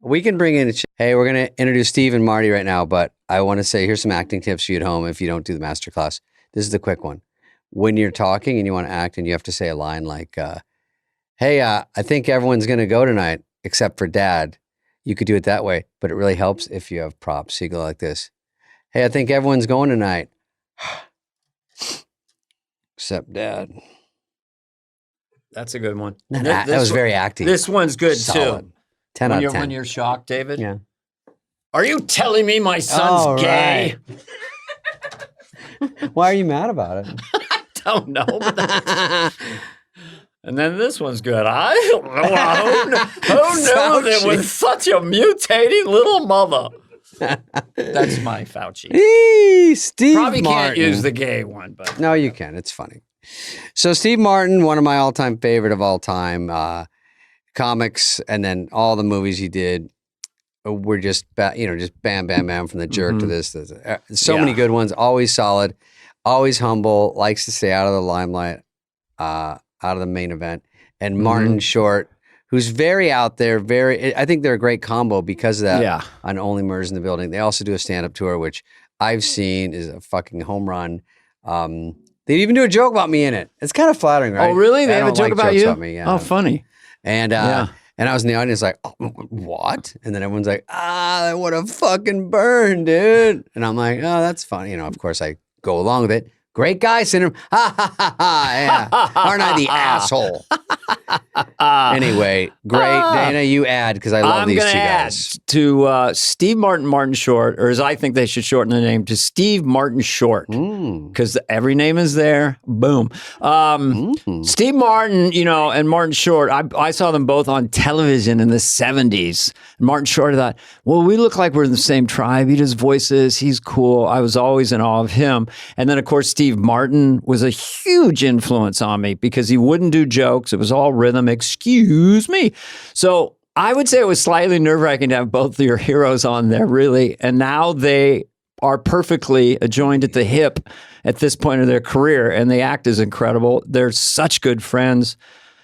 We can bring in. Hey, we're gonna introduce Steve and Marty right now, but I want to say here's some acting tips for you at home if you don't do the master class. This is the quick one. When you're talking and you want to act, and you have to say a line like, "Hey, I think everyone's gonna go tonight except for Dad." You could do it that way, but it really helps if you have props. So you go like this. Hey, I think everyone's going tonight. Except Dad. That's a good one. That was very acting. This one's good Solid. too. 10 out of 10. When you're shocked, David? Yeah. Are you telling me my son's gay? Right. Why are you mad about it? I don't know. And then this one's good. I don't know. Who knew that with such a mutating little mother? That's my Fauci. Steve Probably Martin. Can't use the gay one, but no, you can. It's funny. So Steve Martin, one of my all-time favorite of all time, comics, and then all the movies he did were just just bam, bam, bam from The Jerk to this. So many good ones. Always solid, always humble. Likes to stay out of the limelight, out of the main event. And Martin Short, who's very out there. I think they're a great combo because of that. Yeah. On Only Murders in the Building. They also do a stand-up tour, which I've seen is a fucking home run. They even do a joke about me in it. It's kind of flattering, right? Oh, really? They have a joke about you? About me, yeah. Oh, funny. And and I was in the audience like, oh, what? And then everyone's like, that would have fucking burned, dude. And I'm like, oh, that's funny. Of course I go along with it. Great guy syndrome. Ha, ha, ha, ha. Yeah. Aren't I the asshole? Anyway, great. Dana, you add, because I love these two guys. To Steve Martin Short, or as I think they should shorten the name, to Steve Martin Short. Because every name is there. Boom. Steve Martin, and Martin Short, I saw them both on television in the 70s. And Martin Short, I thought, well, we look like we're in the same tribe. He does voices. He's cool. I was always in awe of him. And then, of course, Steve Martin was a huge influence on me because he wouldn't do jokes. It was all rhythm. Excuse me. So I would say it was slightly nerve-wracking to have both of your heroes on there, really. And now they are perfectly joined at the hip at this point of their career, and the act is incredible. They're such good friends.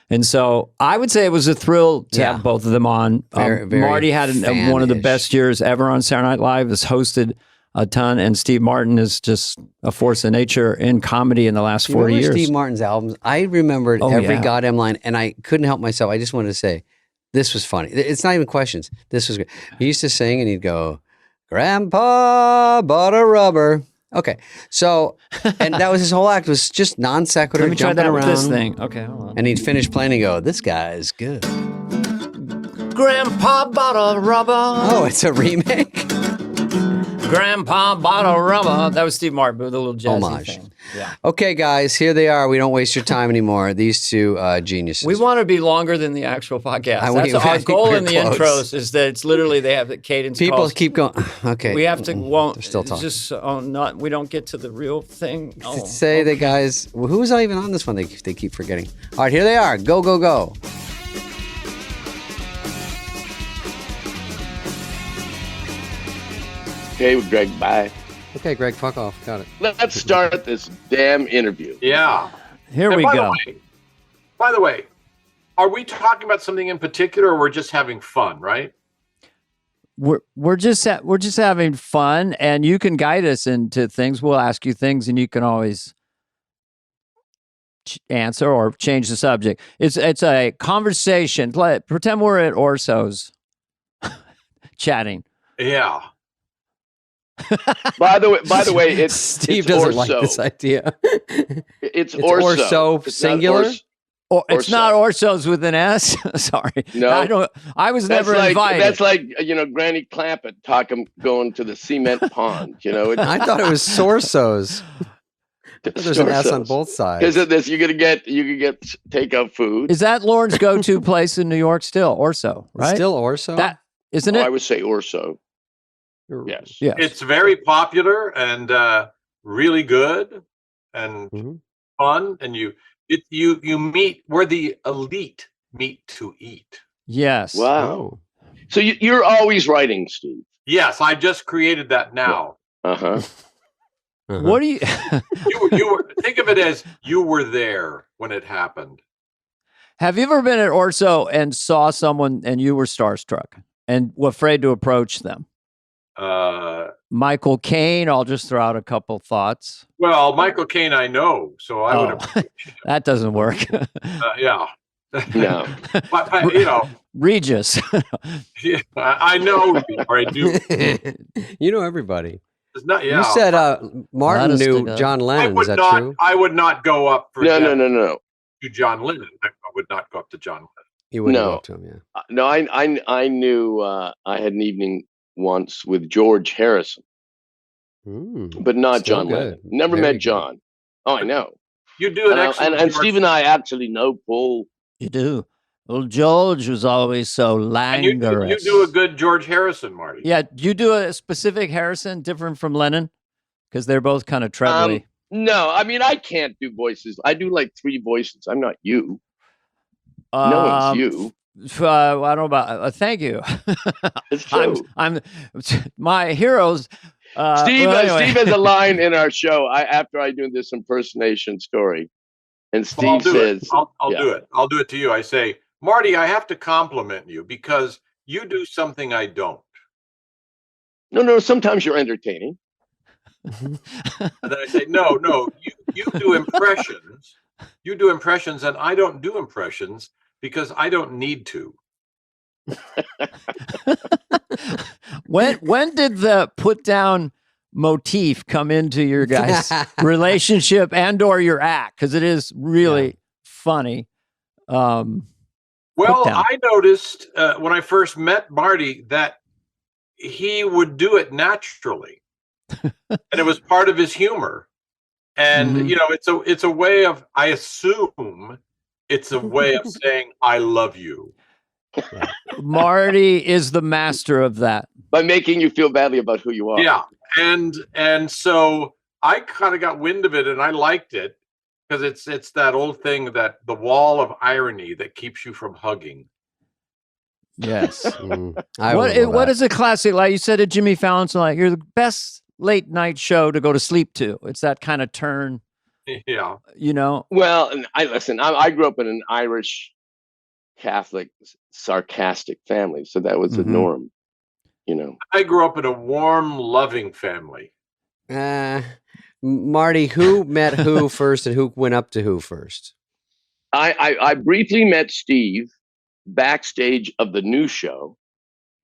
And so I would say it was a thrill to have both of them on. Very Marty had one of the best years ever on Saturday Night Live, has hosted a ton, and Steve Martin is just a force of nature in comedy in the last 40 years. Steve Martin's albums, I remembered every goddamn line, and I couldn't help myself. I just wanted to say, this was funny. It's not even questions. This was good. He used to sing, and he'd go, Grandpa bought a rubber. Okay, so, and that was his whole act, was just non sequitur, Let me try jumping that around. with this thing. Okay, hold on. And he'd finish playing and go, this guy is good. Grandpa bought a rubber. Oh, it's a remake? Grandpa bought a rubber. That was Steve Martin with a little jazzy Homage. thing. Yeah. Okay, guys, here they are. We don't waste your time anymore. These two geniuses. We want to be longer than the actual podcast. I That's our goal in the close. intros is that it's literally they have the cadence. People calls. keep going. Okay. We have to won't. They're still talking. Just we don't get to the real thing. Oh, Say the guys. Who's not even on this one? They keep forgetting. All right, here they are. Go, go, go. Okay, Greg, bye. Okay, Greg, fuck off. Got it. Let's start this damn interview. Yeah. Here we go. By the way, are we talking about something in particular, or we're just having fun, right? We're just having fun, and you can guide us into things. We'll ask you things, and you can always answer or change the subject. It's a conversation. Pretend we're at Orso's chatting. Yeah. By the way, it's Steve it's doesn't Orso. like this idea. It's Orso. It's Singular? It's not Orso's with an S. Sorry. No. I was That's never like, invited. That's like, Granny Clampett going to the cement pond, I thought it was Sorso's. There's an S on both sides. Is it this? You could get takeout food. Is that Lorne's go-to place in New York still? Orso, right? Still Orso? That isn't it? I would say Orso. Yes. It's very popular and really good and fun, and you meet where the elite meet to eat. Yes. Wow. So you're always writing, Steve. Yes, I just created that now. What do you? you were think of it as you were there when it happened. Have you ever been at Orso and saw someone and you were starstruck? and afraid to approach them? Uh, Michael Caine. I'll just throw out a couple thoughts. well, Michael Caine, I know, so I would approach him. That doesn't work. Yeah. No. But, Regis. yeah, I know, or I do. You know everybody. It's not, You said Martin knew John Lennon. Is that true? I would not go up for No. to John Lennon. I would not go up to John Lennon. You wouldn't go up to him, yeah. No, I knew I had an evening once with George Harrison, but not still John good. Lennon. Never Very met good. John. Oh, I know. You do an excellent and Steve and I actually know Paul. You do. Well, George was always so languorous. You do a good George Harrison, Marty. Yeah, you do a specific Harrison different from Lennon? Because they're both kind of trebly. No, I mean, I can't do voices. I do like 3 voices. I'm not you. No one's you. I don't know about. Thank you. It's true. I'm my heroes. Steve anyway. has a line in our show after I do this impersonation story, and Steve says, I'll do it. I'll do it to you. I say, Marty, I have to compliment you because you do something I don't. No, sometimes you're entertaining. And then I say, no, you do impressions. You do impressions, and I don't do impressions because I don't need to. When did the put down motif come into your guys' relationship and/or your act? Because it is really funny. Well, I noticed when I first met Marty that he would do it naturally, and it was part of his humor. And it's a way of, I assume, it's a way of saying I love you. Marty is the master of that. By making you feel badly about who you are. Yeah. And so I kind of got wind of it and I liked it because it's that old thing, that the wall of irony that keeps you from hugging. Yes. What is a classic? Like you said to Jimmy Fallon, so like, you're the best late night show to go to sleep to. It's that kind of turn. Yeah. Well, and I grew up in an Irish Catholic sarcastic family, so that was the norm. I grew up in a warm, loving family. Marty, who met who first and who went up to who first? I briefly met Steve backstage of the new show,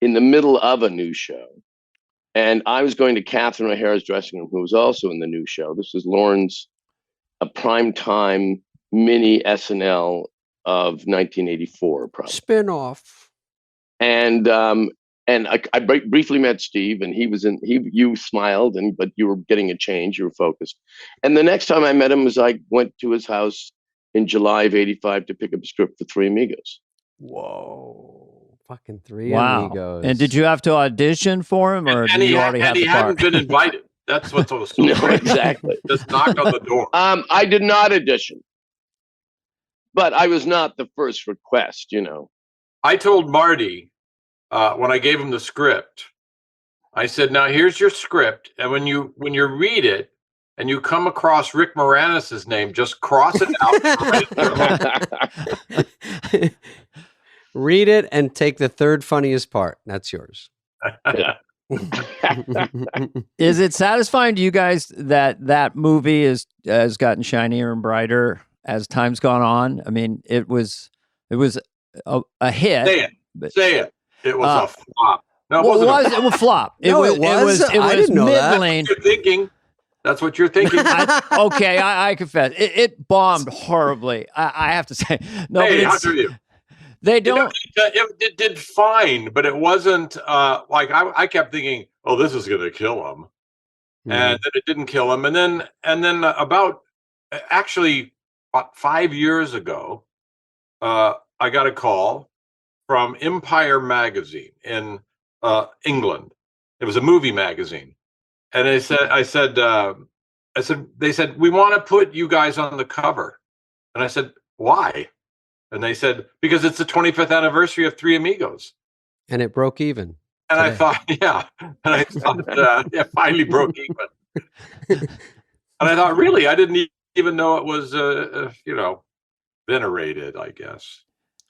in the middle of a new show. And I was going to Catherine O'Hara's dressing room, who was also in the new show. This was Lorne's a primetime mini SNL of 1984, probably. Spin-off. And I briefly met Steve, and you smiled, but you were getting a change. You were focused. And the next time I met him was I went to his house in July of '85 to pick up a script for 3 Amigos. Whoa. Fucking 3 Amigos. And did you have to audition for him, or did you already have the part? He hadn't been invited. That's what's so No, exactly. Just knocked on the door. I did not audition, but I was not the first request, I told Marty when I gave him the script, I said, now here's your script. And when you read it and you come across Rick Moranis' name, just cross it out. Read it and take the third funniest part. That's yours. Is it satisfying to you guys that movie has gotten shinier and brighter as time's gone on? I mean, it was a hit. Say it. It was a flop. No, it wasn't. It was a flop. It was I didn't know middling. That. You're thinking. That's what you're thinking. I confess. It bombed horribly. I have to say. No, hey, how do you? They don't. It did fine, but it wasn't like I kept thinking, oh, this is going to kill him, and then it didn't kill him. And then about 5 years ago, I got a call from Empire magazine in England. It was a movie magazine, and they said, we want to put you guys on the cover, and I said, why? And they said, because it's the 25th anniversary of 3 Amigos. And it broke even. And today. I thought, it finally broke even. And I thought, really? I didn't even know it was, venerated, I guess.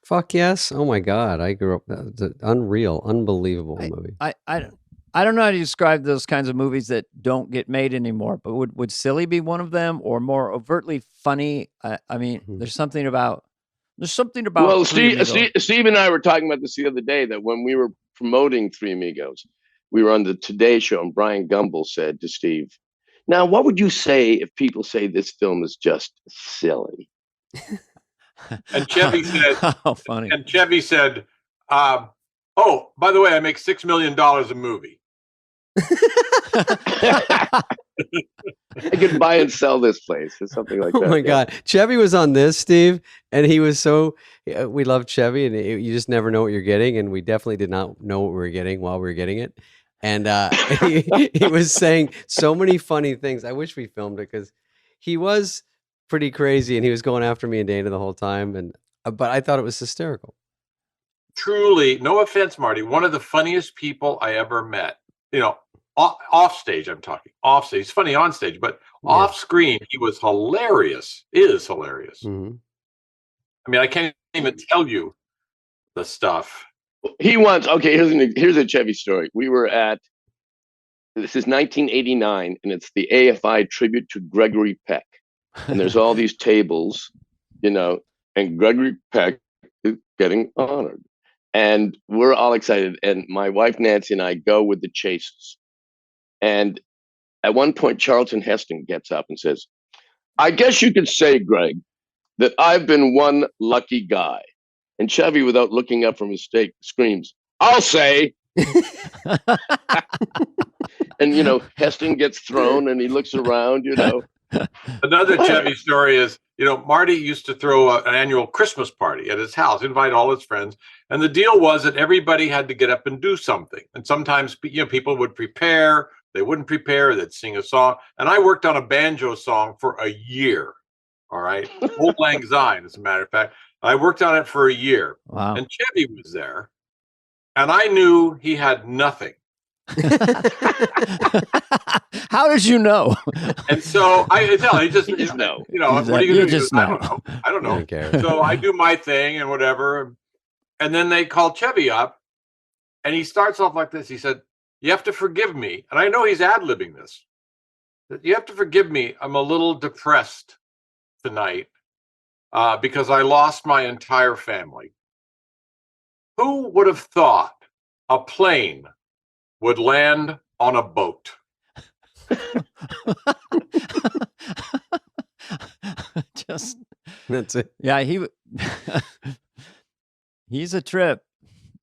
Fuck yes. Oh my God. I grew up. That's an unreal, unbelievable movie. I don't know how to describe those kinds of movies that don't get made anymore, but would silly be one of them, or more overtly funny? I mean, there's something about Well, Three Amigos. Steve and I were talking about this the other day, that when we were promoting Three Amigos, we were on the Today Show, and Brian Gumble said to Steve, "Now, what would you say if people say this film is just silly?" And Chevy said, "Oh, funny." And Chevy said, "Oh, by the way, I make $6 million a movie." I could buy and sell this place or something like that. Oh my God. Chevy was on this, Steve, and he was we loved Chevy, and you just never know what you're getting. And we definitely did not know what we were getting while we were getting it. And he was saying so many funny things. I wish we filmed it, because he was pretty crazy, and he was going after me and Dana the whole time. But I thought it was hysterical. Truly, no offense, Marty, one of the funniest people I ever met. You know, off stage, I'm talking off stage. He's funny on stage, but off screen, he was hilarious. Is hilarious. Mm-hmm. I mean, I can't even tell you the stuff. He once, okay, here's a Chevy story. We were this is 1989, and it's the AFI tribute to Gregory Peck. And there's all these tables, and Gregory Peck is getting honored. And we're all excited. And my wife, Nancy, and I go with the Chases. And at one point, Charlton Heston gets up and says, "I guess you could say, Greg, that I've been one lucky guy." And Chevy, without looking up from his steak, screams, "I'll say." And, Heston gets thrown, and he looks around, Another Chevy story is, Marty used to throw an annual Christmas party at his house, invite all his friends. And the deal was that everybody had to get up and do something. And sometimes, people would prepare, they wouldn't prepare, they'd sing a song. And I worked on a banjo song for a year. All right. Old Lang Syne, as a matter of fact. I worked on it for a year. Wow. And Chevy was there. And I knew he had nothing. How did you know? And so I tell you, just know. What are you going to do? Just know. I don't know. I don't care. So I do my thing and whatever. And then they call Chevy up, and he starts off like this. He said, "You have to forgive me." And I know he's ad-libbing this. "You have to forgive me. I'm a little depressed tonight because I lost my entire family." Who would have thought a plane would land on a boat? Just That's it. yeah, he's a trip.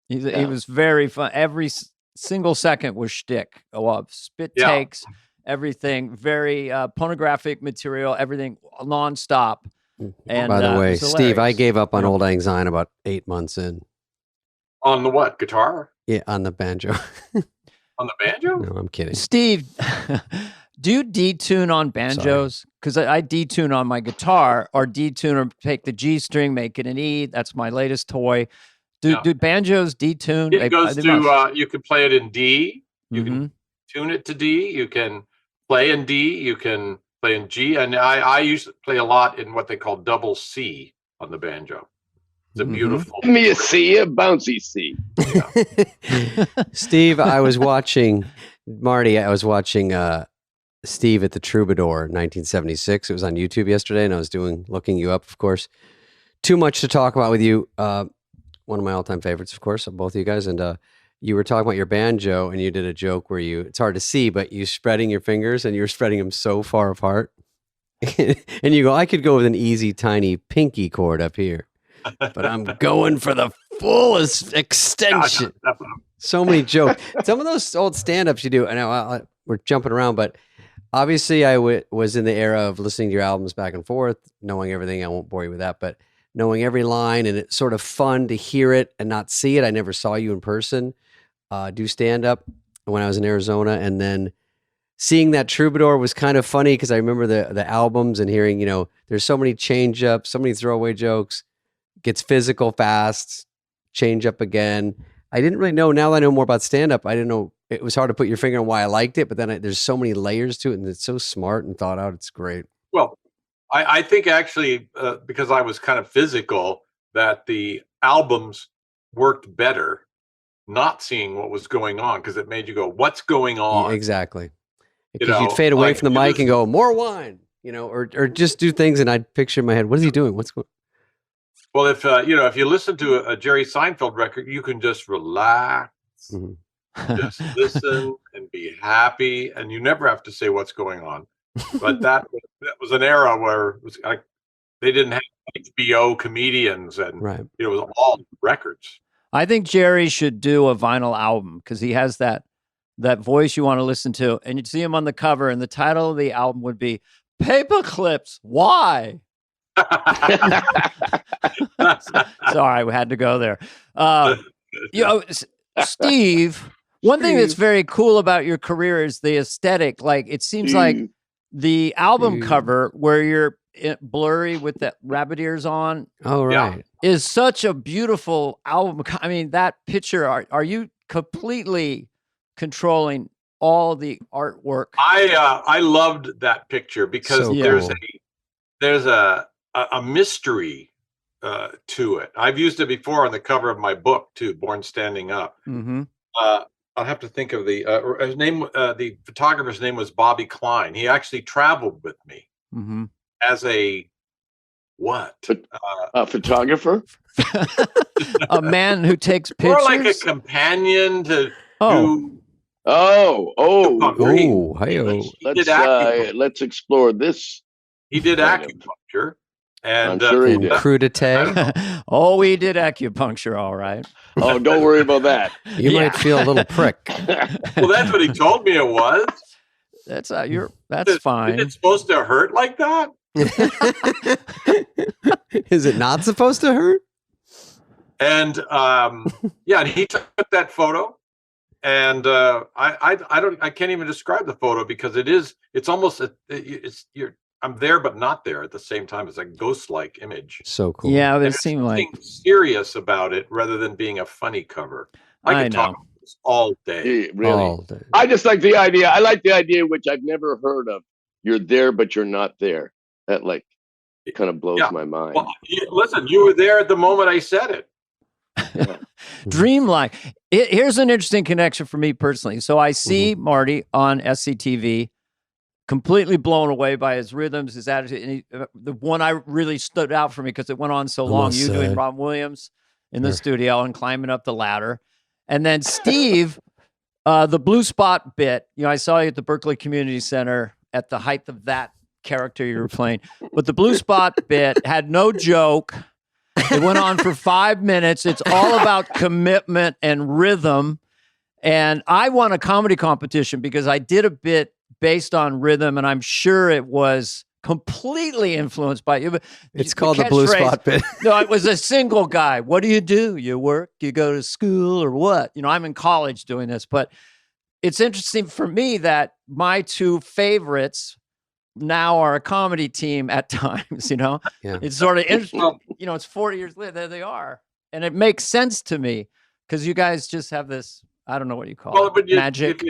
He was very fun. Every single second was shtick. Spit takes, everything, very pornographic material, everything nonstop. And by the way, Steve, I gave up on Old Lang Syne about 8 months in. On the what? Guitar? Yeah, on the banjo. On the banjo? No, I'm kidding. Steve, do you detune on banjos? Because I detune on my guitar, or detune or take the G string, make it an E. That's my latest toy. Do banjos detune? It goes to, you can play it in D. You can tune it to D. You can play in D. You can play in G. And I used to play a lot in what they call double C on the banjo. It's a beautiful. Give me a C, a bouncy C. Yeah. Steve, I was watching Steve at the Troubadour 1976. It was on YouTube yesterday, and I was looking you up, of course. Too much to talk about with you. One of my all-time favorites, of course, of both of you guys. And you were talking about your banjo, and you did a joke where it's hard to see, but you spreading your fingers, and you were spreading them so far apart. And you go, I could go with an easy, tiny pinky chord up here, but I'm going for the fullest extension. So many jokes. Some of those old stand-ups you do, and we're jumping around, but obviously I was in the era of listening to your albums back and forth, knowing everything. I won't bore you with that, but knowing every line, and it's sort of fun to hear it and not see it. I never saw you in person do stand-up when I was in Arizona, and then seeing that Troubadour was kind of funny because I remember the albums and hearing, there's so many change-ups, so many throwaway jokes, gets physical fast, change up again. I didn't really know. Now that I know more about stand-up, I didn't know. It was hard to put your finger on why I liked it, but then there's so many layers to it, and it's so smart and thought out. It's great. Well, I think actually, because I was kind of physical, that the albums worked better not seeing what was going on, because it made you go, what's going on? Exactly. You Because you'd know, fade away like, from the it mic was- and go, more wine, or just do things, and I'd picture in my head, what is he doing? What's going? Well, if you listen to a Jerry Seinfeld record, you can just relax, just listen and be happy, and you never have to say what's going on. But that was an era where it was like they didn't have HBO comedians, and Right. it was all records. I think Jerry should do a vinyl album because he has that voice you want to listen to, and you'd see him on the cover, and the title of the album would be "Paper Clips." Why? Sorry, we had to go there. Steve, one thing that's very cool about your career is the aesthetic. Like, it seems like the album cover where you're blurry with the rabbit ears on. Oh, right. Is such a beautiful album. I mean, that picture, are you completely controlling all the artwork? I loved that picture because So there's a mystery to it. I've used it before on the cover of my book too, Born Standing Up. Mm-hmm. I'll have to think of his name. The photographer's name was Bobby Klein. He actually traveled with me as a a photographer, a man who takes pictures, or like a companion to do. Let's explore this. He did acupuncture, and I'm sure he did. Crudité. Oh, he did acupuncture, all right. Oh, don't worry about that. You might feel a little prick. Well, that's what he told me it was. That's fine. Is it supposed to hurt like that? Is it not supposed to hurt? And and he took that photo, and I can't even describe the photo because it's almost I'm there but not there at the same time. It's a ghost-like image. So cool. Yeah, it seemed like serious about it rather than being a funny cover. I could talk about this all day. Really, all day. I just like the idea. I like the idea, which I've never heard of. You're there, but you're not there. That it kind of blows my mind. Well, listen, you were there at the moment I said it. Yeah. Dreamlike. Here's an interesting connection for me personally. So I see Marty on SCTV, completely blown away by his rhythms, his attitude. And the one I really stood out for me because it went on so long. You doing Robin Williams in the studio and climbing up the ladder, and then Steve, the blue spot bit. I saw you at the Berkeley Community Center at the height of that character you were playing, but the blue spot bit had no joke. It went on for 5 minutes. It's all about commitment and rhythm. And I won a comedy competition because I did a bit based on rhythm, and I'm sure it was completely influenced by you. It's called the blue spot bit. No, it was a single guy. What do? You work? You go to school or what? I'm in college doing this, but it's interesting for me that my two favorites now are a comedy team at times, Yeah. It's sort of interesting. It's 40 years later, there they are. And it makes sense to me because you guys just have this, I don't know what you call it, magic.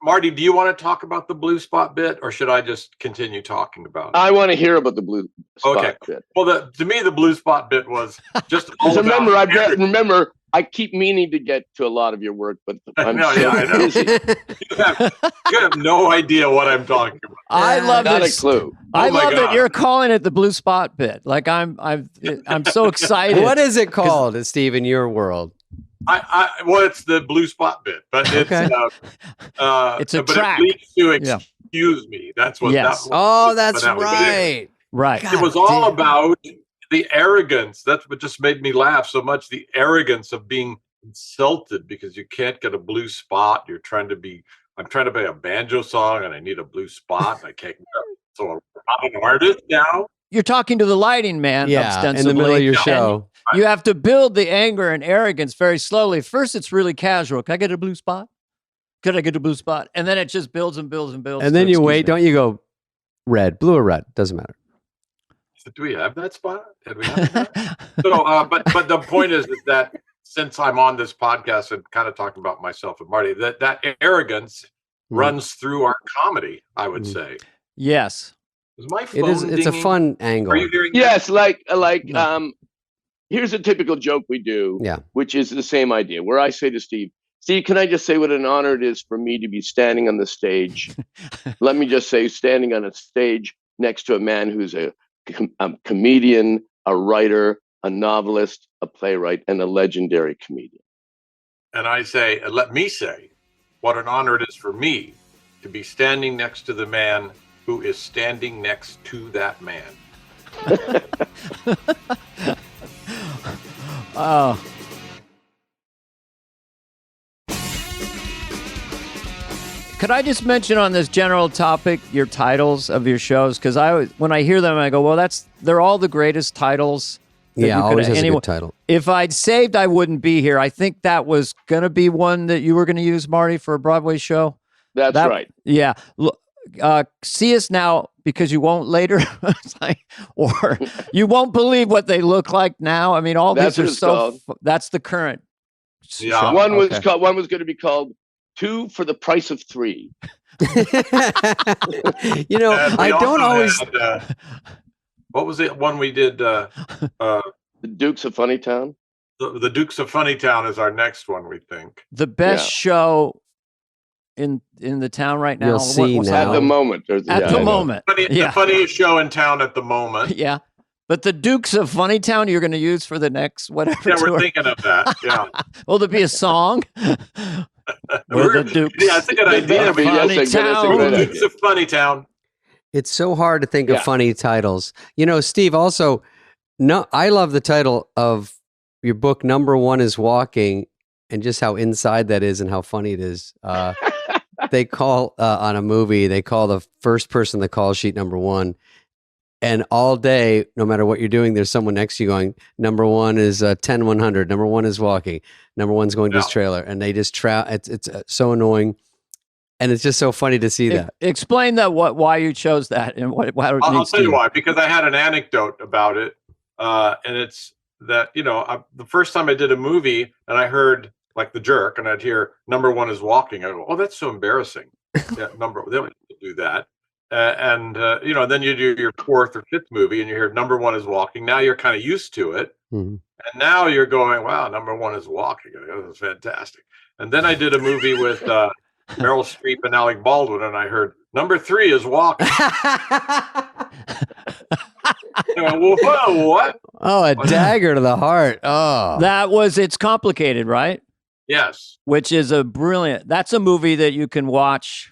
Marty, do you want to talk about the blue spot bit, or should I just continue talking about it? I want to hear about the blue spot bit. Well, to me, the blue spot bit was just remember, I keep meaning to get to a lot of your work, but I'm busy. You have no idea what I'm talking about. I love Not this. a clue. I love that you're calling it the blue spot bit. Like I'm so excited. What is it called, Steve, in your world? It's the blue spot bit, but it's it's a track. It leads to excuse me. That's what. Yes. That's right. Right. It was all about the arrogance. That's what just made me laugh so much. The arrogance of being insulted because you can't get a blue spot. I'm trying to play a banjo song and I need a blue spot. And I can't. So I'm an artist now. You're talking to the lighting man. Yeah, in the middle of your show. You have to build the anger and arrogance very slowly. First, it's really casual. Can I get a blue spot? Could I get a blue spot? And then it just builds and builds and builds. And then you wait. Don't you go red, blue or red? Doesn't matter. Do we have that spot? Did we have that? So, but the point is that since I'm on this podcast and kind of talking about myself and Marty, that arrogance runs through our comedy, I would say. Yes. Is my phone it's a fun angle. Are you hearing? Yes, here's a typical joke we do, Yeah. which is the same idea, where I say to Steve, Steve, can I just say what an honor it is for me to be standing on the stage? Let me just say, standing on a stage next to a man who's a comedian, a writer, a novelist, a playwright, and a legendary comedian. And I say, and let me say, what an honor it is for me to be standing next to the man who is standing next to that man. Oh. Could I just mention on this general topic your titles of your shows? Because when I hear them, I go, "Well, they're all the greatest titles." Yeah, always has a good title. If I'd saved, I wouldn't be here. I think that was going to be one that you were going to use, Marty, for a Broadway show. That's right. Yeah. See us now because you won't later. Or you won't believe what they look like now. I mean, all That's these are what it's so. That's the current. Yeah. show. One was Okay. one was going to be called 2 for the Price of 3. You know, And we I don't also always. had, what was it? One we did. The Dukes of Funnytown. The Dukes of Funnytown is our next one, we think. The best Yeah. show in the town right now. You'll see what's now. At the moment. At Yeah, the I know. moment. The funniest show in town at the moment. Yeah. But the Dukes of Funnytown you're going to use for the next whatever Yeah, tour. we're thinking of that. Yeah. Will there be a song? We're the Dukes. Yeah, it's a good idea. That'd be- yes, that's a Funnytown. good idea. Dukes of Funnytown. It's so hard to think Yeah. of funny titles. You know, Steve, also, no, I love the title of your book, Number One is Walking, and just how inside that is and how funny it is. They call on a movie, they call the first person the call sheet number one. And all day, no matter what you're doing, there's someone next to you going, number one is 10-100. Number one is walking. Number one's going to his trailer. And they just it's so annoying. And it's just so funny to see that. Explain that. Why you chose that and why it I'll needs tell you to. why. Because I had an anecdote about it. And it's that, the first time I did a movie and I heard like The Jerk and I'd hear number one is walking. I go, oh, that's so embarrassing. Yeah, they don't do that. And then you do your fourth or fifth movie and you hear number one is walking. Now you're kind of used to it. Mm-hmm. And now you're going, wow, number one is walking. That was fantastic. And then I did a movie with Meryl Streep and Alec Baldwin, and I heard number 3 is walking. Whoa, what? Oh, a dagger to the heart. Oh. It's complicated, right? Yes. Which is that's a movie that you can watch,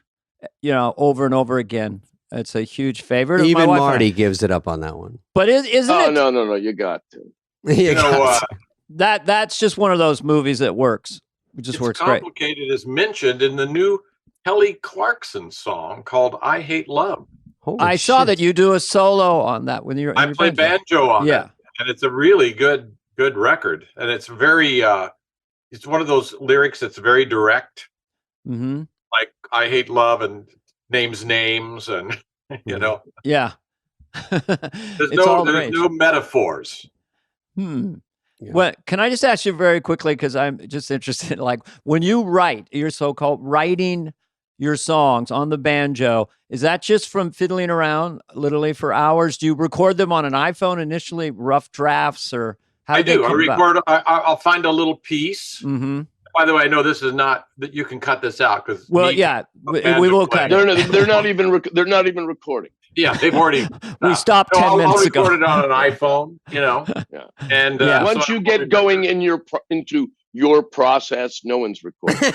over and over again. It's a huge favorite. Even of my wife Marty gives it up on that one. But isn't it? No, you got to. That's just one of those movies that works. It just works great. Complicated is mentioned in the new Kelly Clarkson song called "I Hate Love." I saw that you do a solo on that when you're. I play banjo on it, and it's a really good record, and it's very. It's one of those lyrics that's very direct, like "I hate love" and names, and Yeah. there's no metaphors. Yeah. Well, can I just ask you very quickly, because I'm just interested, like when you write, you're so-called writing your songs on the banjo, is that just from fiddling around literally for hours? Do you record them on an iPhone initially, rough drafts, or how I do they do. I come record. I'll find a little piece. Mm-hmm. By the way, I know this is not that you can cut this out because we will cut it. They're not even recording. Yeah, they've already. We stopped 10 minutes ago. I'll record it on an iPhone, Yeah. And once you get going into your process, no one's recording.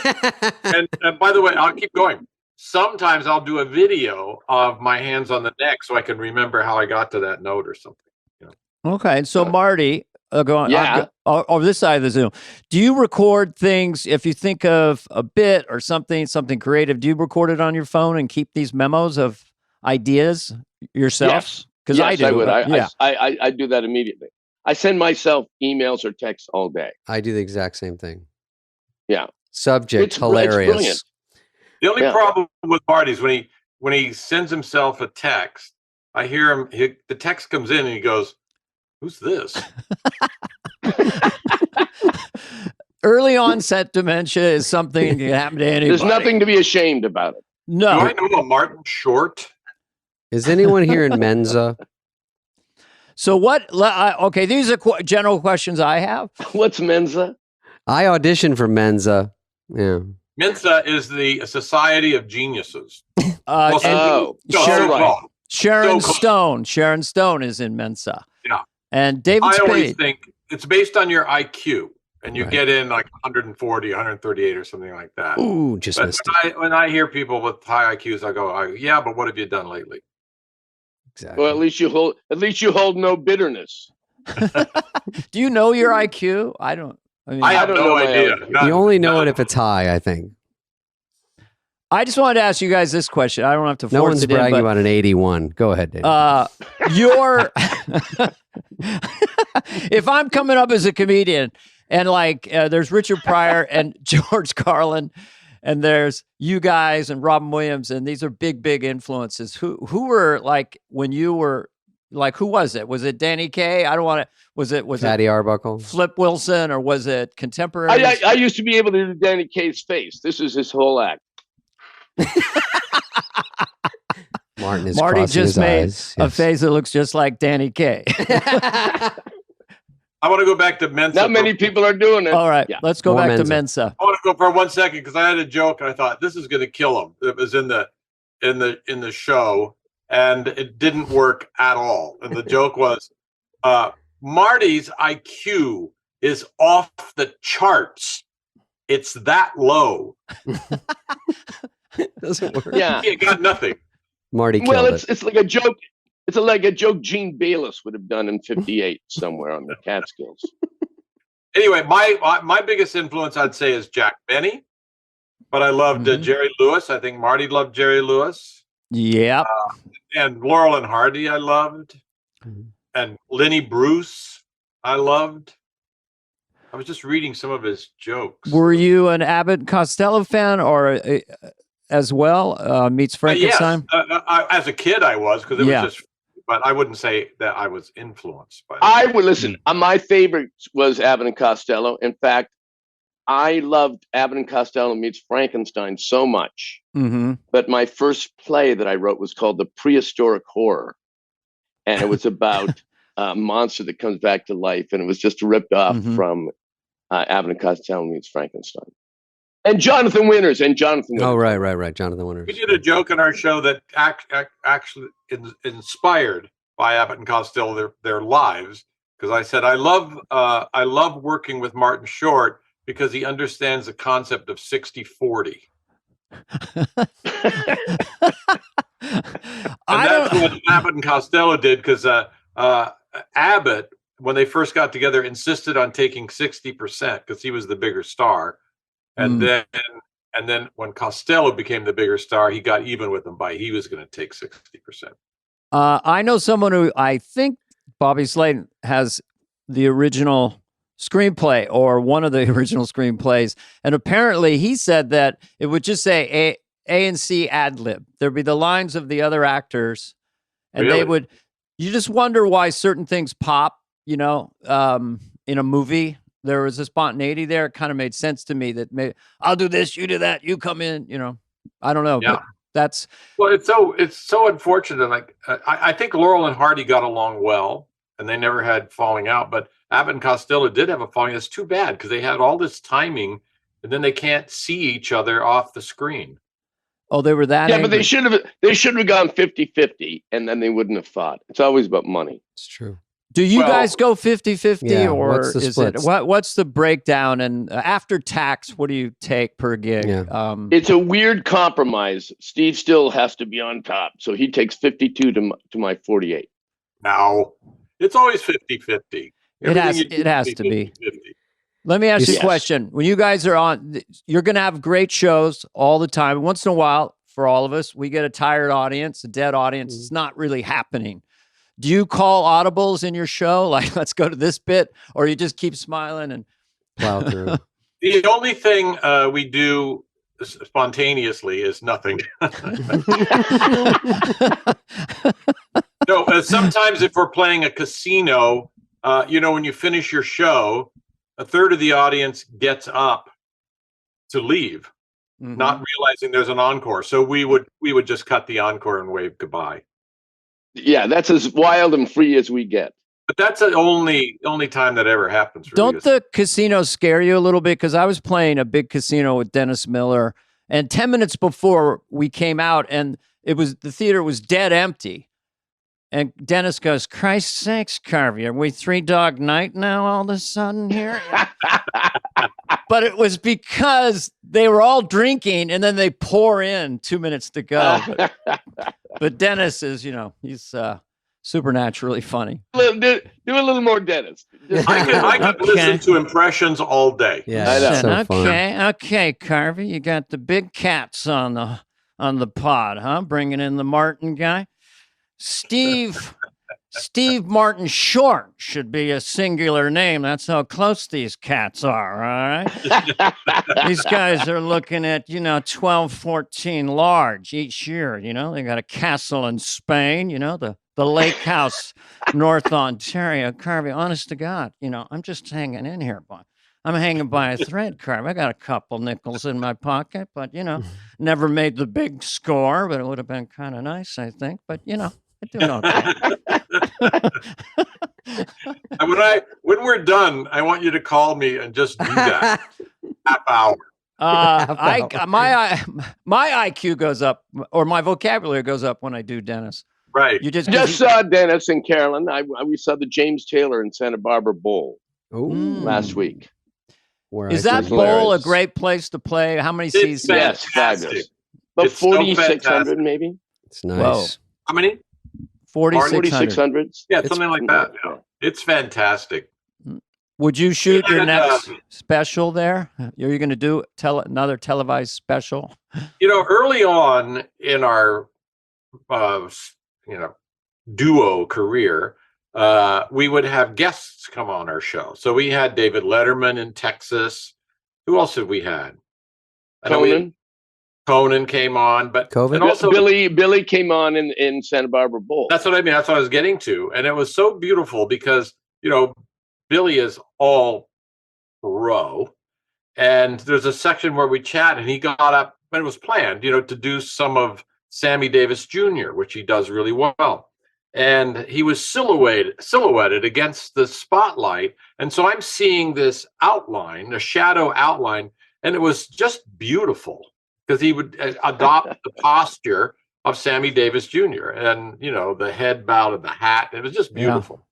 and by the way, I'll keep going. Sometimes I'll do a video of my hands on the neck so I can remember how I got to that note or something. Okay, so Marty, go on. Yeah. Over this side of the Zoom, do you record things if you think of a bit or something creative? Do you record it on your phone and keep these memos of ideas yourself? Yes, because I do. I would. Yeah, I do that immediately. I send myself emails or texts all day. I do the exact same thing. Yeah. Subject, It's hilarious. brilliant. The only problem with Marty is when he sends himself a text, I hear him. The text comes in and he goes, "Who's this?" Early onset dementia is something that can happen to anybody. There's nothing to be ashamed about it. Do I know a Martin Short? Is anyone here in Mensa? So okay, these are general questions I have. What's Mensa? I auditioned for Mensa. Yeah. Mensa is the Society of Geniuses. Oh, Sharon, right. Sharon Stone is in Mensa. Yeah. And David I Spade. always think it's based on your IQ, and you Right. get in like 140, 138 or something like that. Ooh, just But missed when I hear people with high IQs, I go, yeah, but what have you done lately? Exactly. Well, at least you hold no bitterness. Do you know your IQ? I don't. I have don't no know my idea. IQ. You only know it if it's high, I think. I just wanted to ask you guys this question. I don't have to force No one's it in, bragging but, about an 81. Go ahead, Dave. if I'm coming up as a comedian and like there's Richard Pryor and George Carlin and there's you guys and Robin Williams, and these are big influences. Who were like when you were like, who was it? Was it Danny Kaye? I don't want to. Was it Fatty Arbuckle? Flip Wilson, or was it contemporary? I used to be able to do Danny Kaye's face. This is his whole act. Marty just made a face that looks just like Danny Kaye. I want to go back to Mensa. Not many people are doing it. All right, let's go back to Mensa. I want to go for 1 second because I had a joke and I thought this is going to kill him. It was in the show and it didn't work at all. And the joke was Marty's IQ is off the charts. It's that low. Doesn't work. Yeah, He got nothing. Marty killed it. It's like a joke. It's like a joke Gene Bayless would have done in '58 somewhere on the Catskills. Anyway, my biggest influence, I'd say, is Jack Benny. But I loved Jerry Lewis. I think Marty loved Jerry Lewis. Yep. And Laurel and Hardy, I loved. And Lenny Bruce, I loved. I was just reading some of his jokes. Were you an Abbott and Costello fan, or as well? Meets Frankenstein. Yes. As a kid, I was because it was just. But I wouldn't say that I was influenced by. I would listen. My favorite was Abbott and Costello. In fact, I loved Abbott and Costello Meets Frankenstein so much. But my first play that I wrote was called The Prehistoric Horror, and it was about a monster that comes back to life, and it was just ripped off from Abbott and Costello Meets Frankenstein. And Jonathan Winters. Oh, right. Jonathan Winters. We did a joke in our show that actually inspired by Abbott and Costello their lives, because I said I love working with Martin Short because he understands the concept of 60-40. That's what Abbott and Costello did, because Abbott, when they first got together, insisted on taking 60% because he was the bigger star. And then when Costello became the bigger star, he got even with him he was going to take 60%. I know someone who I think Bobby Slayton has the original screenplay or one of the original screenplays. And apparently he said that it would just say A and C ad lib. There'd be the lines of the other actors and they would, you just wonder why certain things pop, in a movie. There was a spontaneity there. It kind of made sense to me that I'll do this, you do that, you come in, I don't know. Yeah. But that's it's so unfortunate. Like I think Laurel and Hardy got along well and they never had falling out, but Abbott and Costello did have a falling. That's too bad because they had all this timing and then they can't see each other off the screen. Oh, they were that angry. But they should have gone 50-50 and then they wouldn't have fought. It's always about money. It's true. Do you guys go 50-50 or what's the is splits? what's the breakdown? And after tax, what do you take per gig? Yeah. It's a weird compromise. Steve still has to be on top. So he takes 52 to my 48. No, it's always 50-50. It has to be. 50. Let me ask you a question. When you guys are on, you're going to have great shows all the time. Once in a while, for all of us, we get a tired audience, a dead audience. It's not really happening. Do you call audibles in your show? Like, let's go to this bit, or you just keep smiling and plow through? The only thing we do spontaneously is nothing. No, sometimes if we're playing a casino, when you finish your show, a third of the audience gets up to leave, not realizing there's an encore. So we would just cut the encore and wave goodbye. Yeah, that's as wild and free as we get. But that's the only time that ever happens. Really. Don't the casinos scare you a little bit? Because I was playing a big casino with Dennis Miller, and 10 minutes before we came out, and the theater was dead empty. And Dennis goes, "Christ's sakes, Carvey, are we Three Dog Night now all of a sudden here?" But it was because they were all drinking, and then they pour in 2 minutes to go. But Dennis is, he's supernaturally funny. Do a little more, Dennis. I could listen to impressions all day. Yeah, Listen, so okay, Carvey, you got the big cats on the pod, huh? Bringing in the Martin guy. Steve Martin Short should be a singular name. That's how close these cats are, all right? These guys are looking at, 12, 14 large each year, They got a castle in Spain, the lake house, North Ontario. Carvey, honest to God, I'm just hanging in here, boy. I'm hanging by a thread, Carvey. I got a couple nickels in my pocket, but, never made the big score, but it would have been kind of nice, I think. But, I do know that. When we're done, I want you to call me and just do that. Half hour. My IQ goes up, or my vocabulary goes up when I do Dennis. Right. You just saw Dennis and Carolyn. We saw the James Taylor in Santa Barbara Bowl last week. Is that bowl a great place to play? How many seats? Yes, fabulous. About 4,600 maybe. It's nice. Whoa. How many? 4,600. Yeah, something like that. Yeah. It's fantastic. Would you shoot your next special there? Are you going to do another televised special? Early on in our, duo career, we would have guests come on our show. So we had David Letterman in Texas. Who else have we had? Conan came on, but and also Billy came on in Santa Barbara Bowl. That's what I mean. That's what I was getting to, and it was so beautiful because Billy is all pro, and there's a section where we chat, and he got up, and it was planned, to do some of Sammy Davis Jr., which he does really well, and he was silhouetted against the spotlight, and so I'm seeing this outline, a shadow outline, and it was just beautiful. Because he would adopt the posture of Sammy Davis Jr. and, the head bow to the hat. It was just beautiful. Yeah.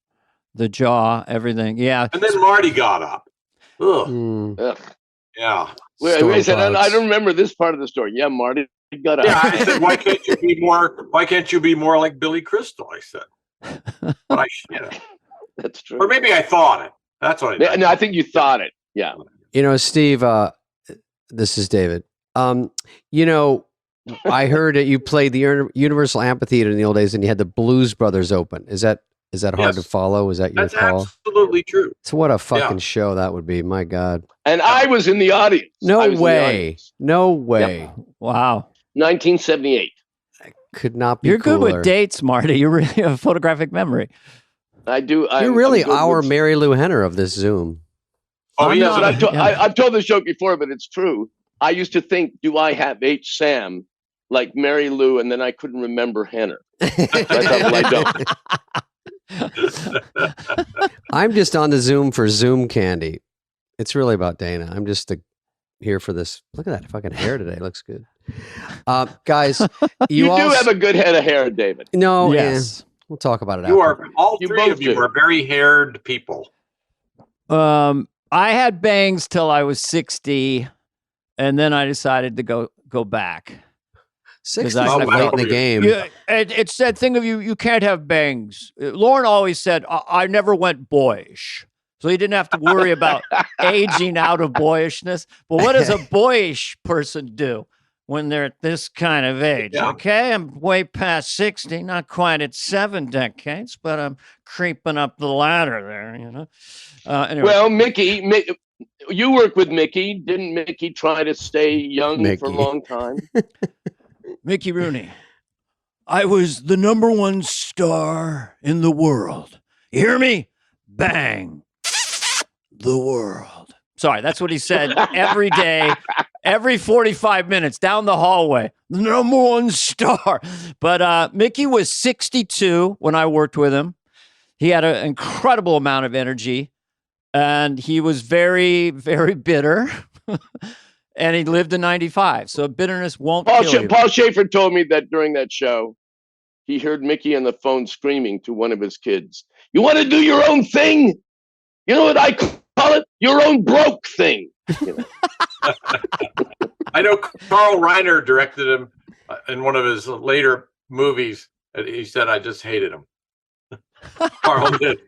The jaw, everything. Yeah. And then Marty got up. Ugh. Yeah. Wait, I don't remember this part of the story. Yeah, Marty got up. Yeah, I said, why can't you be more like Billy Crystal? I said. But That's true. Or maybe I thought it. That's what I did. No, I think you thought it. Yeah. Steve, this is David. I heard that you played the Universal Amphitheater in the old days, and you had the Blues Brothers open. Is that hard to follow? Is that your call? That's absolutely true. So what a fucking show that would be! My God. And I was in the audience. No way. Yep. Wow. 1978. Could not be. You're cooler. good with dates, Marty. You really have a photographic memory. I do. You're really our Mary Lou Henner of this Zoom. Oh, yes. I've told this joke before, but it's true. I used to think, do I have H. Sam like Mary Lou, and then I couldn't remember Henner. I thought, well, I don't. I'm just on the Zoom for Zoom candy. It's really about Dana. I'm just here for this. Look at that fucking hair today. Looks good. Guys, you do have a good head of hair, David. No, yes. We'll talk about it after. All three of you are very haired people. I had bangs till I was 60. And then I decided to go back. 60's late in the game. Yeah, it's that thing of you can't have bangs. Lorne always said, I never went boyish. So he didn't have to worry about aging out of boyishness. But what does a boyish person do when they're at this kind of age? Yeah. Okay, I'm way past 60, not quite at 7 decades, but I'm creeping up the ladder there, Anyway. Well, Mickey, you work with Mickey. Didn't Mickey try to stay young for a long time? Mickey Rooney. I was the #1 star in the world. You hear me? Bang. The world. Sorry, that's what he said every day, every 45 minutes down the hallway. The #1 star. But Mickey was 62 when I worked with him. He had an incredible amount of energy, and he was very, very bitter. And he lived to 95, so bitterness won't kill you. Paul Schaefer told me that during that show, he heard Mickey on the phone screaming to one of his kids, "You want to do your own thing? You know what I call it? Your own broke thing." You know? I know Carl Reiner directed him in one of his later movies. And he said, "I just hated him." Carl did.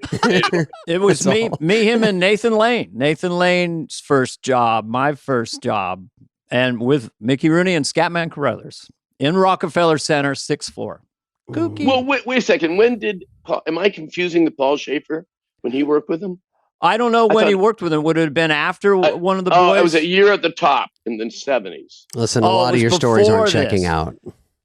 It was me, him, and Nathan Lane. Nathan Lane's first job, my first job, and with Mickey Rooney and Scatman Carruthers in Rockefeller Center, 6th floor. Kooky. Well, wait a second. When did am I confusing the Paul Schaefer when he worked with him? I don't know when he worked with him. Would it have been after one of the boys? Oh, it was a year at the top in the 70s. Listen, a lot of your stories aren't checking out.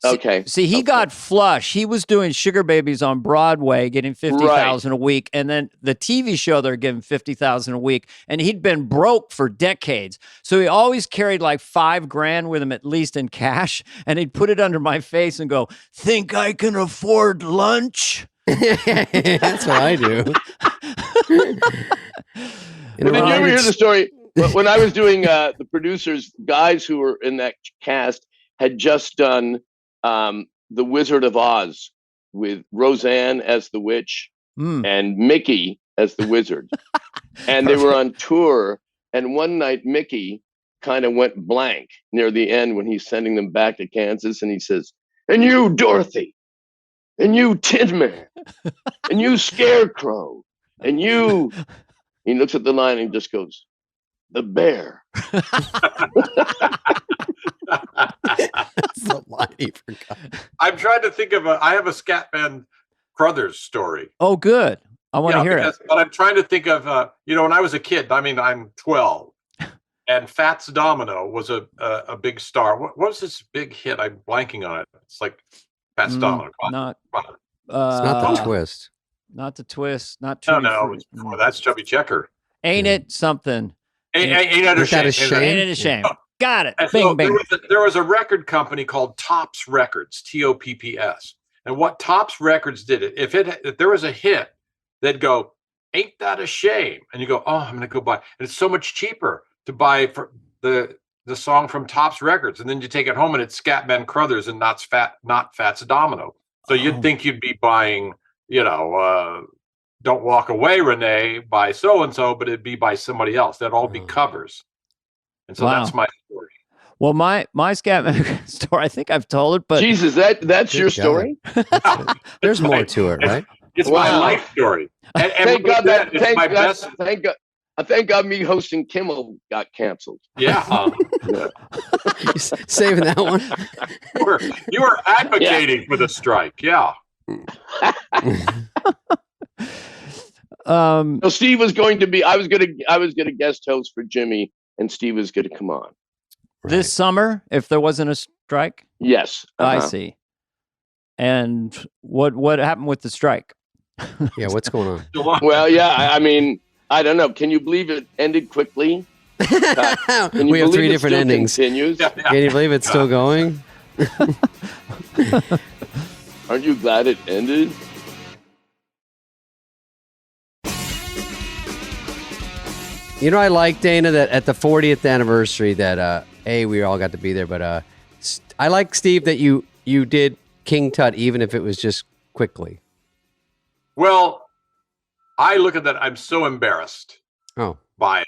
Okay. See, he got flush. He was doing Sugar Babies on Broadway, getting $50,000 a week, and then the TV show they're giving $50,000 a week, and he'd been broke for decades. So he always carried like $5,000 with him, at least in cash, and he'd put it under my face and go, "Think I can afford lunch?" That's what I do. Did you ever hear the story? When I was doing the producers, guys who were in that cast had just done The Wizard of Oz with Roseanne as the witch and Mickey as the wizard. And they were on tour. And one night, Mickey kind of went blank near the end when he's sending them back to Kansas. And he says, "And you, Dorothy, and you, Tin Man, and you, Scarecrow, and you." He looks at the line and just goes, "The bear." That's the line he forgot. I'm trying to think of I have a Scatman Crothers story. Oh, good. I want to hear it. But I'm trying to think of, when I was a kid, I'm 12, and Fats Domino was a big star. What was this big hit? I'm blanking on it. It's like Fats Domino. It's not the twist. Not the twist. Not no. That's Chubby Checker. Ain't it something? Ain't it a shame? Ain't it a shame? Got it. And Bing, so bing. There was a record company called Tops Records, TOPPS. And what Tops Records did, if there was a hit, they'd go, "Ain't that a shame?" And you go, "Oh, I'm going to go buy." And it's so much cheaper to buy for the song from Tops Records. And then you take it home and it's Scatman Crothers and not Fats Domino. So you'd think you'd be buying, "Don't Walk Away, Renee" by so-and-so, but it'd be by somebody else. That'd all be covers. And so that's my story. Well, my Scatman story, I think I've told it, but Jesus, that's your story? There's more to it, right? It's my life story. And thank God best. Thank God me hosting Kimmel got canceled. Yeah. Saving that one. You were advocating for the strike. Yeah. So Steve was going to be. I was going to guest host for Jimmy, and Steve was going to come on this summer if there wasn't a strike. Yes, I see. And what happened with the strike? Yeah, what's going on? Well, yeah, I mean, I don't know. Can you believe it ended quickly? We have 3 different endings. Continues? Yeah. Can you believe it's still going? Aren't you glad it ended? I like, Dana, that at the 40th anniversary that we all got to be there, but I like, Steve, that you did King Tut even if it was just quickly. Well, I look at that. I'm so embarrassed by it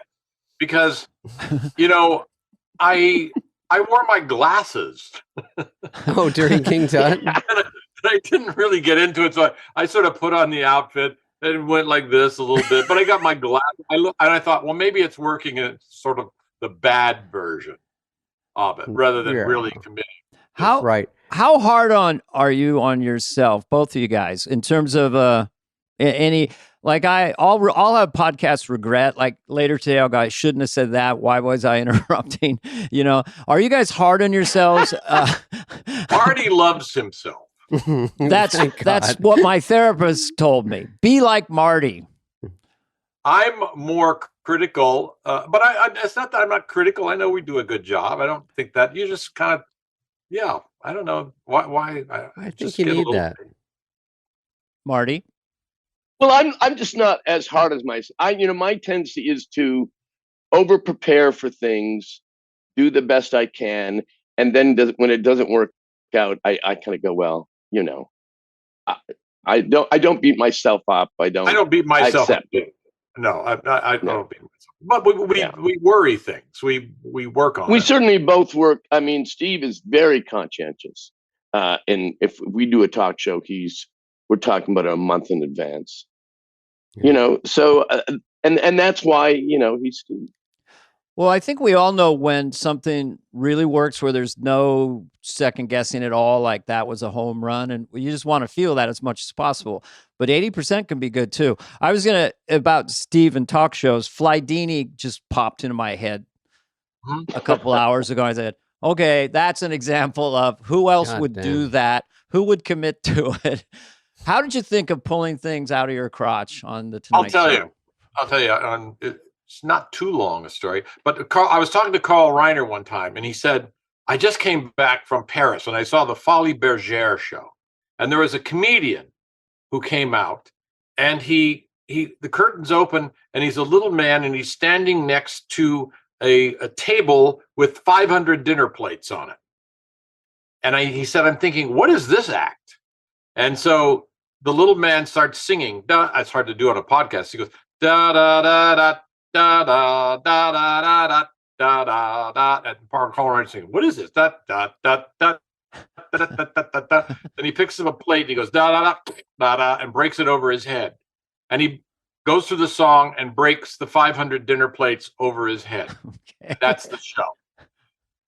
because, I wore my glasses. During King Tut? I didn't really get into it, so I sort of put on the outfit and went like this a little bit. But I got my glasses. I thought, well, maybe it's working in sort of the bad version of it rather than really committing. How hard are you on yourself, both of you guys, in terms of any? Like I'll have podcast regret. Like later today, I'll go, "I shouldn't have said that. Why was I interrupting?" Are you guys hard on yourselves? Marty loves himself. That's what my therapist told me. Be like Marty. I'm more critical, but it's not that I'm not critical. I know we do a good job. I don't think that you just kind of, I don't know why. I think you need that. Marty? Well, I'm just not as hard as my tendency is to over prepare for things, do the best I can, and then when it doesn't work out, I kind of go, well, I, I don't beat myself up. I don't beat myself up. Accept it. No, I don't beat myself. But we worry things. We work on it. We certainly both work. I mean, Steve is very conscientious. And if we do a talk show, we're talking about it a month in advance. So and that's why he's Steve. Well, I think we all know when something really works where there's no second guessing at all, like that was a home run, and you just want to feel that as much as possible. But 80% can be good too. I was about Steve and talk shows. Flydini just popped into my head a couple hours ago. I said, okay, that's an example of who else would do that? Who would commit to it? How did you think of pulling things out of your crotch on the Tonight Show? I'll tell you. It's not too long a story, but I was talking to Carl Reiner one time, and he said, I just came back from Paris and I saw the Folies Bergère show, and there was a comedian who came out, and the curtains open, and he's a little man, and he's standing next to a table with 500 dinner plates on it. And he said, I'm thinking, what is this act? And so the little man starts singing. It's hard to do on a podcast. He goes, da da da da. Da da da da da da da da da, and Carl Reiner saying, "What is this?" Da da da da da da da da da. Then he picks up a plate and he goes da da da da da and breaks it over his head, and he goes through the song and breaks the 500 dinner plates over his head. Okay. That's the show.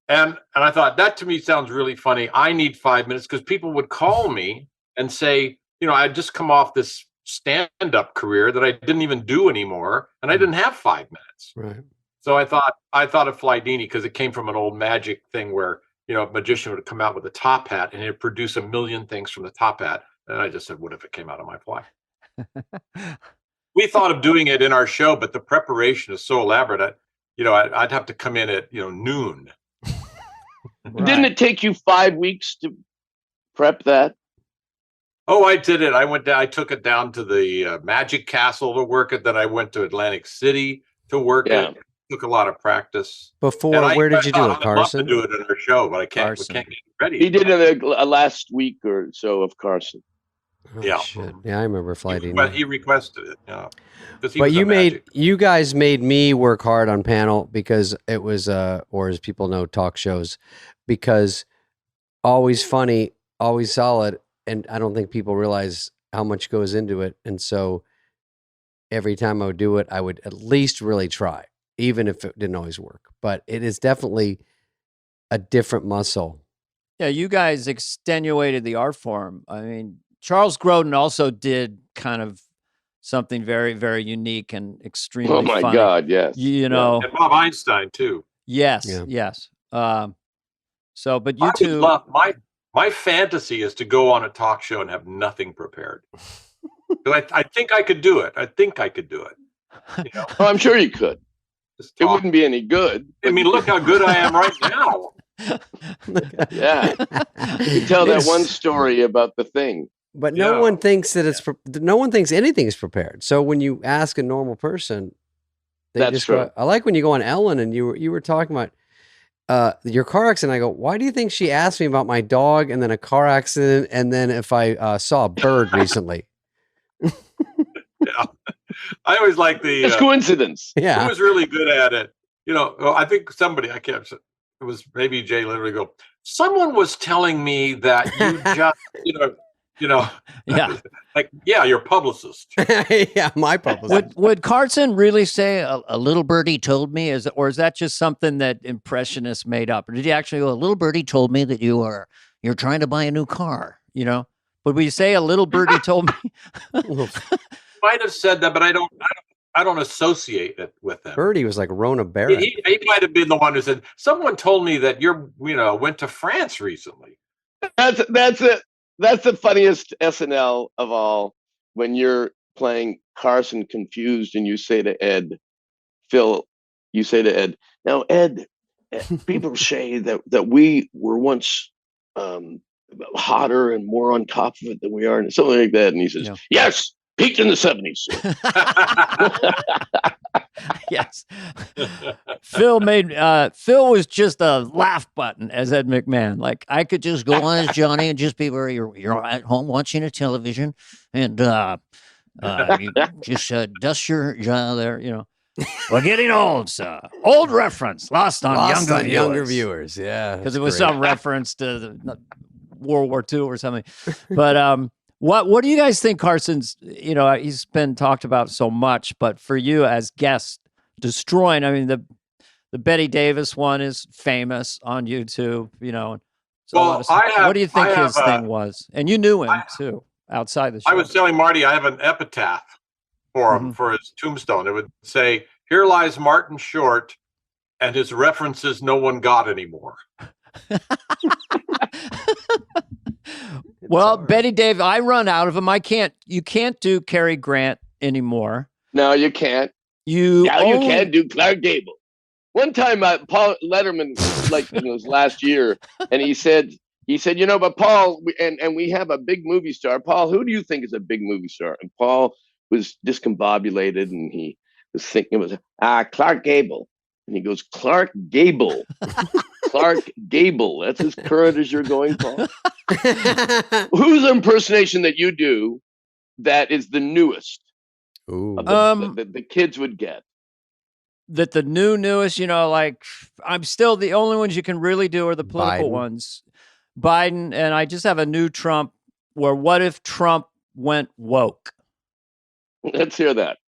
And I thought that to me sounds really funny. I need 5 minutes because people would call me and say, I'd just come off this stand-up career that I didn't even do anymore, and I didn't have 5 minutes. Right. So I thought of Flydini because it came from an old magic thing where a magician would come out with a top hat and he'd produce a million things from the top hat. And I just said, what if it came out of my fly? We thought of doing it in our show, but the preparation is so elaborate. I'd have to come in at noon. Right. Didn't it take you 5 weeks to prep that? Oh, I did it. I took it down to the Magic Castle to work it. Then I went to Atlantic City to work it. It took a lot of practice. Where did you do it, Carson? I'd love to do it in our show, but I can't. We can't get ready. He did it last week or so of Carson. Oh, yeah, shit. Yeah, I remember Flydini. But he requested it. But you guys made me work hard on panel because it was, or as people know, talk shows, because always funny, always solid. And I don't think people realize how much goes into it. And so every time I would do it, I would at least really try, even if it didn't always work. But it is definitely a different muscle. Yeah, you guys extenuated the art form. I mean, Charles Grodin also did kind of something very, very unique and extremely funny. Oh, my God, yes. And Bob Einstein, too. Yes, yes. But you two... My fantasy is to go on a talk show and have nothing prepared. I think I could do it. Oh, I'm sure you could. It wouldn't be any good. I mean, look how good I am right now. Yeah. You tell that one story about the thing. But no one thinks that no one thinks anything is prepared. So when you ask a normal person, that's true. I like when you go on Ellen and you were talking about your car accident. I go, why do you think she asked me about my dog and then a car accident and then if I saw a bird recently? Yeah, I always like it's coincidence. Yeah, who was really good at it? I think somebody it was maybe Jay literally go. Someone was telling me that you just yeah, your publicist. Yeah, my publicist. Would Carson really say a little birdie told me, or is that just something that Impressionists made up? Or did he actually go, a little birdie told me that you're trying to buy a new car? Would we say a little birdie told me? Might have said that, but I don't associate it with them. Birdie was like Rona Barrett. He might have been the one who said, someone told me that went to France recently. That's it. That's the funniest SNL of all, when you're playing Carson confused and you say to Ed, now Ed, people say that we were once hotter and more on top of it than we are, and something like that. And he says, yes, Peaked in the 70s. Yes. Phil was just a laugh button as Ed McMahon. Like, I could just go on as Johnny and just be where you're at home watching a television and you just dust your there, you know. We're getting old, sir. Old reference lost on younger viewers. Yeah, because it was some reference to the World War II or something. But what do you guys think Carson's? You know, he's been talked about so much, but for you as guest destroying, I mean, the Betty Davis one is famous on YouTube. You know, so Well, what do you think his thing was? And you knew him too outside the show. I was telling Marty I have an epitaph for him for his tombstone. It would say, "Here lies Martin Short, and his references no one got anymore." Well, Betty Davis, I run out of them. You can't do Cary Grant anymore. No, you can't. You can't do Clark Gable. One time, Paul Letterman, like it was last year, and he said, you know, but Paul, and we have a big movie star. Paul, who do you think is a big movie star? And Paul was discombobulated, and he was thinking it was Clark Gable, and he goes, Clark Gable. Clark Gable. That's as current as you're going, Paul. Who's the impersonation that you do that is the newest? The kids would get. That the newest, you know, like I'm still the only ones you can really do are the political ones. Biden, and I just have a new Trump where what if Trump went woke? Let's hear that.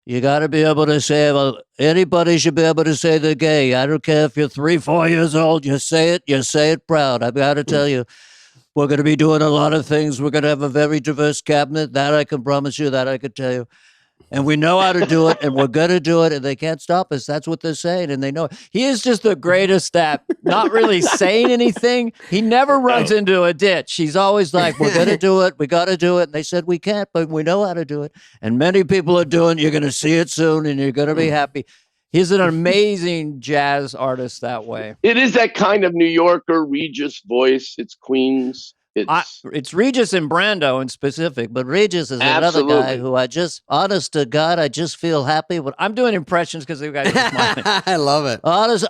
You got to be able to say, well, anybody should be able to say they're gay. I don't care if you're 3-4 years old. You say it proud. I've got to tell you, we're going to be doing a lot of things. We're going to have a very diverse cabinet. That I can promise you, that I can tell you. And we know how to do it, and we're going to do it, and they can't stop us. That's what they're saying, and they know it. He is just the greatest at not really saying anything. He never runs into a ditch. He's always like, we're going to do it. We got to do it. And they said we can't, but we know how to do it. And many people are doing it. You're going to see it soon, and you're going to be happy. He's an amazing jazz artist that way. It is that kind of New Yorker Regis voice. It's Queens. It's Regis and Brando in specific, but Regis is another guy who honest to God, I just feel happy. When I'm doing impressions because you guys are smiling. I love it. Honest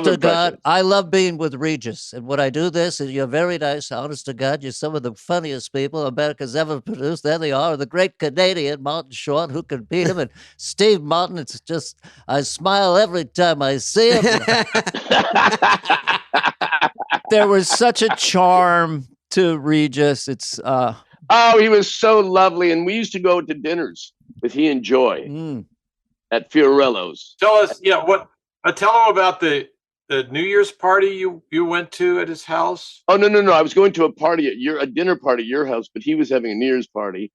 to God, I love being with Regis. And when I do this, and you're very nice, honest to God, you're some of the funniest people America's ever produced. There they are, the great Canadian Martin Short, who can beat him, and Steve Martin. It's just, I smile every time I see him. There was such a charm to Regis. It's he was so lovely, and we used to go to dinners with he and Joy at Fiorello's. Tell us, tell him about the New Year's party you went to at his house. Oh no! I was going to a dinner party at your house, but he was having a New Year's party,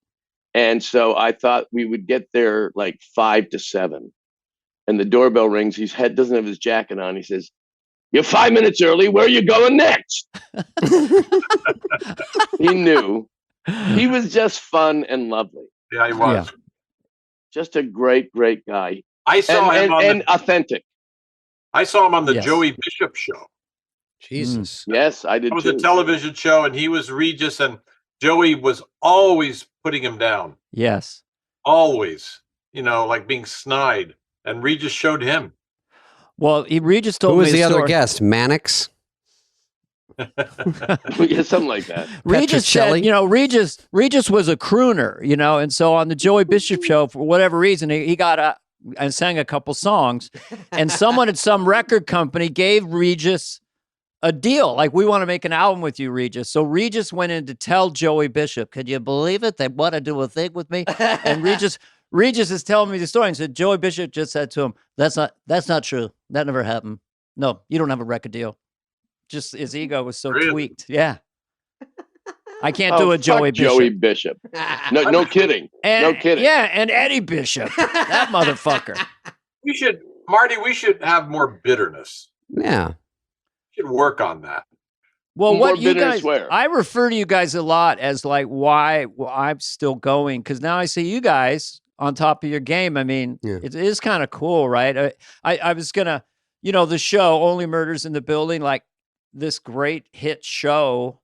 and so I thought we would get there like 5 to 7, and the doorbell rings. His head doesn't have his jacket on. He says, "You're 5 minutes early. Where are you going next?" He knew. He was just fun and lovely. Yeah, he was. Yeah. Just a great, great guy. I saw him and authentic. I saw him on the Joey Bishop show. Jesus. Yes, I did. It was a television show, and he was Regis, and Joey was always putting him down. Yes. Always. Like being snide. And Regis showed him. Well, Regis told me. Who was the other guest? Mannix? Yeah, something like that. Regis said, Regis was a crooner, and so on the Joey Bishop show, for whatever reason, he got up and sang a couple songs, and someone at some record company gave Regis a deal. Like, we want to make an album with you, Regis. So Regis went in to tell Joey Bishop, could you believe it? They want to do a thing with me. And Regis is telling me the story and said, Joey Bishop just said to him, that's not true. That never happened. No, you don't have a record deal. Just his ego was so tweaked. Yeah. I can't do a Joey Bishop. Joey Bishop. No kidding. No kidding. Yeah, and Eddie Bishop. That motherfucker. We should have more bitterness. Yeah. We should work on that. Well, what you guys, I refer to you guys a lot as like why I'm still going, because now I see you guys on top of your game. I mean, it is kind of cool, right? I was gonna, the show Only Murders in the Building, like this great hit show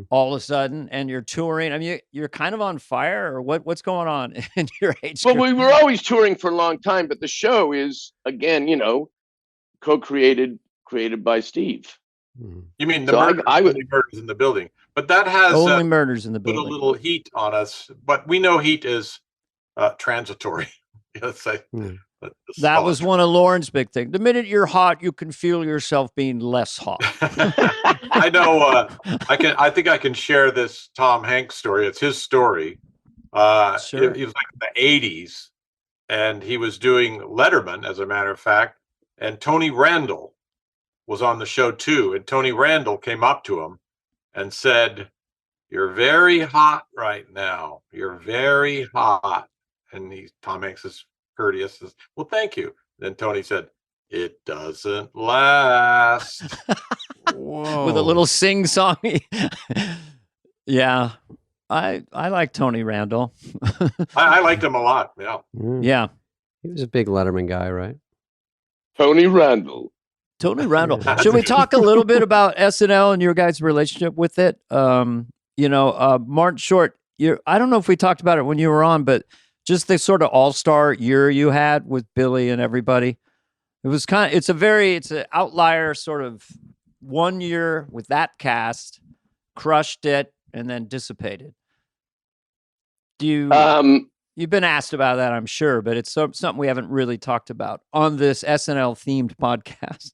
all of a sudden, and you're touring. I mean, you're kind of on fire, or what's going on in your age Well, group? we were always touring for a long time, but the show is, again, created by Steve. You mean the So only murders in the building? But that has Only murders in the put a building. little heat on us. But we know heat is transitory. Let's say that was one of Lorne's big things. The minute you're hot, you can feel yourself being less hot. I know. I think I can share this Tom Hanks story. It's his story. Sure. He was like in the 80s, and he was doing Letterman, as a matter of fact. And Tony Randall was on the show too. And Tony Randall came up to him and said, "You're very hot right now. You're very hot." And Tom Hanks is courteous. Says, "Well, thank you." Then Tony said, "It doesn't last." With a little sing-songy. Yeah. I like Tony Randall. I liked him a lot. Yeah. Yeah. He was a big Letterman guy, right? Tony Randall. Should we talk a little bit about SNL and your guys' relationship with it? Martin Short, I don't know if we talked about it when you were on, but just the sort of all-star year you had with Billy and everybody. It was it's an outlier sort of 1 year with that cast, crushed it, and then dissipated. You've been asked about that, I'm sure, but it's something we haven't really talked about on this SNL themed podcast.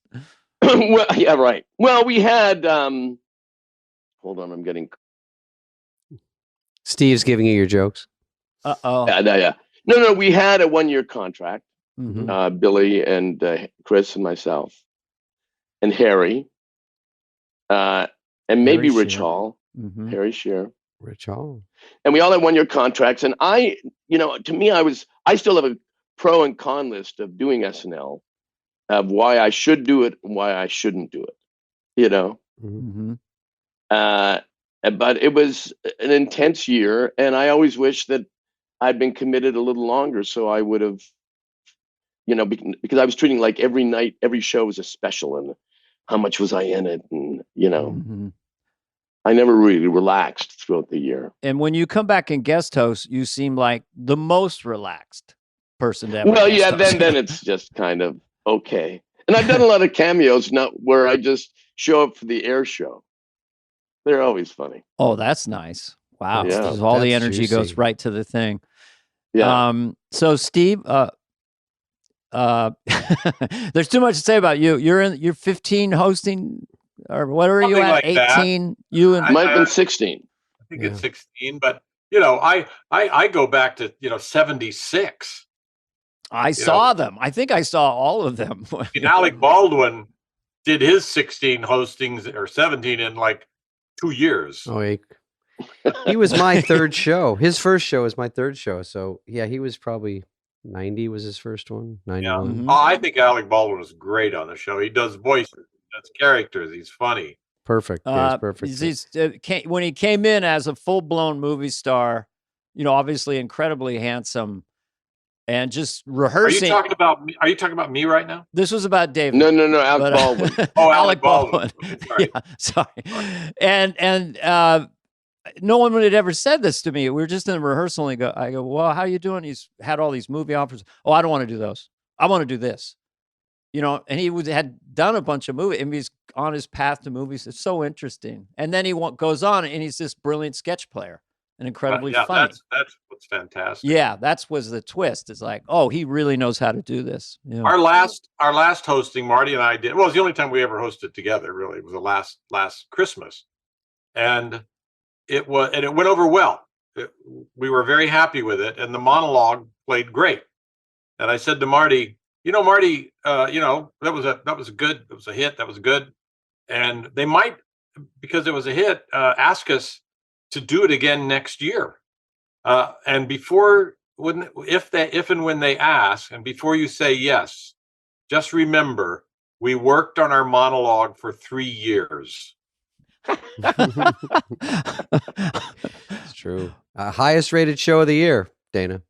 Well, yeah, right. Well, we had, hold on, I'm getting. Steve's giving you your jokes. Uh-oh. Yeah. No, we had a 1-year contract. Mm-hmm. Billy and Chris and myself and Harry, and maybe Harry Rich Shearer. Hall, Harry Shearer. Rich Hall. And we all had 1-year contracts. And to me, I still have a pro and con list of doing SNL, of why I should do it and why I shouldn't do it, Mm-hmm. But it was an intense year. And I always wish that I'd been committed a little longer. So I would have, because I was treating like every night, every show was a special, and how much was I in it? And, Mm-hmm. I never really relaxed throughout the year. And when you come back and guest host, you seem like the most relaxed person to ever Well, guest yeah, host. then it's just kind of okay. And I've done a lot of cameos now where I just show up for the air show. They're always funny. Oh, that's nice. Wow. Yeah. So all the That's energy juicy. goes right to the thing. Yeah. So Steve, there's too much to say about you. You're 15 hosting, or what are you Something at? like that. 18? You and Might have been 16. I think it's 16, but I go back to 76. I saw them. I think I saw all of them. And Alec Baldwin did his 16 hostings or 17 in like 2 years. Oh, he was my third show. His first show was my third show. So yeah, he was probably 90 was his first one. 91. Yeah. Mhm. Oh, I think Alec Baldwin is great on the show. He does voices, he does characters. He's funny. Perfect. Yeah, he's perfect. When he came in as a full-blown movie star, obviously incredibly handsome, and just rehearsing. Are you talking about me right now? This was about David. No, Alec Baldwin. Oh, Alec Baldwin. Sorry. Yeah, sorry. And no one had ever said this to me. We were just in the rehearsal, and I go, well, how you doing? He's had all these movie offers. Oh, I don't want to do those. I want to do this. And he had done a bunch of movies, and he's on his path to movies. It's so interesting. And then he goes on, and he's this brilliant sketch player and incredibly funny. That's what's fantastic. Yeah, that was the twist. It's like, oh, he really knows how to do this. Yeah. Our last hosting, Marty and I did. Well, it was the only time we ever hosted together. Really, it was the last Christmas, and it went over well. We were very happy with it, and the monologue played great. And I said to Marty, Marty, that was a hit. That was good. And they might, because it was a hit, ask us to do it again next year. And if and when they ask, and before you say yes, just remember, we worked on our monologue for 3 years. It's true. Highest rated show of the year, Dana.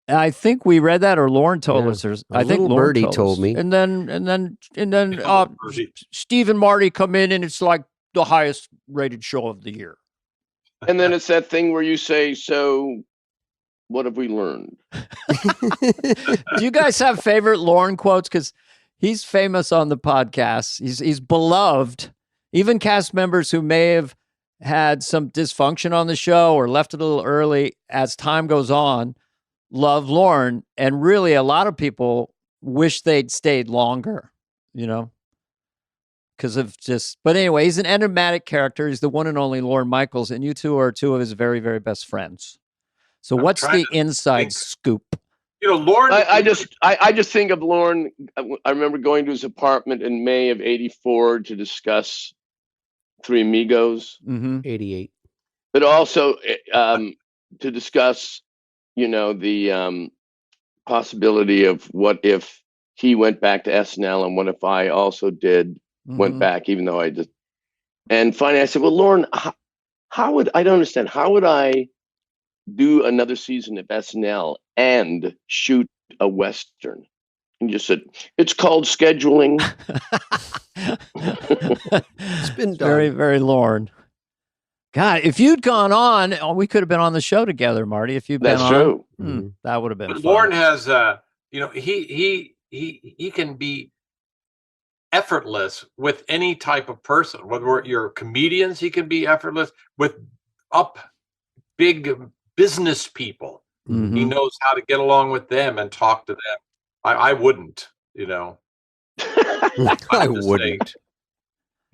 I think we read that, or Lorne told Yeah. us. A little birdie told me. And then Steve and Marty come in, and it's like the highest rated show of the year. And then it's that thing where you say, so what have we learned? Do you guys have favorite Lorne quotes? Because he's famous on the podcast. He's beloved. Even cast members who may have had some dysfunction on the show or left it a little early, as time goes on, love Lorne. And really, a lot of people wish they'd stayed longer, you know, because of just. But anyway, he's an enigmatic character. He's the one and only Lorne Michaels, and you two are two of his very, very best friends. So I'm what's trying the to inside think. scoop? You know, Lorne. I just think of Lorne. I remember going to his apartment in May of '84 to discuss Three Amigos, 88. but also to discuss, the possibility of what if he went back to SNL and what if I also went back, even though I just. And finally, I said, "Well, Lorne, how would I don't understand? How would I do another season of SNL and shoot a Western?" And just said, "It's called scheduling." It's been done. Very, very Lorne. God, if you'd gone on, we could have been on the show together, Marty. If you'd been That's on, true. that would have been. But fun. Lorne has, he can be effortless with any type of person. Whether you're comedians, he can be effortless with big business people. Mm-hmm. He knows how to get along with them and talk to them. I wouldn't, I wouldn't.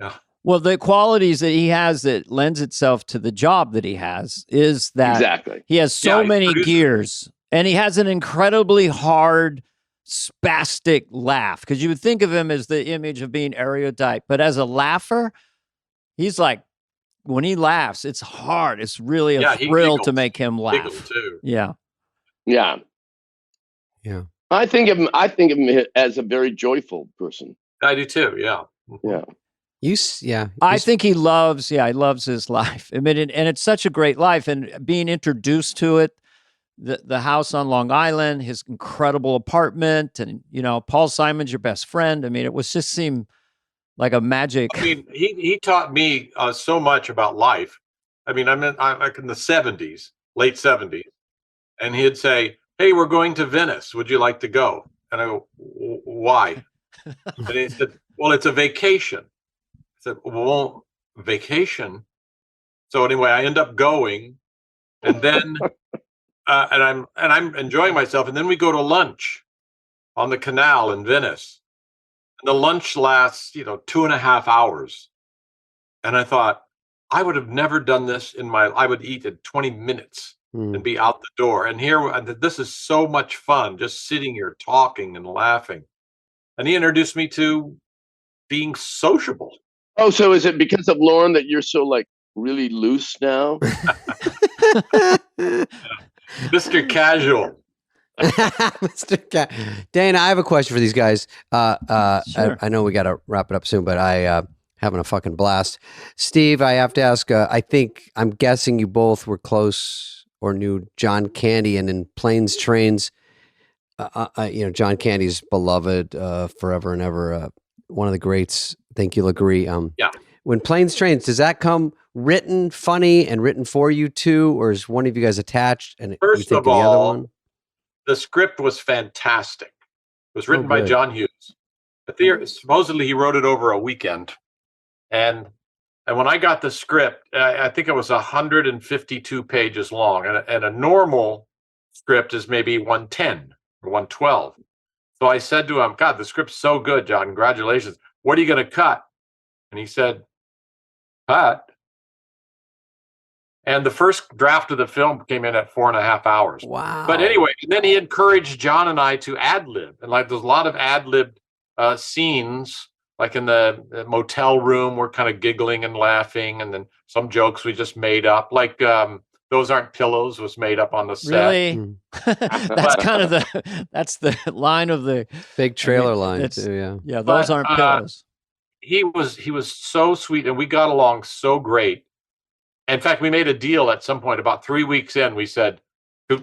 Yeah. Well, the qualities that he has that lends itself to the job that he has is that Exactly. he has so he's many producer. gears, and he has an incredibly hard, spastic laugh. Because you would think of him as the image of being erudite, but as a laugher, he's like, when he laughs, it's hard. It's really a he thrill giggles. to make him laugh. Giggle too. Yeah. Yeah. Yeah. I think of him as a very joyful person. I do too. Yeah. Yeah. I think he loves his life. I mean, and it's such a great life, and being introduced to it, the house on Long Island, his incredible apartment, and Paul Simon's your best friend. I mean, it was just seemed like a magic. I mean, he taught me so much about life. I mean, I'm like in the '70s, late '70s, and he'd say, "Hey, we're going to Venice. Would you like to go?" And I go, "Why?" And he said, "Well, it's a vacation." I said, "Well, vacation." So anyway, I end up going, and then and I'm enjoying myself, and then we go to lunch on the canal in Venice, and the lunch lasts 2.5 hours, and I thought I would have never done this I would eat in 20 minutes and be out the door, and this is so much fun, just sitting here talking and laughing, and he introduced me to being sociable. Oh, so is it because of Lorne that you're so really loose now? Mr. Casual. Dana, I have a question for these guys. Sure. I know we got to wrap it up soon, but I having a fucking blast. Steve, I have to ask. I'm guessing you both were close or knew John Candy, and in Planes, Trains. John Candy's beloved forever and ever. One of the greats. I think you'll agree. Yeah. When Planes, Trains, does that come written funny and written for you too, or is one of you guys attached and First you think of of the other all, one? the script was fantastic. It was written by good. John Hughes. Supposedly he wrote it over a weekend. And when I got the script, I think it was 152 pages long. And a normal script is maybe 110 or 112. So I said to him, "God, the script's so good, John. Congratulations. What are you going to cut?" And he said, "Cut." And the first draft of the film came in at 4.5 hours. Wow. But anyway, then he encouraged John and I to ad-lib. And there's a lot of ad-lib scenes, like in the motel room, we're kind of giggling and laughing. And then some jokes we just made up, like "Those Aren't Pillows" was made up on the set. Really? That's kind of that's the line of the big trailer line too. Yeah. Yeah, those aren't pillows. He was so sweet, and we got along so great. In fact, we made a deal at some point about 3 weeks in. We said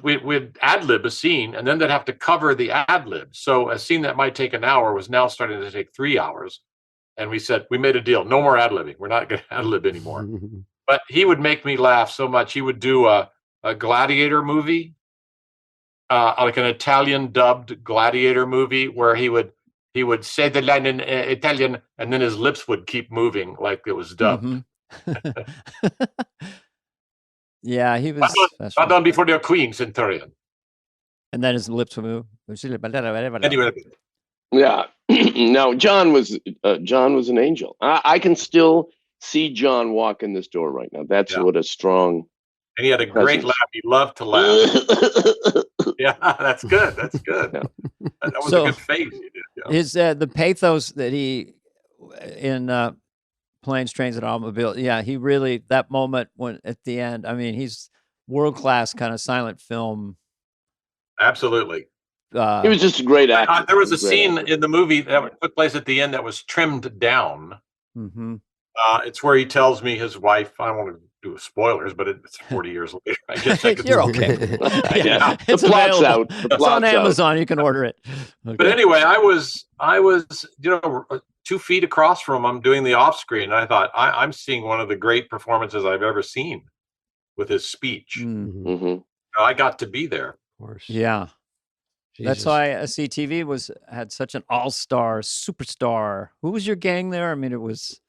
we'd ad-lib a scene, and then they'd have to cover the ad-lib. So a scene that might take an hour was now starting to take 3 hours. and we said, we made a deal. No more ad-libbing. We're not going to ad-lib anymore. But he would make me laugh so much. He would do a gladiator movie, like an Italian dubbed gladiator movie, where he would say the line in Italian, and then his lips would keep moving like it was dubbed. Yeah, he was Not done before the Queen, Centurion. And then his lips would move. Anyway. Yeah. No, John was an angel. I can still see John walk in this door right now. That's what a strong. And he had a great laugh. He loved to laugh. Yeah, that's good. That's good. Yeah. That was a good face he did. Yeah. His the pathos that he in Planes, Trains, and Automobiles. Yeah, he really, that moment when at the end. I mean, he's world class kind of silent film. Absolutely. He was just a great actor. There was a scene in the movie that took place at the end that was trimmed down. It's where he tells me his wife, I don't want to do spoilers, but it's 40 years later. I guess I could. You're okay. Yeah. It's the plot's available. out. It's on Amazon. You can order it. Okay. But anyway, I was 2 feet across from him doing the off screen. And I thought, I'm seeing one of the great performances I've ever seen with his speech. I got to be there. Of course. Yeah. Jesus. That's why SCTV had such an all-star superstar. Who was your gang there? I mean, it was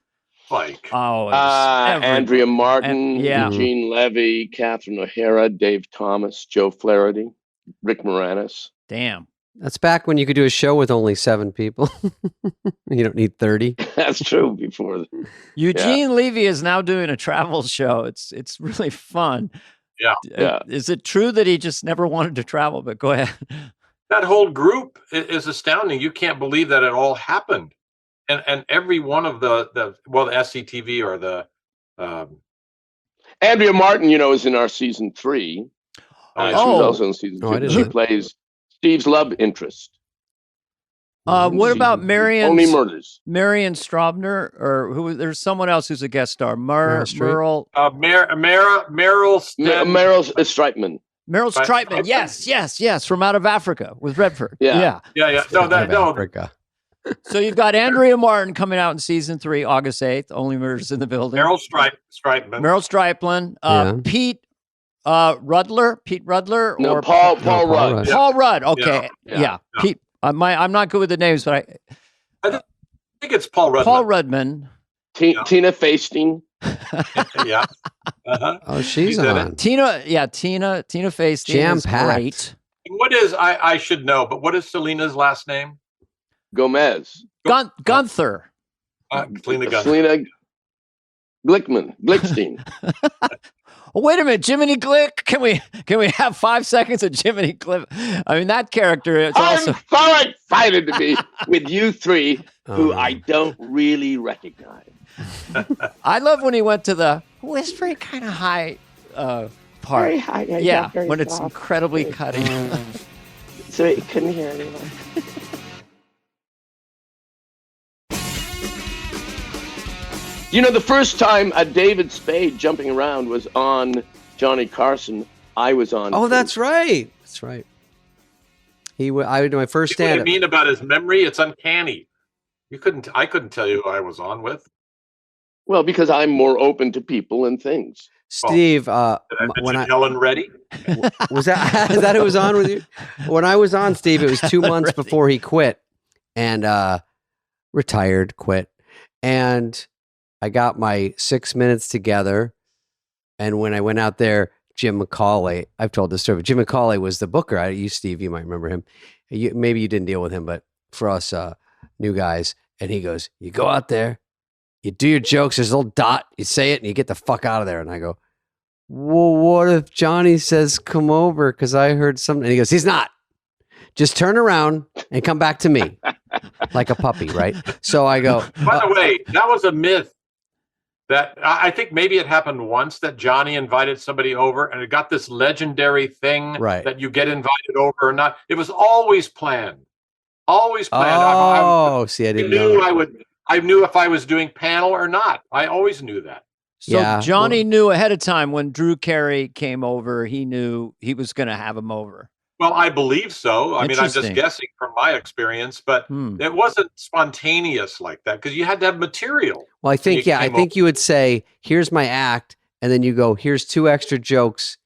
like Andrea Martin, Eugene Levy, Catherine O'Hara, Dave Thomas, Joe Flaherty, Rick Moranis. Damn. That's back when you could do a show with only 7 people. You don't need 30. That's true. Before Eugene Levy is now doing a travel show. It's really fun. Yeah. Is it true that he just never wanted to travel? But go ahead. That whole group is astounding. You can't believe that it all happened. And every one of the SCTV or the Andrea Martin, is in our season 3. She was also in season 2. She plays Steve's love interest. What about Marion? Only Murders. Marion Straubner, or who? There's someone else who's a guest star. Meryl Streipman. Meryl Streipman. Yes. From Out of Africa with Redford. Yeah. No. Africa. So you've got Andrea Martin coming out in season 3, August 8th. Only Murders in the Building. Meryl Streipman. Pete Rudler. Pete Rudler. No, or Paul Rudd. Paul Rudd. Okay. Yeah. Pete. I'm not good with the names, but I think it's Paul Rudman. Paul Rudman. Tina Feisting. Yeah. Oh, she's on. Tina Feisting. Jam-packed. Great. What is I should know, but what is Selena's last name? Gomez. Gunther. Selena Glickstein. Oh, wait a minute, Jiminy Glick. Can we have 5 seconds of Jiminy Glick? I mean, that character is also. I'm so excited to be with you 3, who I don't really recognize. I love when he went to the whispering kind of high part. Very high. Yeah, very when it's soft. incredibly cutting. So you couldn't hear anyone. The first time a David Spade jumping around was on Johnny Carson. I was on. Oh, that's right. That's right. I did my first stand-up. What do you mean about his memory? It's uncanny. I couldn't tell you who I was on with. Well, because I'm more open to people and things. Steve, when Helen Reddy was that is that who was on with you? When I was on, Steve, it was 2 months before he quit and quit, and I got my 6 minutes together, and when I went out there, Jim McCauley, I've told this story, but Jim McCauley was the booker. Steve, you might remember him. Maybe you didn't deal with him, but for us new guys, and he goes, you go out there, you do your jokes, there's a little dot, you say it, and you get the fuck out of there. And I go, well, what if Johnny says, come over, because I heard something. And he goes, he's not. Just turn around and come back to me like a puppy, right? So I go. By the way, that was a myth. That I think maybe it happened once that Johnny invited somebody over and it got this legendary thing that you get invited over or not. It was always planned. Always planned. See, I didn't know. I knew if I was doing panel or not. I always knew that. So Johnny knew ahead of time when Drew Carey came over, he knew he was going to have him over. Well, I believe so. I mean, I'm just Interesting. guessing from my experience, but it wasn't spontaneous like that because you had to have material. Well, I think, I think you would say, here's my act. And then you go, here's 2 extra jokes,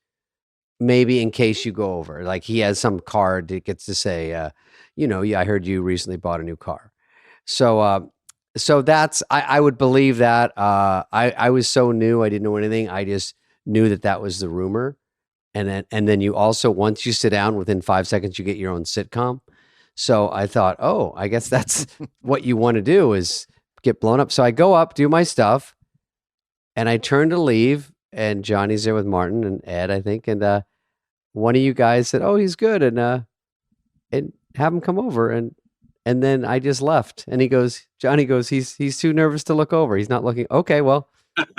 maybe in case you go over. Like he has some card that gets to say, I heard you recently bought a new car. So, so that's, I would believe that. I was so new, I didn't know anything. I just knew that was the rumor. And then you also, once you sit down, within 5 seconds, you get your own sitcom. So I thought, oh, I guess that's what you want to do is get blown up. So I go up, do my stuff, and I turn to leave, and Johnny's there with Martin and Ed, I think. And one of you guys said, oh, he's good. And have him come over. And then I just left. And Johnny goes, he's too nervous to look over. He's not looking. Okay, well.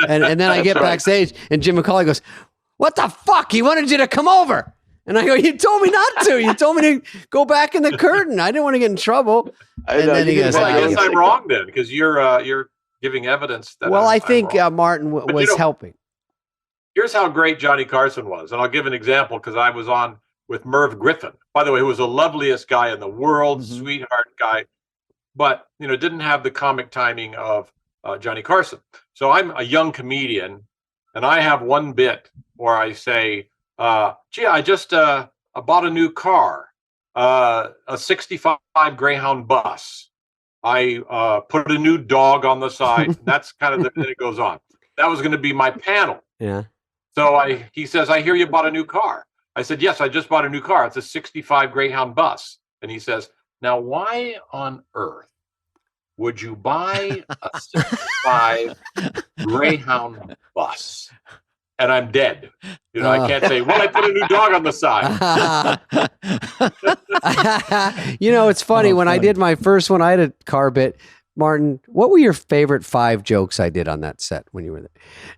And then I get backstage, and Jim McCauley goes, what the fuck? He wanted you to come over. And I go, you told me not to. You told me to go back in the curtain. I didn't want to get in trouble. And then he goes, well, I guess I'm wrong then, because you're giving evidence that. Well, I think Martin was helping. Here's how great Johnny Carson was, and I'll give an example because I was on with Merv Griffin, by the way, who was the loveliest guy in the world, sweetheart guy, but didn't have the comic timing of Johnny Carson. So I'm a young comedian, and I have one bit where I say, gee, I just bought a new car, a 65 Greyhound bus. I put a new dog on the side. That's kind of then it goes on. That was going to be my panel. Yeah. So he says, I hear you bought a new car. I said, yes, I just bought a new car. It's a 65 Greyhound bus. And he says, now why on earth would you buy a 65 Greyhound bus? And I'm dead. I can't say, well, I put a new dog on the side. It's funny. When I did my first one, I had a car bit. Martin, what were your favorite 5 jokes I did on that set when you were there?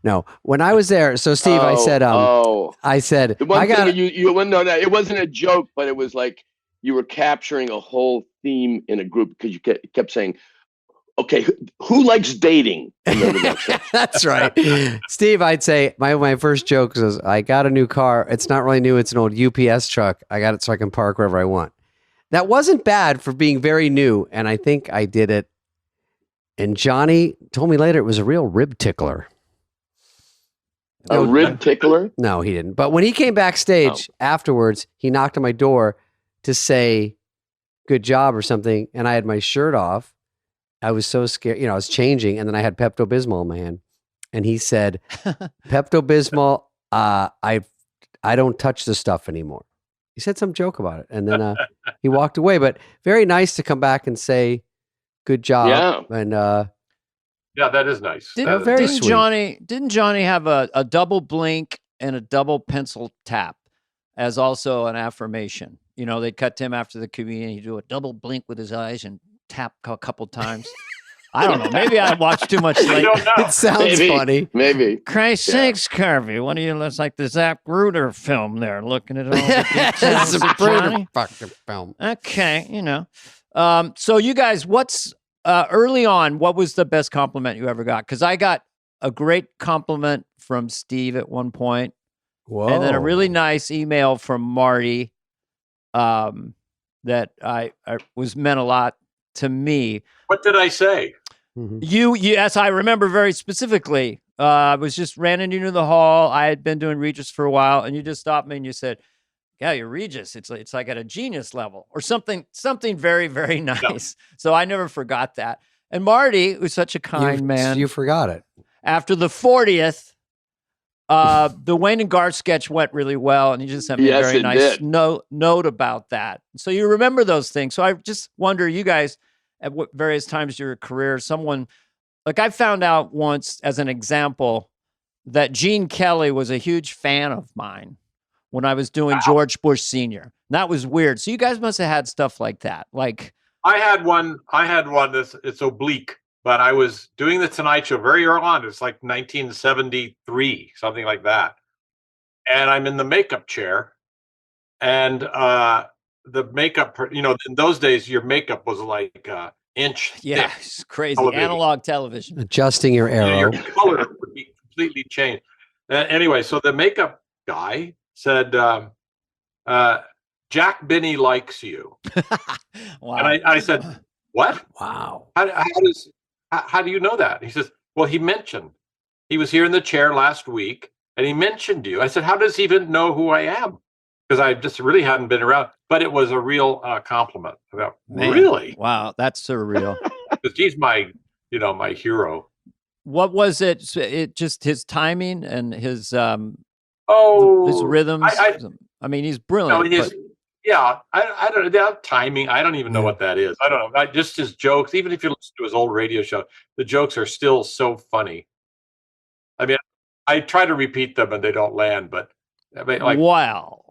No, when I was there. So Steve, I said, the one thing it wasn't a joke, but it was like you were capturing a whole theme in a group because you kept saying, okay, who likes dating? That's right. Steve, I'd say my first joke was, I got a new car. It's not really new. It's an old UPS truck. I got it so I can park wherever I want. That wasn't bad for being very new. And I think I did it. And Johnny told me later it was a real rib tickler. A rib tickler? No, he didn't. But when he came backstage afterwards, he knocked on my door to say, good job or something. And I had my shirt off. I was so scared. I was changing. And then I had Pepto-Bismol in my hand. And he said, Pepto-Bismol, I don't touch the stuff anymore. He said some joke about it. And then he walked away. But very nice to come back and say, good job. Yeah. And yeah, that is nice. Didn't Johnny have a double blink and a double pencil tap as also an affirmation? They'd cut to him after the comedian. He'd do a double blink with his eyes and tap a couple times. I don't know. Maybe I watched too much late. It sounds funny. Maybe. Christ sakes, Carvey. What do you? It's like the Zach Gruder film there, looking at all the It's a Johnny. fucking film. Okay, so you guys, what's early on? What was the best compliment you ever got? Because I got a great compliment from Steve at one point, and then a really nice email from Marty that I was meant a lot to me. What did I say? Mm-hmm. Yes, I remember very specifically. I was just ran into the hall. I had been doing Regis for a while, and you just stopped me and you said, yeah, you're Regis. It's like at a genius level or something very, very nice. No. So I never forgot that. And Marty, who's such a kind man. You forgot it. After the 40th, the Wayne and Garth sketch went really well. And he just sent me a very nice note about that. So you remember those things. So I just wonder, you guys, at what various times of your career, someone, like I found out once as an example that Gene Kelly was a huge fan of mine when I was doing George Bush Sr. That was weird. So you guys must have had stuff like that. Like I had one that's it's oblique, but I was doing the Tonight Show very early on. It's like 1973, something like that. And I'm in the makeup chair, and the makeup, in those days, your makeup was like inch thick. Yeah, it's crazy. Television. Analog television. Adjusting your arrow. Your color would be completely changed. Anyway, so the makeup guy said, Jack Benny likes you. Wow. And I said, what? Wow. How do you know that? He says, well, he mentioned he was here in the chair last week and he mentioned you. I said, how does he even know who I am? Because I just really hadn't been around, but it was a real compliment. About, really? Wow, that's surreal. Because he's my hero. What was it? It just his timing and his rhythms. I mean, he's brilliant. I don't know that timing. I don't even know what that is. I don't know. Just his jokes. Even if you listen to his old radio show, the jokes are still so funny. I mean, I try to repeat them and they don't land. But I mean, like, wow.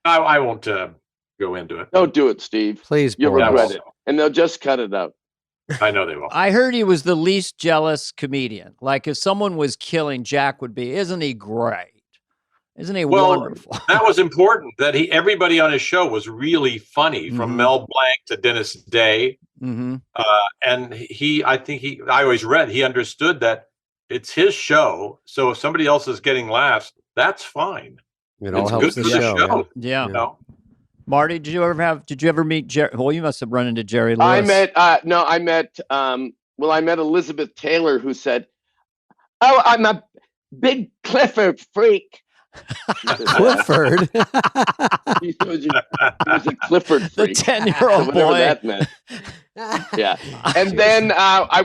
I won't go into it. Don't do it, Steve. Please, You'll Boris. regret it, and they'll just cut it out. I know they will. I heard he was the least jealous comedian. Like if someone was killing, Jack would be. Isn't he great? Isn't he wonderful? That was important. That everybody on his show was really funny, from Mel Blanc to Dennis Day. Mm-hmm. And I always read he understood that it's his show. So if somebody else is getting laughs, that's fine. It all helps the show. Yeah. You know? Marty, did you ever meet Jerry? Well, you must have run into Jerry Lewis. I met Elizabeth Taylor, who said, "Oh, I'm a big Clifford freak." Clifford. He was a Clifford freak. The 10-year-old whatever boy. that meant. Yeah. And then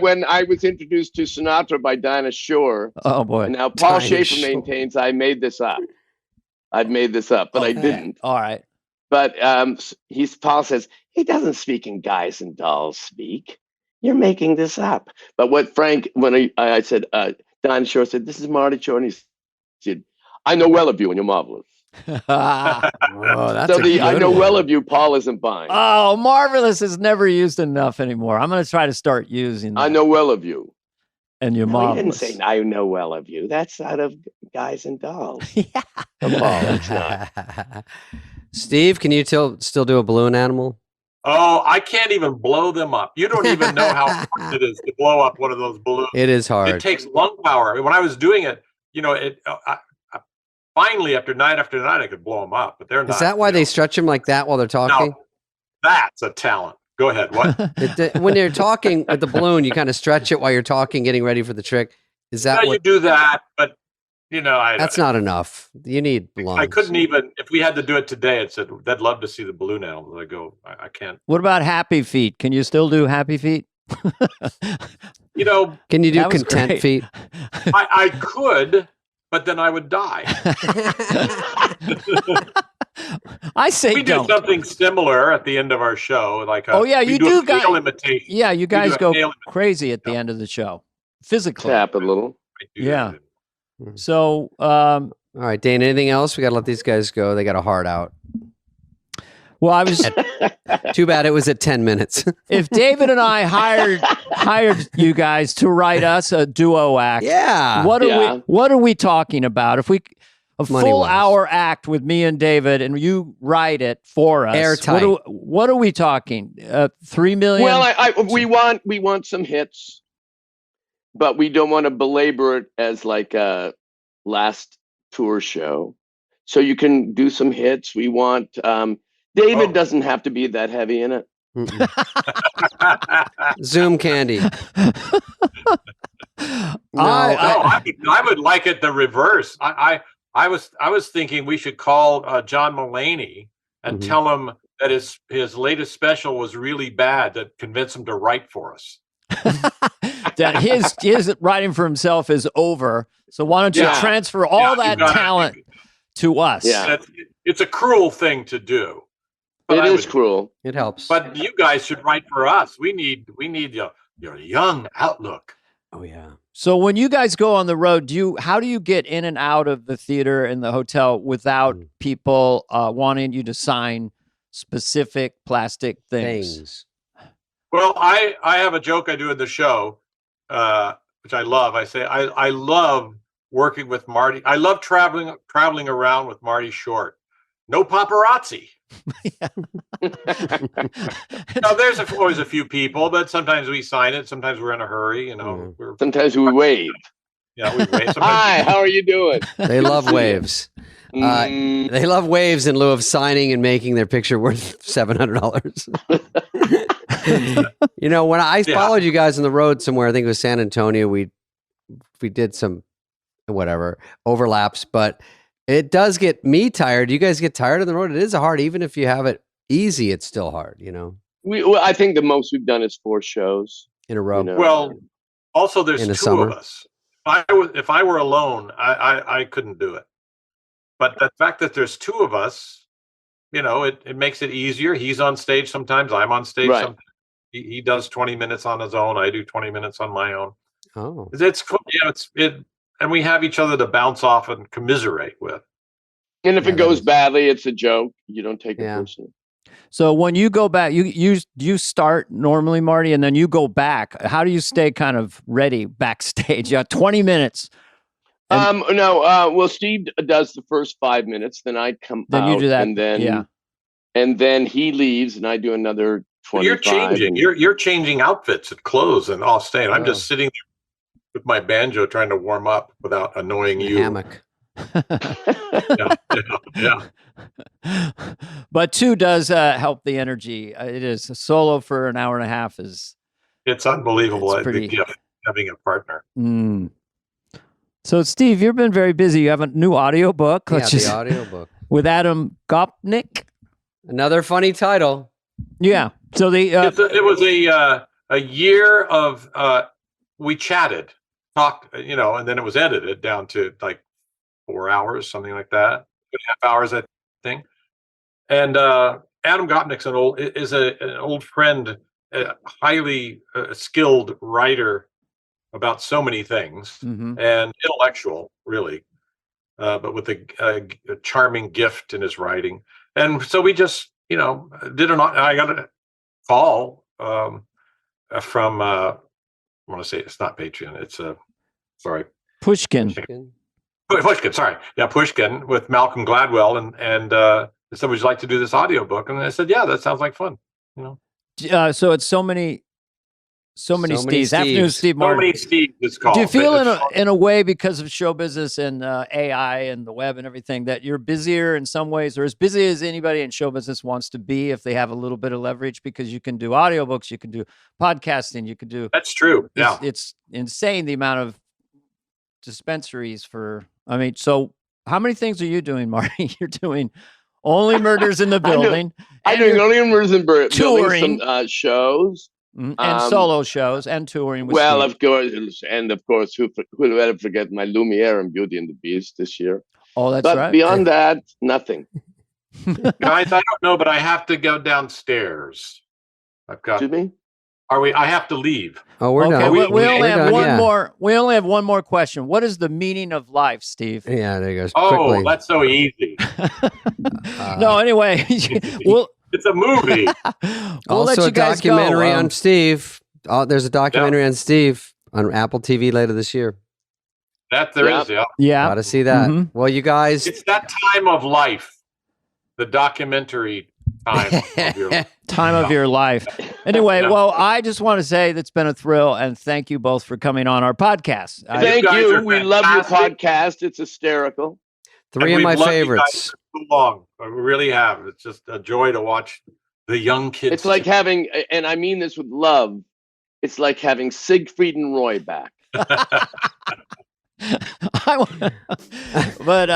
when I was introduced to Sinatra by Dinah Shore. Oh boy. And now Paul Dinah Schaefer Shore. maintains I made this up. I've made this up, but I didn't. All right. But Paul says, he doesn't speak in guys and dolls speak. You're making this up. But when I said, Don Shore said, this is Marty Shore. And he said, I know well of you and you're marvelous. Oh, that's So I know one. well of you, Paul isn't buying. Oh, marvelous is never used enough anymore. I'm going to try to start using that. I know well of you. And you're No, he didn't marvelous. say, I know well of you. That's out of guys and dolls. Yeah. Paul, it's not. Steve, can you still do a balloon animal? Oh, I can't even blow them up. You don't even know how hard it is to blow up one of those balloons. It is hard. It takes lung power. When I was doing it, finally, after night, I could blow them up, but they're not. Is that why they stretch them like that while they're talking? No, that's a talent. Go ahead. What? When you're talking with the balloon, you kind of stretch it while you're talking, getting ready for the trick. Is that you do that? But that's not enough. You need lungs. I couldn't even. If we had to do it today, it said they'd love to see the balloon animals. I go, I can't. What about Happy Feet? Can you still do Happy Feet? Can you do That was content great. feet? I could, but then I would die. I say We don't. do something similar at the end of our show, like you we do, a guys. nail imitation. Yeah, you guys do a go nail crazy at the end of the show, physically. Tap a little. I do Yeah. that. So, All right, Dane, anything else? We got to let these guys go. They got a heart out. well, I was. Too bad it was at 10 minutes. If David and I hired you guys to write us a duo act, Yeah. What are we talking about? If we a full Money-wise. hour act with me and David, and you write it for us, Airtight. What are we talking? 3 million? Well, we want some hits, but we don't want to belabor it as like a last tour show. So you can do some hits. We want David doesn't have to be that heavy in it. Zoom candy. I would like it the reverse. I was thinking we should call John Mulaney and tell him that his latest special was really bad, to convince him to write for us. that his writing for himself is over. So why don't you transfer all that talent to us? Yeah. It's a cruel thing to do. But It is cruel. It helps. But you guys should write for us. We need your young outlook. Oh, yeah. So when you guys go on the road, how do you get in and out of the theater and the hotel without people wanting you to sign specific plastic things? Well, I have a joke I do in the show, which I love. I say I love working with Marty. I love traveling around with Marty Short. No paparazzi. Now, there's always a few people, but sometimes we sign it. Sometimes we're in a hurry. Sometimes we wave. Yeah, we wave. Hi, how are you doing? They love waves. They love waves in lieu of signing and making their picture worth $700. When I followed you guys on the road somewhere, I think it was San Antonio, we did some whatever overlaps, but it does get me tired. You guys get tired on the road. It is hard, even if you have it easy. It's still hard, I think the most we've done is 4 shows in a row. Well, also there's In the 2 summer. of us. If I were alone, I couldn't do it. But the fact that there's 2 of us, it makes it easier. He's on stage sometimes. I'm on stage Right. sometimes. He does 20 minutes on his own. I do 20 minutes on my own. Oh, It's cool. And we have each other to bounce off and commiserate with. And if Yeah, it goes that is- badly, it's a joke. You don't take it Yeah. personally. So when you go back, you start normally, Marty, and then you go back. How do you stay kind of ready backstage? 20 minutes. Well, Steve does the first 5 minutes, then I come Then out, you do that. and then he leaves, and I do another 25. You're changing. You're changing outfits and clothes and all staying. I'm Oh. just sitting there with my banjo trying to warm up without annoying you. hammock. Yeah. But 2 does help the energy. It is a solo for an hour and a half is. It's unbelievable. It's pretty- The gift of having a partner. So Steve, you've been very busy. You have a new audiobook. The audiobook. With Adam Gopnik. Another funny title. Yeah. So It was a year of we chatted, talked, and then it was edited down to like 4 hours, something like that, 2.5 hours, I think. And Adam Gopnik's an old friend, a highly skilled writer about so many things, and intellectual, really, but with a charming gift in his writing. And so we just, I got a call from, I want to say it's not Patreon, it's sorry. Pushkin. Pushkin, sorry. Yeah, Pushkin with Malcolm Gladwell. And they said, would you like to do this audiobook? And I said, yeah, that sounds like fun. So it's so many Steves. Afternoon Steve So Martin. many Steves, it's called. Do you feel It's in a way, because of show business and AI and the web and everything, that you're busier in some ways, or as busy as anybody in show business wants to be if they have a little bit of leverage? Because you can do audiobooks, you can do podcasting, you can do. That's true. Yeah. It's insane the amount of dispensaries for. So how many things are you doing, Marty? You're doing Only Murders in the Building. I'm doing Only Murders in the Building, touring. some shows. And solo shows and touring with Well, Steve. of course, who will ever forget my Lumiere and Beauty and the Beast this year? Oh, that's but right. Beyond that, nothing. Guys, I don't know, but I have to go downstairs. Excuse me? I have to leave. Oh, we're done. We only We're have done, one yeah. more. We only have one more question. What is the meaning of life, Steve? Yeah, there goes. Oh, Quickly. that's so easy. No, anyway, It's a movie. we'll let Also, you a guys go. documentary on Steve. Oh, there's a documentary on Steve on Apple TV later this year. That there is, yeah. Yeah, Got to see that. Mhm. Well, you guys. It's that time of life, the documentary time of your life. time of your life. Anyway, well, I just want to say that's been a thrill, and thank you both for coming on our podcast. Thank guys you. are We love your fantastic. podcast. It's hysterical. Three And of my we've loved you guys favorites. for so long. We really have. It's just a joy to watch the young kids. It's like having, and I mean this with love, it's like having Siegfried and Roy back. But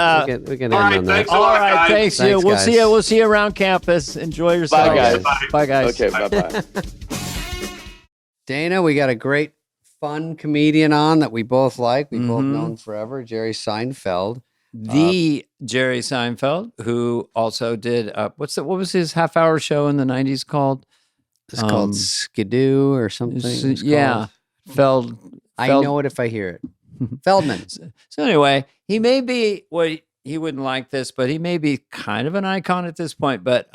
We can end all right, on that. thanks a all lot, right, guys. thanks you. Thanks, We'll guys. see you. We'll see you around campus. Enjoy yourself. Bye, guys. Bye, guys. Okay, bye-bye. Dana, we got a great, fun comedian on that we both like. We both Mhm. known forever, Jerry Seinfeld. The Jerry Seinfeld, who also did what was his half-hour show in the 90s called? It's called Skidoo or something. it's Yeah, called. I Feld- know it if I hear it. Feldman. So anyway, he may be he wouldn't like this, but he may be kind of an icon at this point. But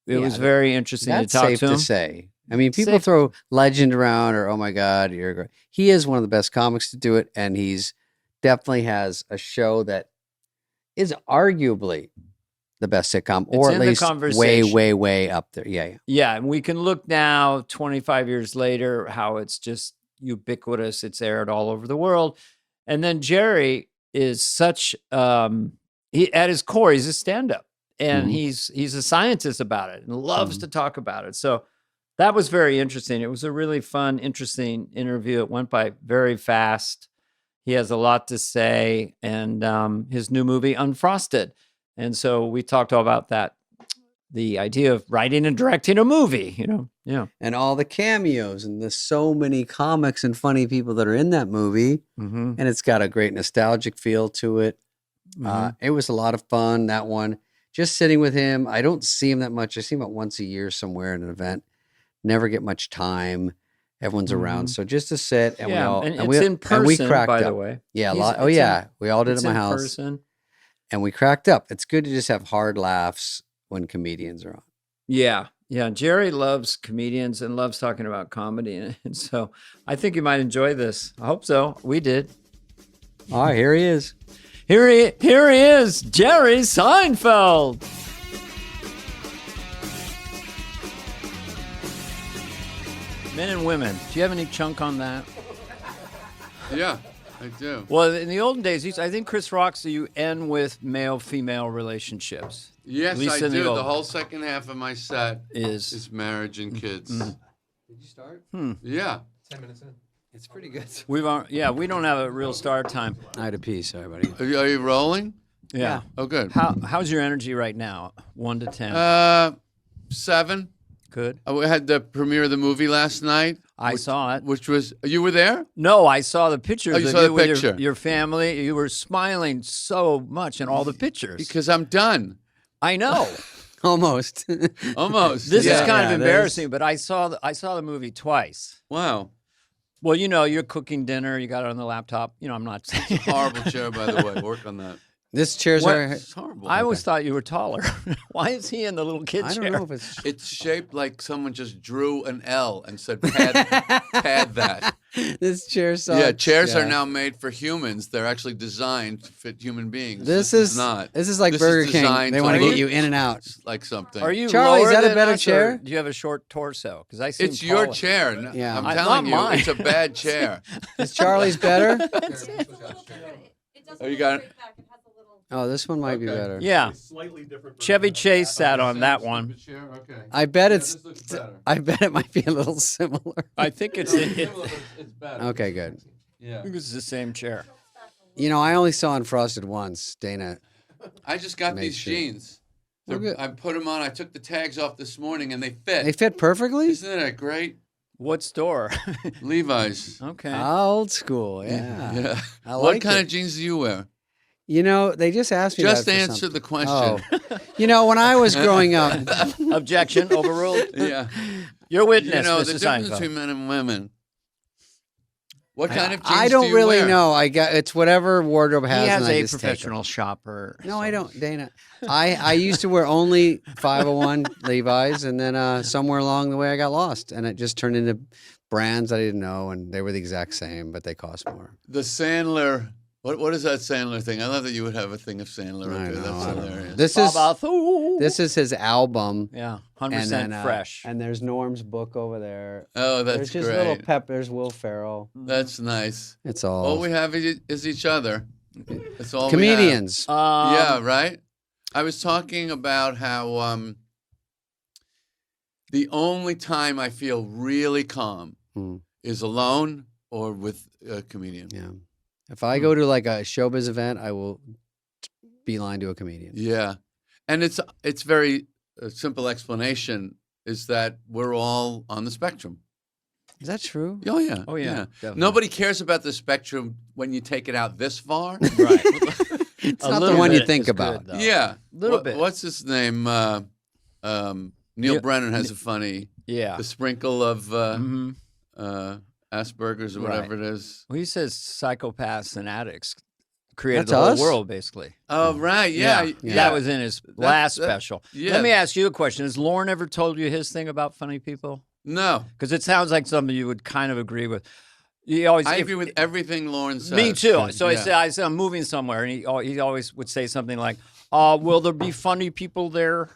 it was very interesting That's to talk safe to him. to say. I mean, people Safe. throw legend around or, oh my God, you're great. He is one of the best comics to do it. And he's definitely has a show that is arguably the best sitcom, or in at the least way, conversation. way, way up there. Yeah. Yeah, and we can look now, 25 years later, how it's just ubiquitous. It's aired all over the world. And then Jerry is such he at his core, he's a stand-up, and Mhm. he's a scientist about it and loves to talk about it. So that was very interesting. It was a really fun, interesting interview. It went by very fast. He has a lot to say, and his new movie, Unfrosted. And so we talked all about that, the idea of writing and directing a movie, Yeah. And all the cameos, and there's so many comics and funny people that are in that movie, Mm-hmm. and it's got a great nostalgic feel to it. Mm-hmm. It was a lot of fun, that one. Just sitting with him. I don't see him that much. I see him about once a year somewhere at an event. Never get much time. Everyone's around. So just to sit and we all and and it's we, in person, and we cracked by up. the way. Yeah, a He's- lot. Oh it's in- yeah, we all did It's at my in house, person. and we cracked up. It's good to just have hard laughs when comedians are on. Yeah. Yeah. Jerry loves comedians and loves talking about comedy. And so I think you might enjoy this. I hope so. We did. All right, here he is. Here he is, Jerry Seinfeld. Men and women. Do you have any chunk on that? Yeah, I do. Well, in the olden days, I think Chris Rock, so you end with male-female relationships. Yes, At least I in the do. old The whole second half of my set is is marriage and kids. Did you start? Yeah. 10 minutes in. It's pretty good. we don't have a real start time. I had a piece. Sorry, buddy. Are you rolling? Yeah. Oh, good. How's your energy right now? 1 to 10. 7. Good. We had the premiere of the movie last night. I saw it. Which was, you were there? No, I saw the pictures Oh, you of saw you the with picture. your family. You were smiling so much in all the pictures. Because I'm done. I know. Almost. Almost. This Yeah, is kind yeah, of embarrassing, but I saw the movie twice. Wow. Well, you're cooking dinner. You got it on the laptop. I'm not saying. Horrible chair, by the way. Work on that. This chair's What? our. It's horrible. I always thought you were taller. Why is he in the little kid I chair? don't know if it's. It's shaped like someone just drew an L and said, pad that. This chair sucks. Yeah, chairs are Yeah. now made for humans. They're actually designed to fit human beings. This is not. This is like This is Burger King. designed They to want to look get you in and out. like something. Are you Charlie, is lower that a than better us, chair? or do you have a short torso? Because I see It's your chair. No, Yeah. I'm Not telling you, mine. it's a bad chair. Is Charlie's better? Oh, you got it? Oh, this one might be Okay. better. Yeah. Slightly different. Chevy Chase sat on that one. Chair? Okay. I bet it's. This looks better. I bet it might be a little similar. I think it's It's better. Okay, good. Yeah. it's the same chair. I only saw Unfrosted once. Dana. I just got Make these sure. jeans. Oh, good. I put them on. I took the tags off this morning, and they fit. They fit perfectly. Isn't that great? What store? Levi's. Okay. Old school. Yeah. Yeah. I What like kind it. of jeans do you wear? They just asked me. Just that for answer something. the question. Oh. When I was growing up, Objection overruled. Yeah. Your witness, You know, Mr. the difference Seinfeld. between men and women. What kind of jeans I do don't you really wear? know. It's whatever wardrobe has. He has and I a just take 'em. professional shopper. No, I don't, Dana. I used to wear only 501 Levi's, and then somewhere along the way I got lost, and it just turned into brands I didn't know, and they were the exact same, but they cost more. The Sandler. What is that Sandler thing? I love that you would have a thing of Sandler I up there. know, That's I don't know. hilarious. This is his album. Yeah, And 100% then, fresh. And there's Norm's book over there. Oh, that's There's just great. little pep. There's Will Ferrell. That's nice. It's all All we have is each other. That's all comedians. we have. Yeah, right? I was talking about how the only time I feel really calm Hmm. is alone or with a comedian. Yeah. If I go to like a showbiz event, I will beeline to a comedian. Yeah. And it's very simple explanation is that we're all on the spectrum. Is that true? Oh, yeah. Oh, yeah, definitely. Nobody cares about the spectrum when you take it out this far. Right. It's A not the little one you bit think is about. good, though. Yeah. Little bit. What's his name? Neil Yeah. Brennan has a funny, Yeah. the sprinkle of Mhm. Asperger's or whatever it is. Well, he says psychopaths and addicts created That's the whole us? world, basically. Oh, right. Yeah. That was in his last that- special. yeah. Let me ask you a question. Has Lorne ever told you his thing about funny people? No. Because it sounds like something you would kind of agree with. You always, I if- agree with everything Lauren says. Me too. So Yeah. I say I'm moving somewhere, and he always would say something like, "Will there be funny people there?"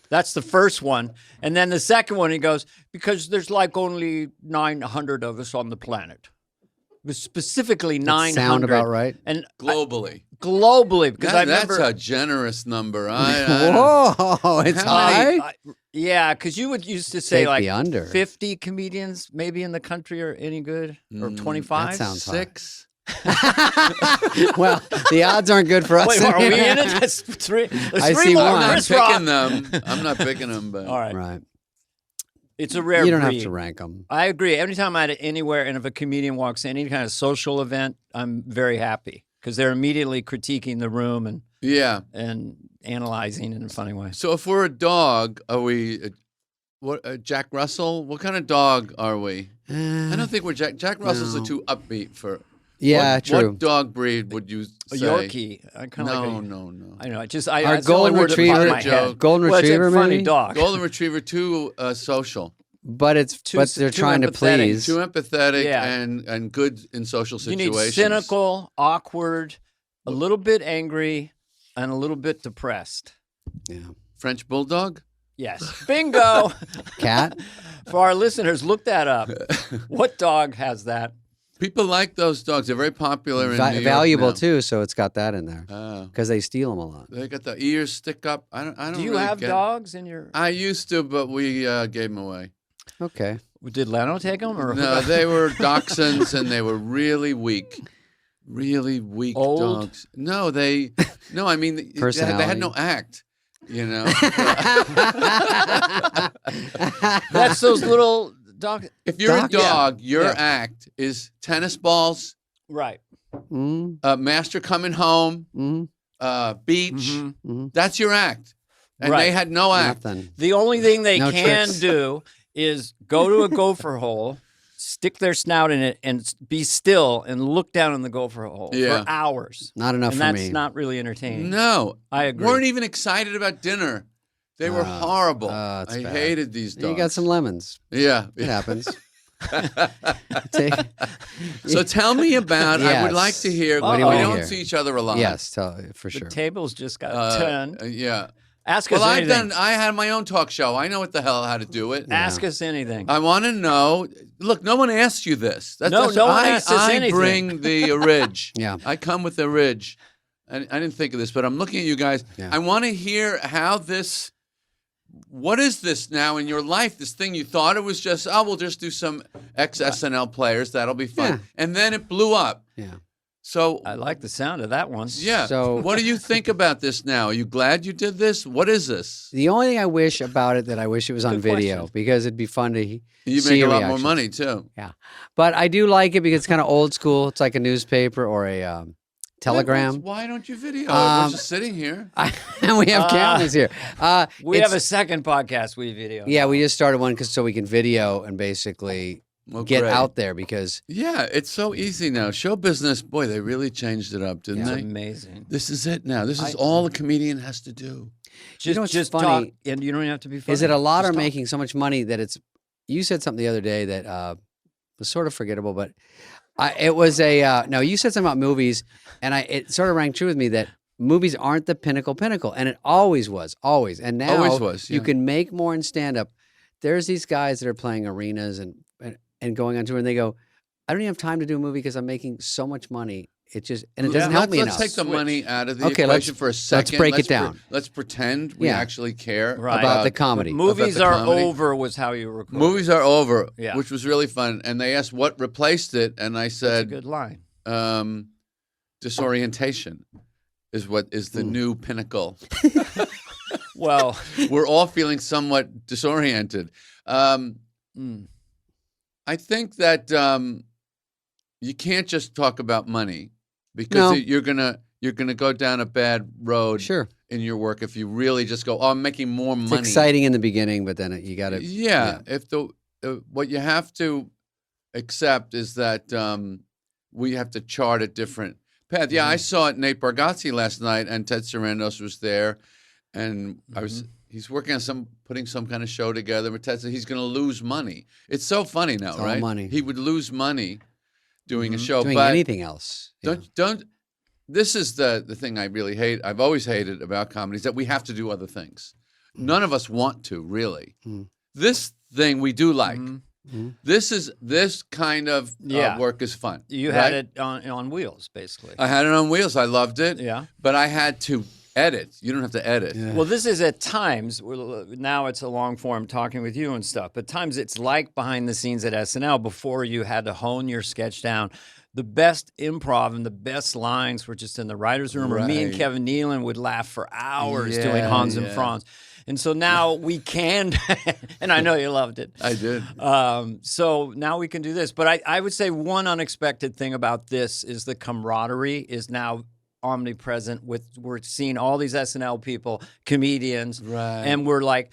That's the first one, and then the second one he goes, "Because there's like only 900 of us on the planet." was specifically 900. Sound about right? And Globally. Because That's a generous number. Whoa, it's How high. many- yeah, because you used to say Take like the under. 50 comedians maybe in the country are any good, or 25. That sounds high. 6. Well, the odds aren't good for us. Wait, are we in it? That's three. There's I three see more. one. I'm not Chris Rock. picking them. I'm not picking them, but All right. Right. It's a rare You don't breed. have to rank them. I agree. Anytime I'm anywhere, and if a comedian walks in, any kind of social event, I'm very happy because they're immediately critiquing the room yeah. and analyzing in a funny way. So if we're a dog, are we Jack Russell? What kind of dog are we? I don't think we're Jack Russell's no. too upbeat for. Yeah, true. What dog breed would you A say? Yorkie. I kind of No, like no. I know. Our it's the only golden word that popped in retriever, my head. golden Well, it's a retriever, funny maybe? dog. Golden Retriever too social, But they're too trying to empathetic. please. too empathetic, Yeah. and good in social You situations. need cynical, awkward, a little bit angry, and a little bit depressed. Yeah. French Bulldog. Yes. Bingo. Cat. For our listeners, look that up. What dog has that? People like those dogs. They're very popular in New York Valuable now. too, so it's got that in there Oh. because they steal them a lot. They got the ears stick up. I don't. Do you really have get it. dogs in your? I used to, but we gave them away. Okay. Did Leno take them or No, they were dachshunds, and they were really weak Old? dogs. No, no. I mean, they had Personality. no act. You know, That's those little dogs. if you're a Dog- yeah. dog, your Yeah. act is tennis balls, Right. Mm, master coming home, beach. Mhm. mm, That's your act, and Right. they had no act. nothing. The only thing they No can tricks. do is go to a gopher hole, stick their snout in it, and be still and look down in the gopher hole Yeah. for hours. Not enough And for that's me. not really entertaining. No, I agree. weren't even excited about dinner. They were horrible. it's I bad. hated these dogs. You got some lemons. Yeah. It happens. Take- So tell me about. I would Yes. like to hear. What do you we wanna don't hear? see each other a lot. yes, for The sure. tables just got turned. Yeah. Ask Well, us I've anything. done. I had my own talk show. I know what the hell how to do it. Ask us anything. I want to know. Look, no one asked you this. No one asked us I anything. bring the ridge. Yeah. I come with the ridge. I didn't think of this, but I'm looking at you guys. Yeah. I want to hear how this. What is this now in your life? This thing you thought it was just, we'll just do some ex-SNL players. That'll be fun. Yeah. And then it blew up. Yeah. So, I like the sound of that one. yeah. So- what do you think about this now? Are you glad you did this? What is this? The only thing I wish about it that I wish it was on Good video question. because it'd be fun to You see make a your lot more reactions. money, too. Yeah, but I do like it because it's kind of old school. It's like a newspaper or a telegram. Why don't you video it? We're just sitting here. And we have cameras here. We it's- have a second podcast we video. Yeah, we just started one so we can video and basically Well, get great. out there because Yeah, it's so easy now. Show business, boy, they really changed it up, didn't It's they? amazing. This is it now. This is all a comedian has to do. Just, know what's just funny? talk, and you don't even have to be funny. is it a lot Just are talk. making so much money that it's. You said something the other day that was sort of forgettable, but it was a no. You said something about movies, and it sort of rang true with me that movies aren't the pinnacle, and it always was, always, and now Always was, you yeah. can make more in stand up. There's these guys that are playing arenas and going on tour, and they go, I don't even have time to do a movie because I'm making so much money. It doesn't help me Let's enough. take the money out of the Okay, equation let's- for a second. break it down. Let's pretend we Yeah. actually care Right. about the comedy. Movies the are comedy. over was how you record. Movies are over, Yeah. which was really fun. And they asked what replaced it, and I That's a said, good line. disorientation is what is the new pinnacle. Well, We're all feeling somewhat disoriented. mm, I think that you can't just talk about money because No. you're gonna go down a bad road Sure, in your work if you really just go, I'm making more it's money. exciting in the beginning, but then you got to. Yeah, if what you have to accept is that we have to chart a different path. Yeah, I saw it. Nate Bargatze last night, and Ted Sarandos was there, and he's working on putting some kind of show together. But Ted said he's going to lose money. It's so funny now, It's all right? money. He would lose money doing a show, doing but anything else. Yeah. don't. This is the thing I really hate. I've always hated about comedy is that we have to do other things. None of us want to really. Mm. This thing we do like. This kind of Yeah. work is fun. You right? had it on wheels, basically. I had it on wheels. I loved it. Yeah. But I had to edit. You don't have to edit. Yeah. Well, this is at times, now it's a long form talking with you and stuff, but times it's like behind the scenes at SNL before you had to hone your sketch down. The best improv and the best lines were just in the writer's room, or me and Right. Kevin Nealon would laugh for hours Yeah, doing Hans and yeah. Franz. And so now we can, and I know you loved it. I did. So now we can do this. But I would say one unexpected thing about this is the camaraderie is now omnipresent. We're seeing all these SNL people, comedians, Right. and we're like,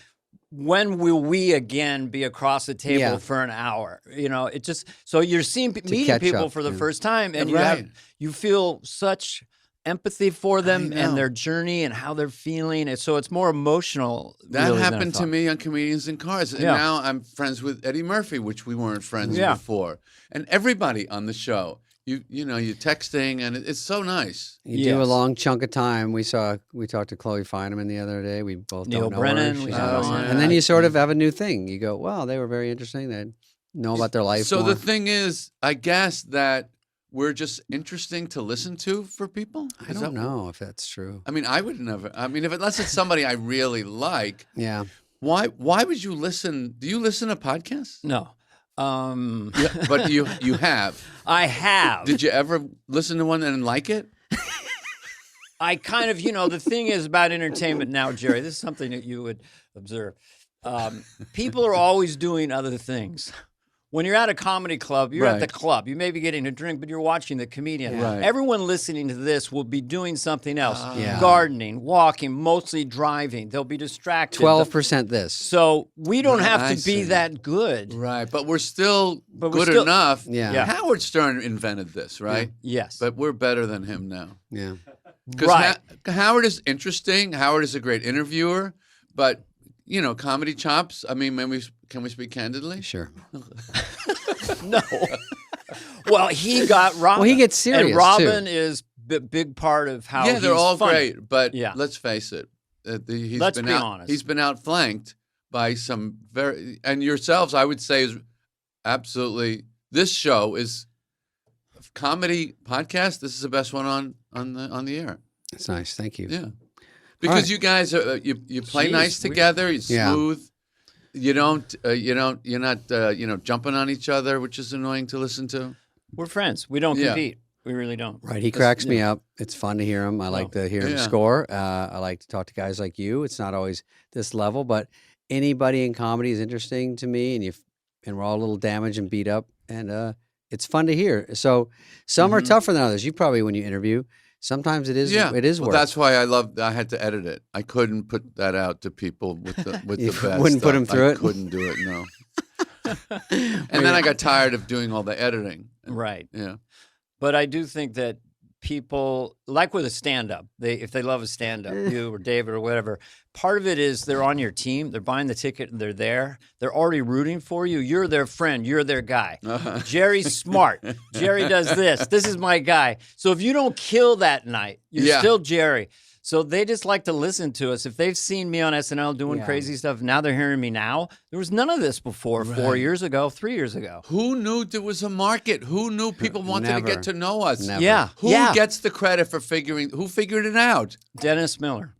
when will we again be across the table Yeah. for an hour? You know, it just so you're seeing meeting catch people up, for the yeah. first time, and Right. you feel such empathy for them know. and their journey and how they're feeling. And so it's more emotional. That really, than I happened to thought. me on Comedians in Cars. And Yeah. now I'm friends with Eddie Murphy, which we weren't friends Yeah. before. And everybody on the show. You know, you're texting, and it's so nice. You do a Yes. long chunk of time. We talked to Chloe Fineman the other day. We both Neil don't know Brennan, her. we She's had awesome. on. And then you sort of have a new thing. You go, wow, they were very interesting. They know about their life So more. the thing is, I guess that we're just interesting to listen to for people. I don't know if that's true. I mean, I would never. I mean, unless it's somebody I really like, Yeah. why would you listen? Do you listen to podcasts? No. Yeah, but you have. I have. Did you ever listen to one and like it? I kind of, the thing is about entertainment now, Jerry, this is something that you would observe. People are always doing other things. When you're at a comedy club, you're at the Right. club. You may be getting a drink, but you're watching the comedian. Right. Everyone listening to this will be doing something else. Yeah. Gardening, walking, mostly driving. They'll be distracted. 12% this. So we don't Right, have I to be see. that good. Right, but we're still But we're good still- enough. Yeah. Yeah. Howard Stern invented this, right? Yes. But we're better than him now. Yeah. Because Right. Howard is interesting. Howard is a great interviewer, but comedy chops. I mean, can we speak candidly? Sure. No. Well, he got Robin. Well, he gets serious, And Robin is a big part of how Yeah, they're he's all funny. great, but Yeah. let's face it. He's Let's been be out, honest. He's been outflanked by some and yourselves. I would say is absolutely. This show is comedy podcast. This is the best one on the air. That's nice. Thank you. Yeah, because right. you guys are you play Jeez, nice we- together. You're Yeah. smooth. You're not jumping on each other, which is annoying to listen to. We're friends. We don't Yeah. compete. We really don't. Right. He cracks me up. It's fun to hear him. I like to hear him Yeah. score. I like to talk to guys like you. It's not always this level, but anybody in comedy is interesting to me, and we're all a little damaged and beat up, and it's fun to hear. So some are tougher than others. You probably, when you interview, sometimes it is Yeah, it is well, work. that's why I had to edit it. I couldn't put that out to people with the You best wouldn't put 'em stuff. through I it? couldn't do it. No. And then I got tired of doing all the editing. Right. Yeah. But I do think that people, like with a stand-up, if they love a stand-up, you or David or whatever, part of it is they're on your team. They're buying the ticket and they're there. They're already rooting for you. You're their friend. You're their guy. Jerry's smart. Jerry does this. This is my guy. So if you don't kill that night, you're Yeah. still Jerry. So they just like to listen to us. If they've seen me on SNL doing Yeah. crazy stuff, now they're hearing me now. There was none of this before 4 Right. years ago, 3 years ago. Who knew there was a market? Who knew people wanted to Never. get to know us? Never. Yeah. Who yeah. gets the credit for who figured it out? Dennis Miller.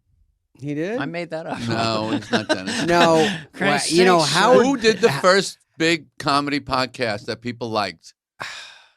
He did. I made that up. No, it's not Dennis. No. Well, Christ's you know sakes, Howard. Who did the first big comedy podcast that people liked?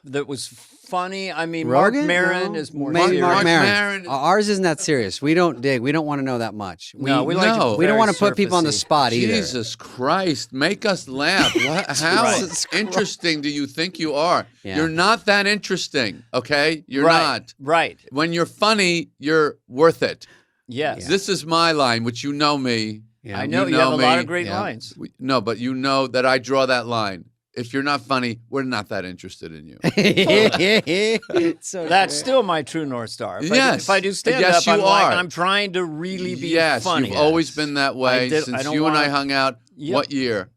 That was funny. I mean, Rogan? Mark Maron No. is more Maybe serious. Mark Maron. Maron. Ours isn't that serious. We don't dig. We don't want to know that much. No, we like No. to We don't very want to put people on the surfacey. spot either. Jesus Christ, make us laugh. How Right. interesting do you think you are? Yeah. You're not that interesting, okay? You're Right. not. Right. When you're funny, you're worth it. Yes. This is my line, which you know me. Yeah. I know you, know have a lot me. of great Yeah. lines. No, but you know that I draw that line. If you're not funny, we're not that interested in you. It's so That's great. still my true North Star. Yes. If I do stand Yes, up, you I'm like, are. I'm trying to really be Yes, funny. you've always been that way I did- I since don't you and I wanna- hung out. Yep. What year?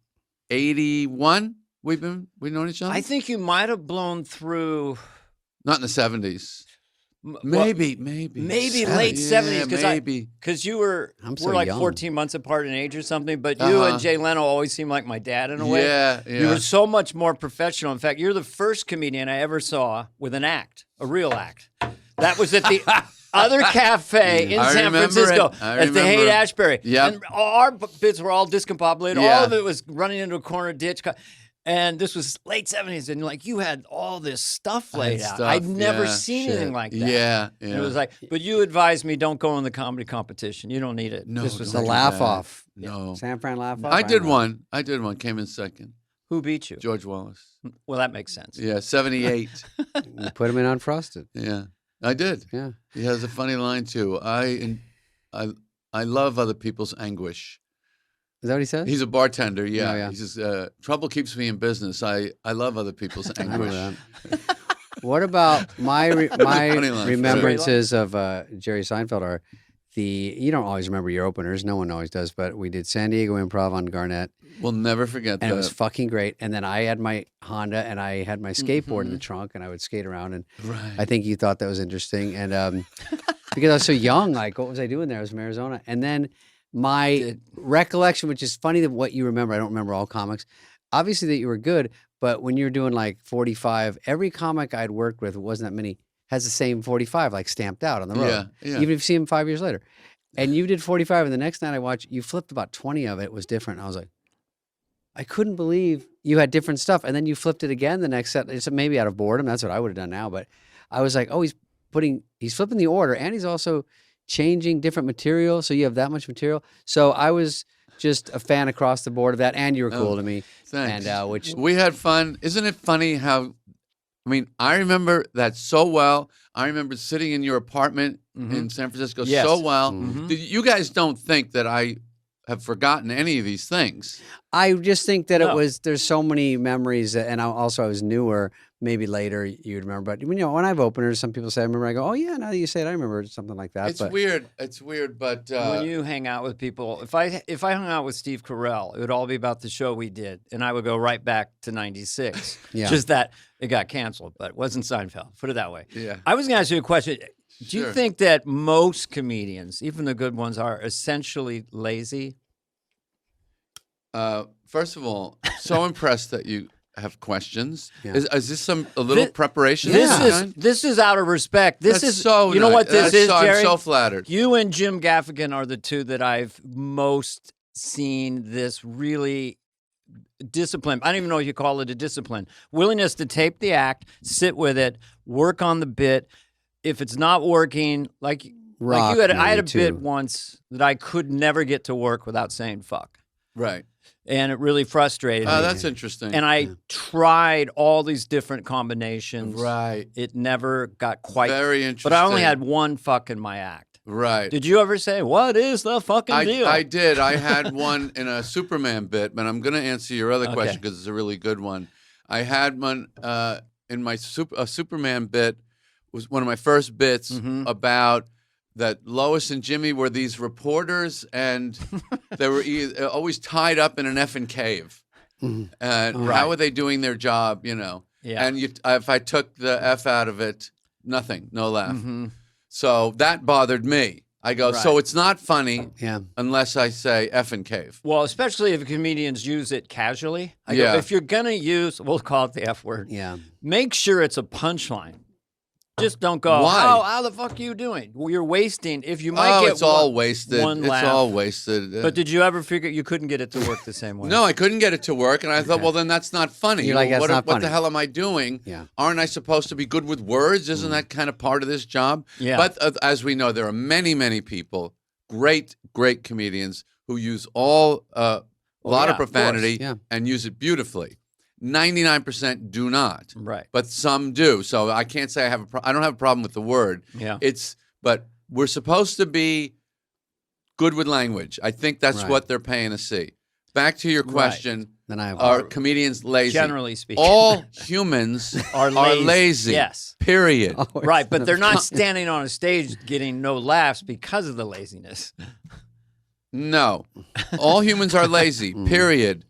81? We've known each other? I think you might have blown through. Not in the 70s. Maybe late 70s, because you were so like young. 14 months apart in age or something. But you and Jay Leno always seemed like my dad in a way. Yeah. You were so much more professional. In fact, you're the first comedian I ever saw with an act, a real act. That was at the other cafe in San Francisco at the Haight-Ashbury. Yep. And our bits were all discombobulated. Yeah. All of it was running into a corner ditch. And this was late 70s, and like you had all this stuff laid out. I'd never seen anything like that. Yeah. And it was like, but you advised me don't go in the comedy competition. You don't need it. No, this was The don't do laugh that. off. No. San Fran laugh off. I did one. Came in second. Who beat you? George Wallace. Well, that makes sense. Yeah, 78. You put him in Unfrosted. Yeah, I did. Yeah. He has a funny line too. I love other people's anguish. Is that what he says? He's a bartender. Yeah. Oh, yeah. He says, trouble keeps me in business. I love other people's I anguish. remember that. What about my Funny line. remembrances of Jerry Seinfeld are you don't always remember your openers. No one always does, but we did San Diego Improv on Garnett. We'll never forget And that. it was fucking great. And then I had my Honda and I had my skateboard in the trunk and I would skate around. And I think you thought that was interesting. And because I was so young, like, what was I doing there? I was from Arizona. And then my recollection, which is funny that what you remember, I don't remember all comics, obviously that you were good, but when you're doing like 45, every comic I'd worked with, it wasn't that many, has the same 45 like stamped out on the road. Yeah. Even if you see him 5 years later. And you did 45 and the next night I watched, you flipped about 20 of it. It was different. I was like, I couldn't believe you had different stuff. And then you flipped it again the next set. It's maybe out of boredom. That's what I would have done now. But I was like, oh, he's flipping the order and he's also changing different material. So you have that much material. So I was just a fan across the board of that. And you were cool to me. Thanks. And which we had fun. Isn't it funny how, I remember that so well. I remember sitting in your apartment in San Francisco so well. You guys don't think that I have forgotten any of these things. I just think that there's so many memories, and I was newer. Maybe later you'd remember, but when I have openers, some people say I remember. I go, oh yeah, now that you say it, I remember something like that. It's weird. It's weird, but when you hang out with people, if I hung out with Steve Carell, it would all be about the show we did, and I would go right back to '96. Yeah. Just that it got canceled, but it wasn't Seinfeld. Put it that way. Yeah. I was going to ask you a question. Do Sure. you think that most comedians, even the good ones, are essentially lazy? First of all, so impressed that you have questions. Yeah. Is this a little preparation? This is out of respect. This That's is so you know nice. what this That's is, so, Jerry? I'm so flattered. You and Jim Gaffigan are the two that I've most seen this really discipline. I don't even know if you call it a discipline. Willingness to tape the act, sit with it, work on the bit. If it's not working, like you had, I had a bit once that I could never get to work without saying fuck. Right. And it really frustrated me. Oh, that's interesting. And I tried all these different combinations. Right. It never got quite. Very interesting. But I only had one fuck in my act. Right. Did you ever say, what is the fucking deal? I did. I had one in a Superman bit, but I'm going to answer your other question because it's a really good one. I had one in my Superman bit, was one of my first bits about that Lois and Jimmy were these reporters and they were always tied up in an effing cave. And how were they doing their job, Yeah. And if I took the F out of it, nothing, no laugh. So that bothered me. I go, so it's not funny unless I say effing cave. Well, especially if comedians use it casually. I go, if you're going to use, we'll call it the F word. Yeah. Make sure it's a punchline. Just don't go, Why? how the fuck are you doing? Well, you're wasting. If you might get it's all wasted. one laugh. It's all wasted. But did you ever figure you couldn't get it to work the same way? No, I couldn't get it to work, and I thought, well, then that's not funny. You're like, that's not what funny. the hell am I doing? Yeah. Aren't I supposed to be good with words? Isn't that kind of part of this job? Yeah. But as we know, there are many, many people, great comedians who use a lot of profanity and use it beautifully. 99% do not. Right. But some do. So I can't say I don't have a problem with the word. Yeah. But we're supposed to be good with language. I think that's what they're paying to see. Back to your question. Then I have Are comedians lazy? Generally speaking. All humans are lazy. Yes. Period. Right, but they're not standing on a stage getting no laughs because of the laziness. No. All humans are lazy. Period.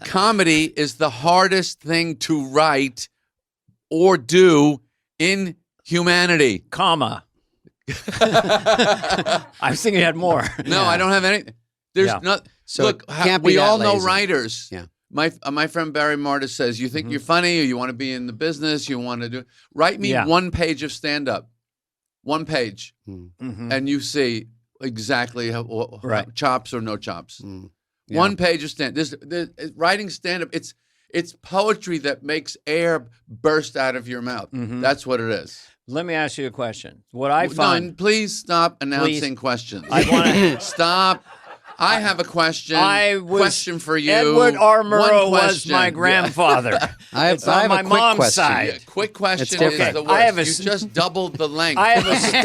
Comedy is the hardest thing to write or do in Humanity. Comma. I was thinking you had more. No, I don't have any. There's Yeah. not. So Look, it can't be we that all know lazy. writers. Yeah. My friend Barry Marta says, you think you're funny, or you want to be in the business, you want to do. Write me Yeah. 1 page of stand up, 1 page, Mhm. and you see exactly how Right. chops or no chops. Yeah. 1 page of stand. Writing stand up. It's poetry that makes air burst out of your mouth. That's what it is. Let me ask you a question. What I No, find. and please stop announcing questions. I wanna- Stop. I have a question. Question for you. Edward R. One Murrow was question. my Yeah. grandfather. I on have my a quick mom's question. side. Yeah, quick question is different. the I have worst. a You just doubled the length. I have a of the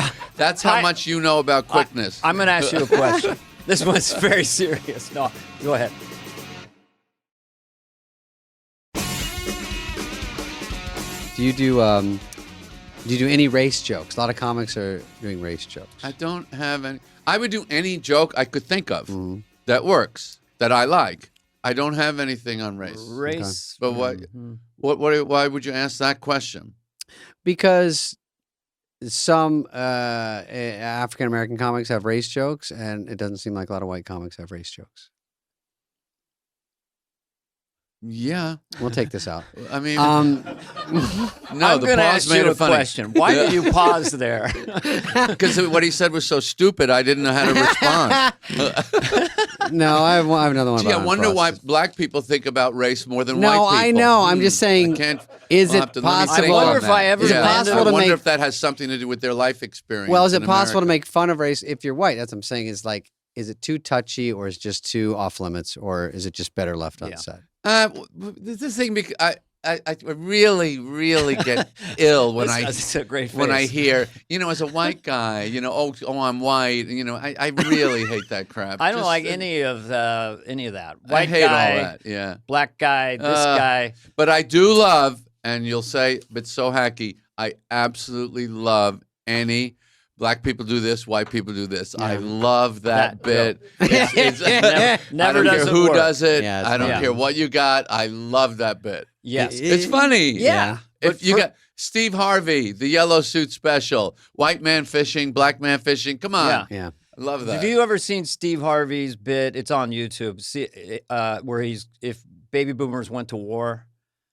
question. That's how much you know about quickness. I'm going to ask you a question. This one's very serious. No, go ahead. Do you do any race jokes? A lot of comics are doing race jokes. I don't have any. I would do any joke I could think of that works, that I like. I don't have anything on race. Race. But why would you ask that question? Because some African American comics have race jokes, and it doesn't seem like a lot of white comics have race jokes. Yeah. We'll take this out. I mean, I'm no, the going to pause ask made you a it funny. question. Why did you pause there? Because what he said was so stupid, I didn't know how to respond. No, I have another one. Gee, I about wonder why Unfrosted. black people think about race more than white No, people. I know. I'm just saying, I can't, is I'll it have to- let me possible- think I wonder on if that. I ever Is it landed- possible I to wonder make- if that has something to do with their life experience. Well, is in it possible to America. make fun of race if you're white? That's what I'm saying. Is like, is it too touchy, or is it just too off limits, or is it just better left unsaid? This thing, I really, really get ill when It's a great face. when I hear, as a white guy, oh, I'm white. I really hate that crap. I don't Just, like any of that. I White hate guy, all that. Yeah, black guy, this guy. but I do love, and you'll say, but so hacky. I absolutely love any. Black people do this, white people do this. I love that bit. It's, Never I don't care doesn't who work. does it. Yeah, it's I don't funny. care what you got. I love that bit. Yes. It's funny. Yeah. If But you for- got Steve Harvey, the yellow suit special, white man fishing, black man fishing. Come on. Yeah. Yeah. I love that. Have you ever seen Steve Harvey's bit? It's on YouTube. See, where if baby boomers went to war.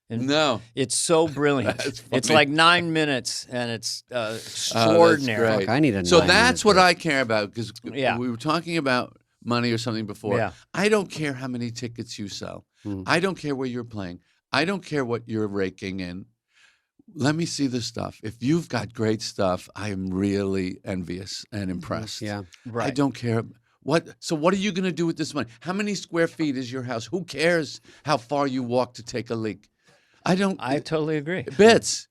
And No. it's so brilliant. That's It's funny. like 9 minutes, and it's Oh, that's extraordinary. great. I need a So 9 that's minute what bit. I care about, because Yeah. we were talking about money or something before. Yeah. I don't care how many tickets you sell. Mm. I don't care where you're playing. I don't care what you're raking in. Let me see the stuff. If you've got great stuff, I am really envious and impressed. Yeah. Right. I don't care. So what are you going to do with this money? How many square feet is your house? Who cares how far you walk to take a leak? I totally agree. bits.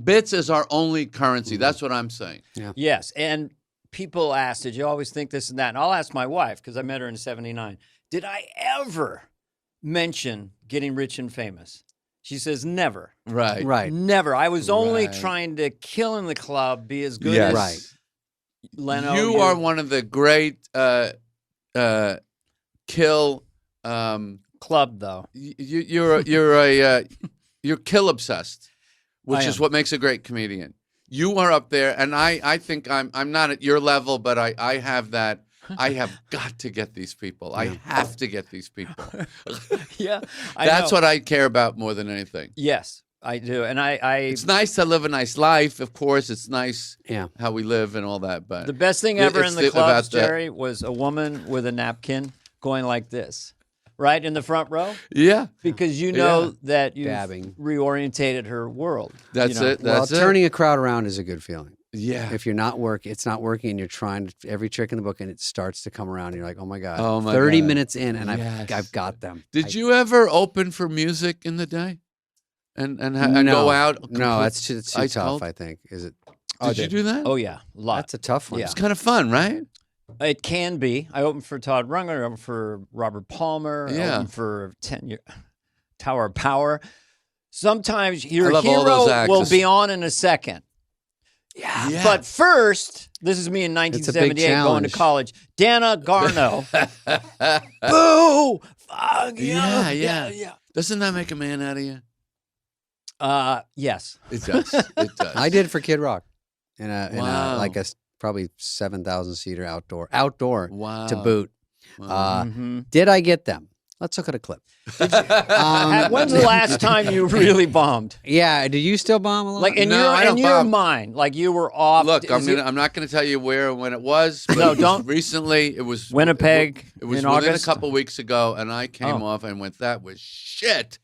Bits is our only currency. That's what I'm saying. Yes, and people ask, did you always think this and that? And I'll ask my wife, because I met her in '79. Did I ever mention getting rich and famous? She says, never. Right. Right. Never. I was only Right. trying to kill in the club, be as good Yes. as Right. Leno. You are one of the great kill. club, though. You're kill obsessed, which I is am. what makes a great comedian. You are up there, and I think I'm not at your level, but I have that. I have got to get these people. I have to get these people. Yeah, That's what I care about more than anything. Yes, I do, and I It's nice to live a nice life, of course. It's nice Yeah. how we live and all that, but the best thing ever it's in the clubs, about the- Jerry, was a woman with a napkin going like this, right in the front row, yeah, because you know that you've Dabbing. reorientated her world. that's you know? it. Well, That's it. turning a crowd around is a good feeling. Yeah. If it's not working, and you're trying every trick in the book, and it starts to come around, and you're like, oh my god, Oh, my 30 God. minutes in, and Yes. I've got them. Did you ever open for music in the day, and no, go out? No, complete- that's too ice tough. cold? I think is it. Did you do that? Oh yeah, a lot. That's a tough one. Yeah. It's kind of fun, right? It can be. I opened for Todd Rundgren. I opened for Robert Palmer. I Yeah. opened for Tower of Power. Sometimes your love all those hero acts. will be on in a second. Yeah. But first, this is me in It's a big 1978 going to challenge. college. Dana Garno. Boo! Fuck Yeah. Doesn't that make a man out of you? Yes. It does. It does. I did for Kid Rock in a Wow. like a probably 7,000 seater outdoor Wow. to boot. Wow. Did I get them? Let's look at a clip. When's the last time you really bombed? Yeah, do you still bomb a lot? Like in No, I don't your bomb. mind, like you were off. Look, I'm not going to tell you where and when it was. But No, it was don't. Recently, it was Winnipeg It was in within August? a couple weeks ago, and I came off and went, "That was shit."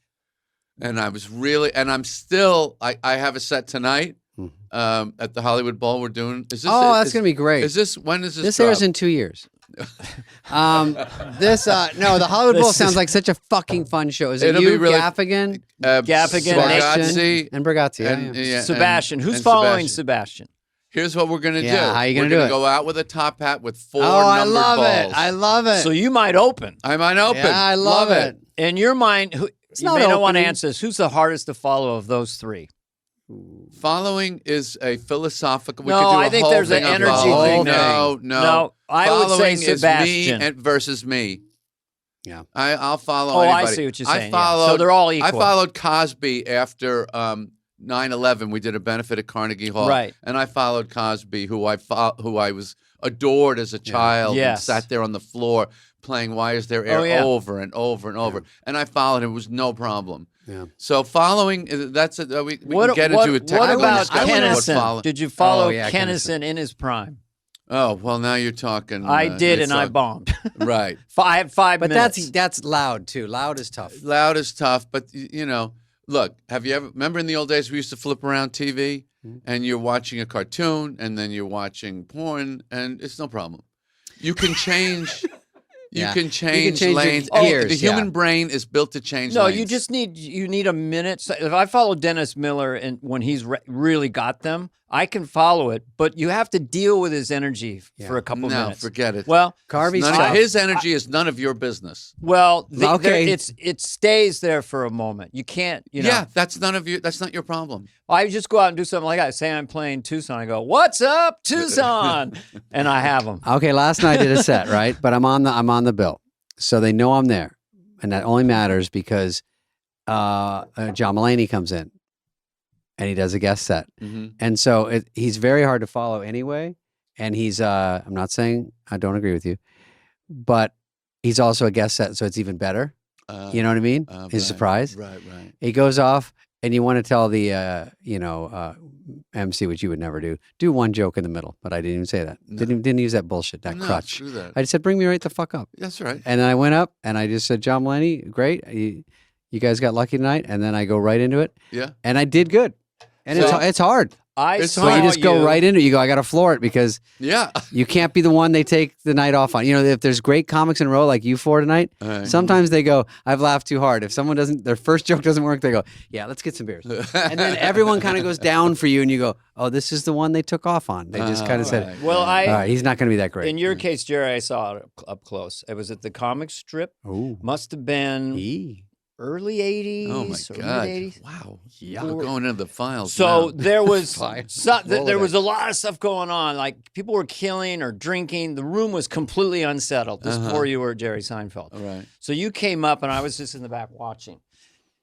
And I was really, and I'm still. I have a set tonight at the Hollywood Bowl. We're doing. Is this? Oh, that's gonna be great. Is this? When is this? This drop? airs in 2 years. No, the Hollywood Bowl sounds like such a fucking fun show. Is it It'll you, be really- Gaffigan, Gaffigan, Bargatze, and Bragazzi? Yeah, and, yeah. yeah, Sebastian. Who's and following Sebastian. Sebastian? Here's what we're gonna Yeah, do. how you gonna we're do gonna it? go out with a top hat with 4 Oh, I numbered love balls. it. I love it. So you might open. I might open. Yeah, I love it. In your mind, you not may not want to opening. answer this. Who's the hardest to follow of those three? Following is a philosophical. We No, could do a I think whole there's an thing on energy following. thing. No. No, I would say Following is Sebastian. me versus me. Yeah. I'll follow. Oh, I anybody. see what you're I saying, yeah. followed, So they're all I equal. followed Cosby after 9/11. We did a benefit at Carnegie Hall, Right. And I followed Cosby, who I was adored as a child, Yes. and sat there on the floor playing "Why Is There Air" Oh, yeah. over and over and over, and I followed him. It was no problem. Yeah. So following, we What, can get what, into a technical what about discussion of what Kennison? following. Did you follow Oh, yeah, Kennison in his prime? Oh well, now you're talking. I did, it's and I a- bombed. Right. I had 5 But minutes. that's loud too. Loud is tough. Loud is tough, but you know, look. Have you ever remember in the old days we used to flip around TV, and you're watching a cartoon, and then you're watching porn, and it's no problem. You can change. You Yeah. can change change your lanes. gears, The human yeah. brain is built to change. No, lanes. you need a minute. So if I follow Dennis Miller and when he's really got them, I can follow it. But you have to deal with his energy for a couple No, minutes. forget it. Well, Carvey's None of- tough. his energy is none of your business. Okay. it stays there for a moment. You can't, Yeah, that's none of your. That's not your problem. I just go out and do something like that. Say I'm playing Tucson. I go, "What's up, Tucson?" and I have them. Okay, last night I did a set, right? But I'm on the bill. So they know I'm there. And that only matters because John Mulaney comes in and he does a guest set. Mm-hmm. And so he's very hard to follow anyway. And he's, I'm not saying I don't agree with you, but he's also a guest set. So it's even better. You know what I mean? He's surprised. Right. He goes off and you want to tell the, MC, which you would never do one joke in the middle. But I didn't even say that. No. Didn't use that bullshit, that No, crutch. screw that. I just said, bring me right the fuck up. That's right. And then I went up and I just said, John Mulaney, great. You guys got lucky tonight. And then I go right into it. Yeah. And I did good. And So- it's hard. It's So you just go right into it. You go, I got to floor it because Yeah. you can't be the one they take the night off on. You know, if there's great comics in a row like you four tonight, Right. sometimes they go, I've laughed too hard. If someone their first joke doesn't work, they go, yeah, let's get some beers. And then everyone kind of goes down for you and you go, oh, this is the one they took off on. They just kind of said, right. Well, all right, he's not going to be that great. in your case, Jerry, I saw it up close. It was at the comic strip. Ooh. Must have been Eee. early 80s. Oh my or God! mid-80s. Wow. Yeah. We're going into the files. So now. there was Fine. there was a lot of stuff going on. Like people were killing or drinking. The room was completely unsettled. This before you were Jerry Seinfeld. All right. So you came up and I was just in the back watching.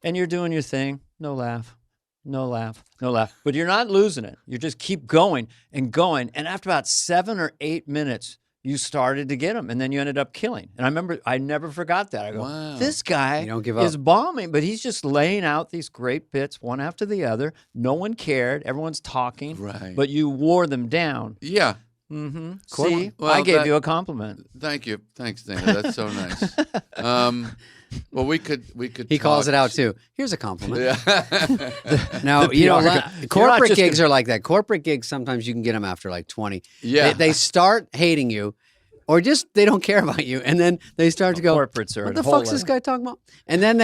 And you're doing your thing. No laugh. No laugh. No laugh. But you're not losing it. You just keep going and going. And after about 7 or 8 minutes, you started to get him, and then you ended up killing. And I remember, I never forgot that. I go, Wow. this guy You don't give is up. bombing, but he's just laying out these great bits one after the other. No one cared. Everyone's talking. Right. But you wore them down. Yeah. Mm-hmm. Cool. See, Well, I gave that- you a compliment. Thank you. Thanks, Dana. That's so nice. Well, we could. He calls talk. it out too. Here's a compliment. Yeah. No, The you know, PR guy. You're not corporate just gigs are like that. Corporate gigs, sometimes you can get them after like 20. Yeah. They start hating you or just they don't care about you. And then they start to go, Corporates are what a the whole fuck's this other- guy talking about? And then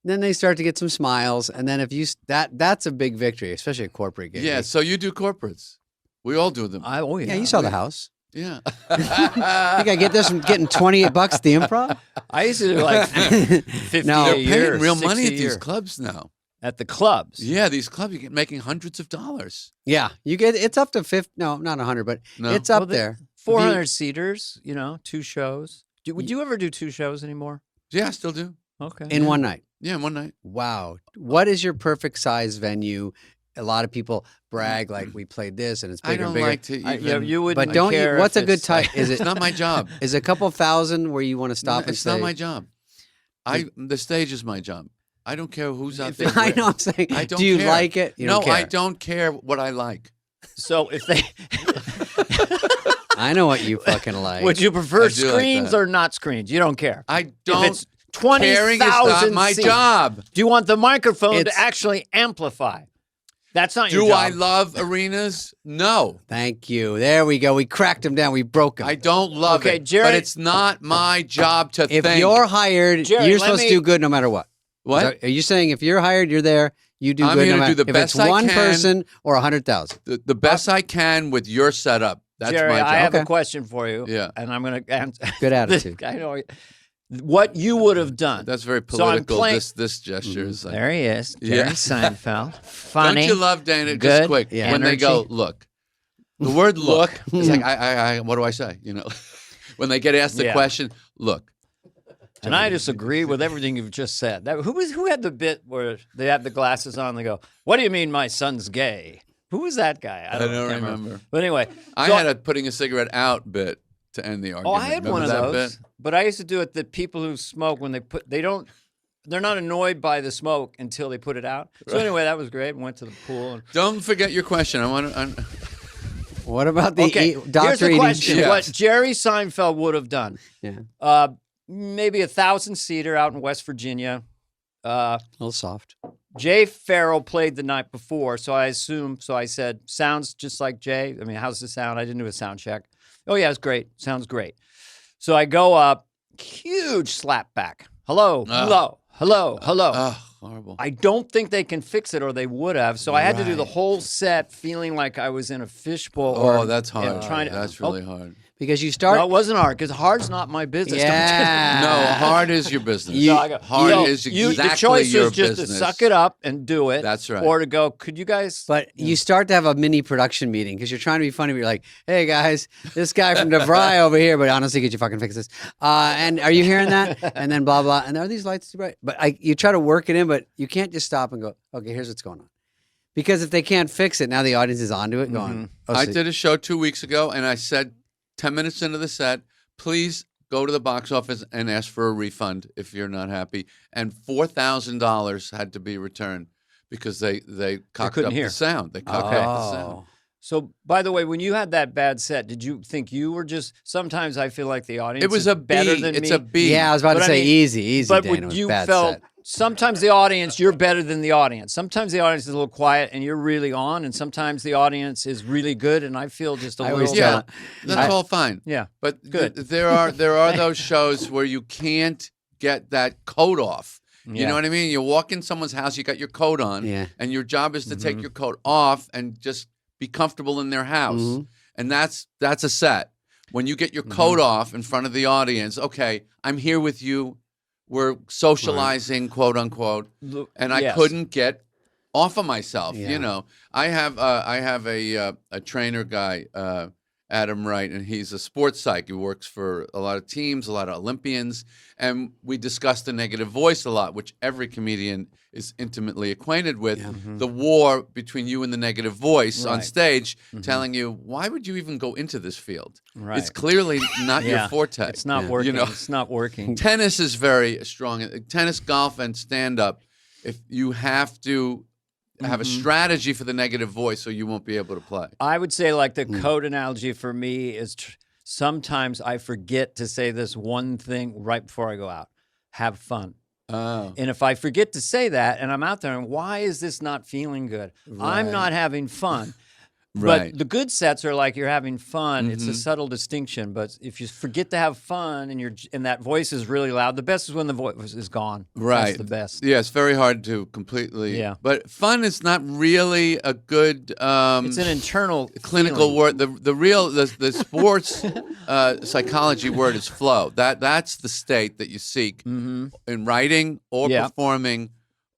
they start to get some smiles. And then if you, that's a big victory, especially a corporate gig. Yeah. So you do corporates. We all do them. Oh, yeah. Yeah, you saw the house. Yeah. I think I get this from getting $28 at the Improv. I used to do like 50 No. a They're year, paying real 60 money at a these year. clubs now. At the clubs. Yeah, these clubs you get making hundreds of dollars. Yeah, you get it's up to 50. No, not 100, but No. it's up Well, there. 400 seaters, 2 shows. Would you ever do 2 shows anymore? Yeah, I still do. Okay. In one night. Yeah, one night. Wow. What is your perfect size venue? A lot of people brag like we played this and it's I bigger don't and bigger. like to even. you wouldn't but don't you? care What's if a good it's, type? Is It's it not my job. is a couple thousand where you want to stop and It's say? not my job. The stage is my job. I don't care who's out there. I know. I'm saying. I don't Do you care. like it? You no, don't care. I don't care what I like. So if they I know what you fucking like. would you prefer I do like screens that. or not screens? You don't care. I If don't. it's 20,000 Caring is not my seats, job. Do you want the microphone It's- to actually amplify? That's not your Do job. I love arenas? No. Thank you. There we go. We cracked him down. We broke him. I don't love Okay, it. Jerry- But it's not my job to if think. you're hired, Jerry, you're let supposed me- to do good no matter what. What? So are you saying if you're hired, you're there, you do I'm good here no to matter do the if best it's I one can. person or 100,000? The best I can with your setup. That's Jerry, my job. I have Okay. a question for you. Yeah. And I'm going to answer. Good attitude. I know. What you would have done. That's very So I'm political. playing- this gesture is like. There he is. Jerry Yeah. Seinfeld. Funny. Don't you love Dana? Good Just quick. Yeah. When they go, energy. look. The word look is like, I what do I say? You know, when they get asked the Yeah. question, look. And I disagree with everything you've just said. Who had the bit where they have the glasses on and they go, "What do you mean my son's gay?" Who was that guy? I don't can't remember. But anyway, I so- had a putting a cigarette out bit to end the Oh, argument. I had Remember one of that those. bit? But I used to do it that people who smoke when they're not annoyed by the smoke until they put it out. So anyway, that was great. Went to the pool. And, Don't forget your question. I want to. What about the okay, here's doctor the eating question: Yeah. What Jerry Seinfeld would have done? Yeah. Maybe 1,000-seater out in West Virginia. A little soft. Jay Farrell played the night before, so I said, sounds just like Jay. I mean, how's the sound? I didn't do a sound check. Oh, yeah, it's great. Sounds great. So I go up, huge slap back. Hello, hello, hello, hello. Oh, horrible. I don't think they can fix it, or they would have. So I had to do the whole set feeling like I was in a fishbowl. Oh, or, that's hard. and trying to, That's really hard. Because you start. No, it wasn't hard, because hard's not my business. Yeah. No, hard is your business. So I go, hard so is the exactly choice your is just business. to suck it up and do it. That's right. Or to go, could you guys? But you start to have a mini production meeting because you're trying to be funny. But you're like, "Hey guys, this guy from DeVry over here." But honestly, could you fucking fix this? And are you hearing that? And then blah blah. And are these lights too bright? But you try to work it in, but you can't just stop and go, "Okay, here's what's going on." Because if they can't fix it, now the audience is onto it, going. Oh, I so- did a show 2 weeks ago, and I said 10 minutes into the set, please go to the box office and ask for a refund if you're not happy. And $4,000 had to be returned because they cocked couldn't up hear. the sound. They cocked up the sound. Oh. So, by the way, when you had that bad set, did you think you were just? Sometimes I feel like the audience. It was is a B. better than It's me. a B. Yeah, I was about But to I say mean- easy, But Dana. when Was you bad felt set. sometimes the audience, you're better than the audience. Sometimes the audience is a little quiet and you're really on, and sometimes the audience is really good, and I feel just a I little. always Yeah, tell- that's all fine. Yeah. But Good. there are those shows where you can't get that coat off. You Yeah. know what I mean? You walk in someone's house, you got your coat on, Yeah. and your job is to Mm-hmm. take your coat off and just be comfortable in their house. Mm-hmm. And that's a set. When you get your coat off in front of the audience, okay, I'm here with you. We're socializing, quote unquote, and I Yes. couldn't get off of myself. Yeah. You know, I have a trainer guy, Adam Wright, and he's a sports psych. He works for a lot of teams, a lot of Olympians, and we discuss the negative voice a lot, which every comedian is intimately acquainted with. The war between you and the negative voice on Right. stage, telling you, why would you even go into this field? Right. It's clearly not your Yeah. forte. It's not Yeah. working. You know? It's not working. Tennis is very strong. Tennis, golf, and stand-up. If you have to have a strategy for the negative voice, or you won't be able to play. I would say, like, the code analogy for me is sometimes I forget to say this one thing right before I go out. Have fun. Oh, And if I forget to say that and I'm out there and why is this not feeling good? I'm not having fun. right. But the good sets are like you're having fun. It's a subtle distinction. But if you forget to have fun and that voice is really loud, the best is when the voice is gone. Right. That's the best. Yeah, it's very hard to completely. Yeah. But fun is not really a good It's an internal clinical feeling. word. The sports psychology word is flow. That's the state that you seek in writing or Yeah. performing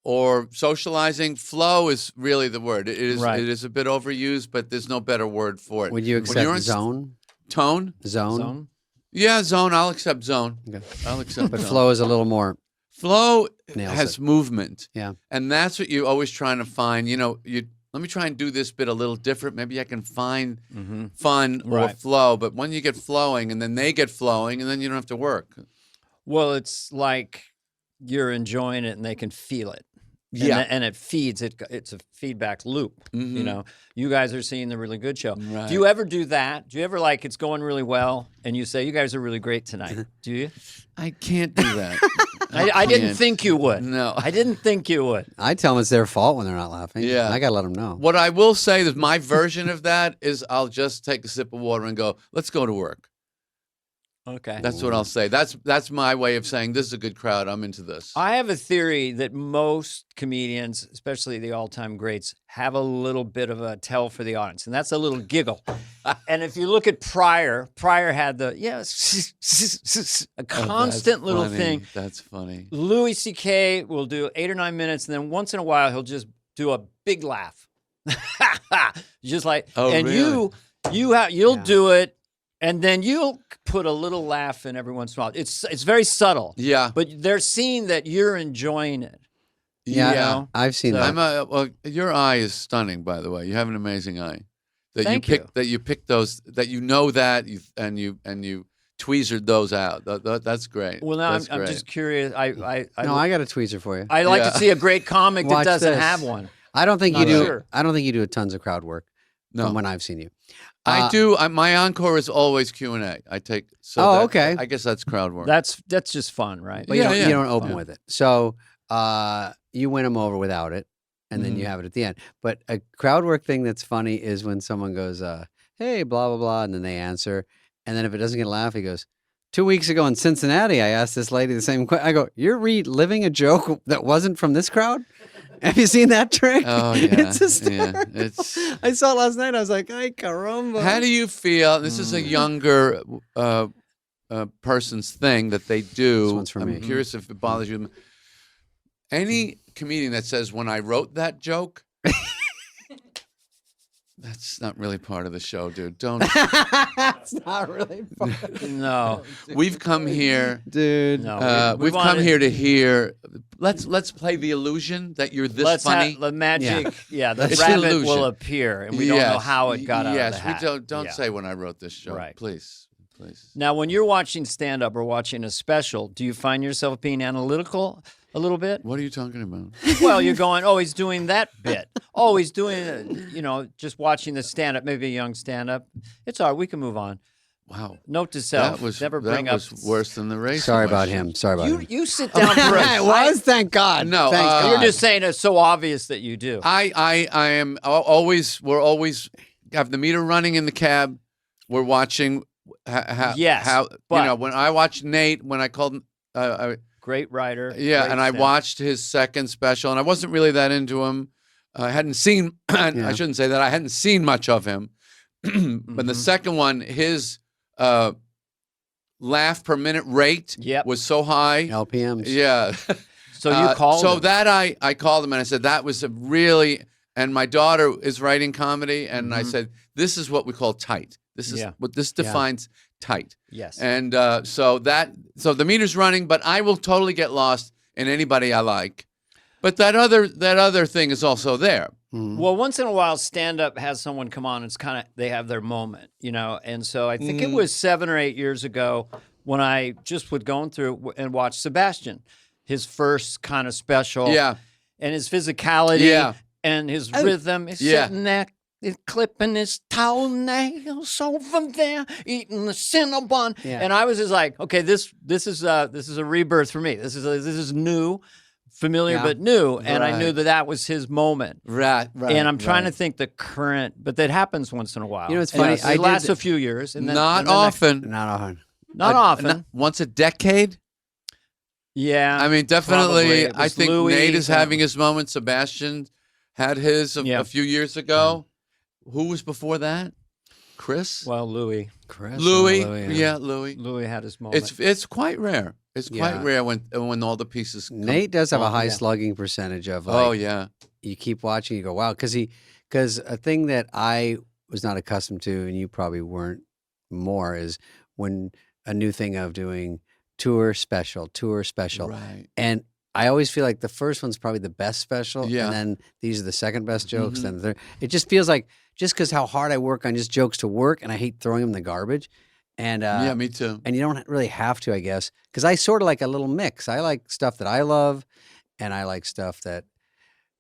or socializing. Flow is really the word. It is Right. it is a bit overused, but there's no better word for it. Would you When accept you're in zone? Tone? Zone? Zone. Yeah, zone. I'll accept zone. Okay. I'll accept But zone. flow is a little more. Flow Nails has it. movement. Yeah. And that's what you're always trying to find. Let me try and do this bit a little different. Maybe I can find fun or Right. flow. But when you get flowing and then they get flowing and then you don't have to work. Well, it's like you're enjoying it and they can feel it. Yeah. And it feeds. It's a feedback loop. You know, you guys are seeing the really good show. Right. Do you ever do that? Do you ever it's going really well and you say, you guys are really great tonight? Do you? I can't do that. I didn't can't. think you would. No. I didn't think you would. I tell them it's their fault when they're not laughing. Yeah. I got to let them know. What I will say is my version of that is I'll just take a sip of water and go, let's go to work. Okay. That's what I'll say. That's my way of saying this is a good crowd. I'm into this. I have a theory that most comedians, especially the all-time greats, have a little bit of a tell for the audience, and that's a little giggle. And if you look at Pryor had the a constant little thing. That's funny. Louis C.K. will do 8 or 9 minutes, and then once in a while he'll just do a big laugh, just like. Oh, and really? you'll do it. And then you'll put a little laugh in every once in a while. It's very subtle. Yeah. But they're seeing that you're enjoying it. Yeah, You know? I've seen So- that. Well, your eye is stunning, by the way. You have an amazing eye. Thank you. That you picked those. That you know that and you tweezered those out. That's great. Well, now That's I'm great. just curious. I I got a tweezer for you. I like Yeah. to see a great comic that Watch doesn't this. have one. I don't think you Not do. sure. I don't think you do tons of crowd work. No. From when I've seen you. I do. My encore is always Q&A. I take. So Oh, that- okay. I guess that's crowd work. That's just fun, right? But Yeah, you don't open yeah. with it. So you win them over without it, and then you have it at the end. But a crowd work thing that's funny is when someone goes, hey, blah, blah, blah, and then they answer. And then if it doesn't get a laugh, he goes, 2 weeks ago in Cincinnati, I asked this lady the same question. I go, you're reliving a joke that wasn't from this crowd? Have you seen that trick? Oh yeah. It's hysterical. Yeah. It's. I saw it last night. I was like, ay, caramba. How do you feel? This is a younger person's thing that they do. This one's for I'm me. curious if it bothers you. Any comedian that says, when I wrote that joke, that's not really part of the show, dude. Don't. It's not really fun. No, We've come here. Dude. no. We've come here to hear. Let's play the illusion that you're this Let's funny. have the magic. Yeah, the It's rabbit illusion. will appear, and we don't know how it got out Yes, of the hat. we don't Yeah. say when I wrote this show. Right. Please. Now, when you're watching stand-up or watching a special, do you find yourself being analytical a little bit? What are you talking about? Well, you're going, oh, he's doing that bit. Oh, he's doing, just watching the stand-up, maybe a young stand-up. It's all right. We can move on. Wow. Note to self, That was never bring up. worse than the race. Sorry about him. Sorry about him. You sit down for a It was, thank God. No, Thank God. You're just saying it's so obvious that you do. I am always. We're always have the meter running in the cab. We're watching. Yes, How but- when I watched Nate when I called. Great writer. Yeah, great and I stand-up. watched his second special, and I wasn't really that into him. I hadn't seen. I shouldn't say that. I hadn't seen much of him. But the second one, his laugh per minute rate was so high. LPMs. Yeah. So you called So him. that I called him and I said that was a really. And my daughter is writing comedy, and I said this is what we call tight. This is what this defines tight. Yes. And so the meter's running, but I will totally get lost in anybody I like. But that other thing is also there. Well, once in a while, stand-up has someone come on. It's kind of they have their moment, And so I think it was 7 or 8 years ago when I just was going through and watched Sebastian, his first kind of special. Yeah. And his physicality. Yeah. And his rhythm is sitting there clipping his toenails over there, eating the Cinnabon. Yeah. And I was just like, okay, this is a rebirth for me. This is new, familiar but new. And I knew that was his moment. Right. And I'm trying to think the current, but that happens once in a while. It's funny. Yes, it lasts a few years. And then, Not and then often. Not often. Not often. Once a decade. Yeah. I mean, definitely. probably. It I was think Louis, Nate is having his moment. Sebastian had his a few years ago. Who was before that? Chris. Well, Louis. Chris. Louis. Yeah. Louis. Louis had his moment. It's quite rare. It's quite Yeah. rare when all the pieces. Come. Nate does have a high yeah. slugging percentage of Oh yeah. you keep watching, you go, wow. Because a thing that I was not accustomed to, and you probably weren't more, is when a new thing of doing tour special. Right. And I always feel like the first one's probably the best special, Yeah. and then these are the second best jokes. Then the third. It just feels like just because how hard I work on just jokes to work, and I hate throwing them in the garbage. And Yeah, me too. and you don't really have to, I guess, because I sort of like a little mix. I like stuff that I love, and I like stuff that,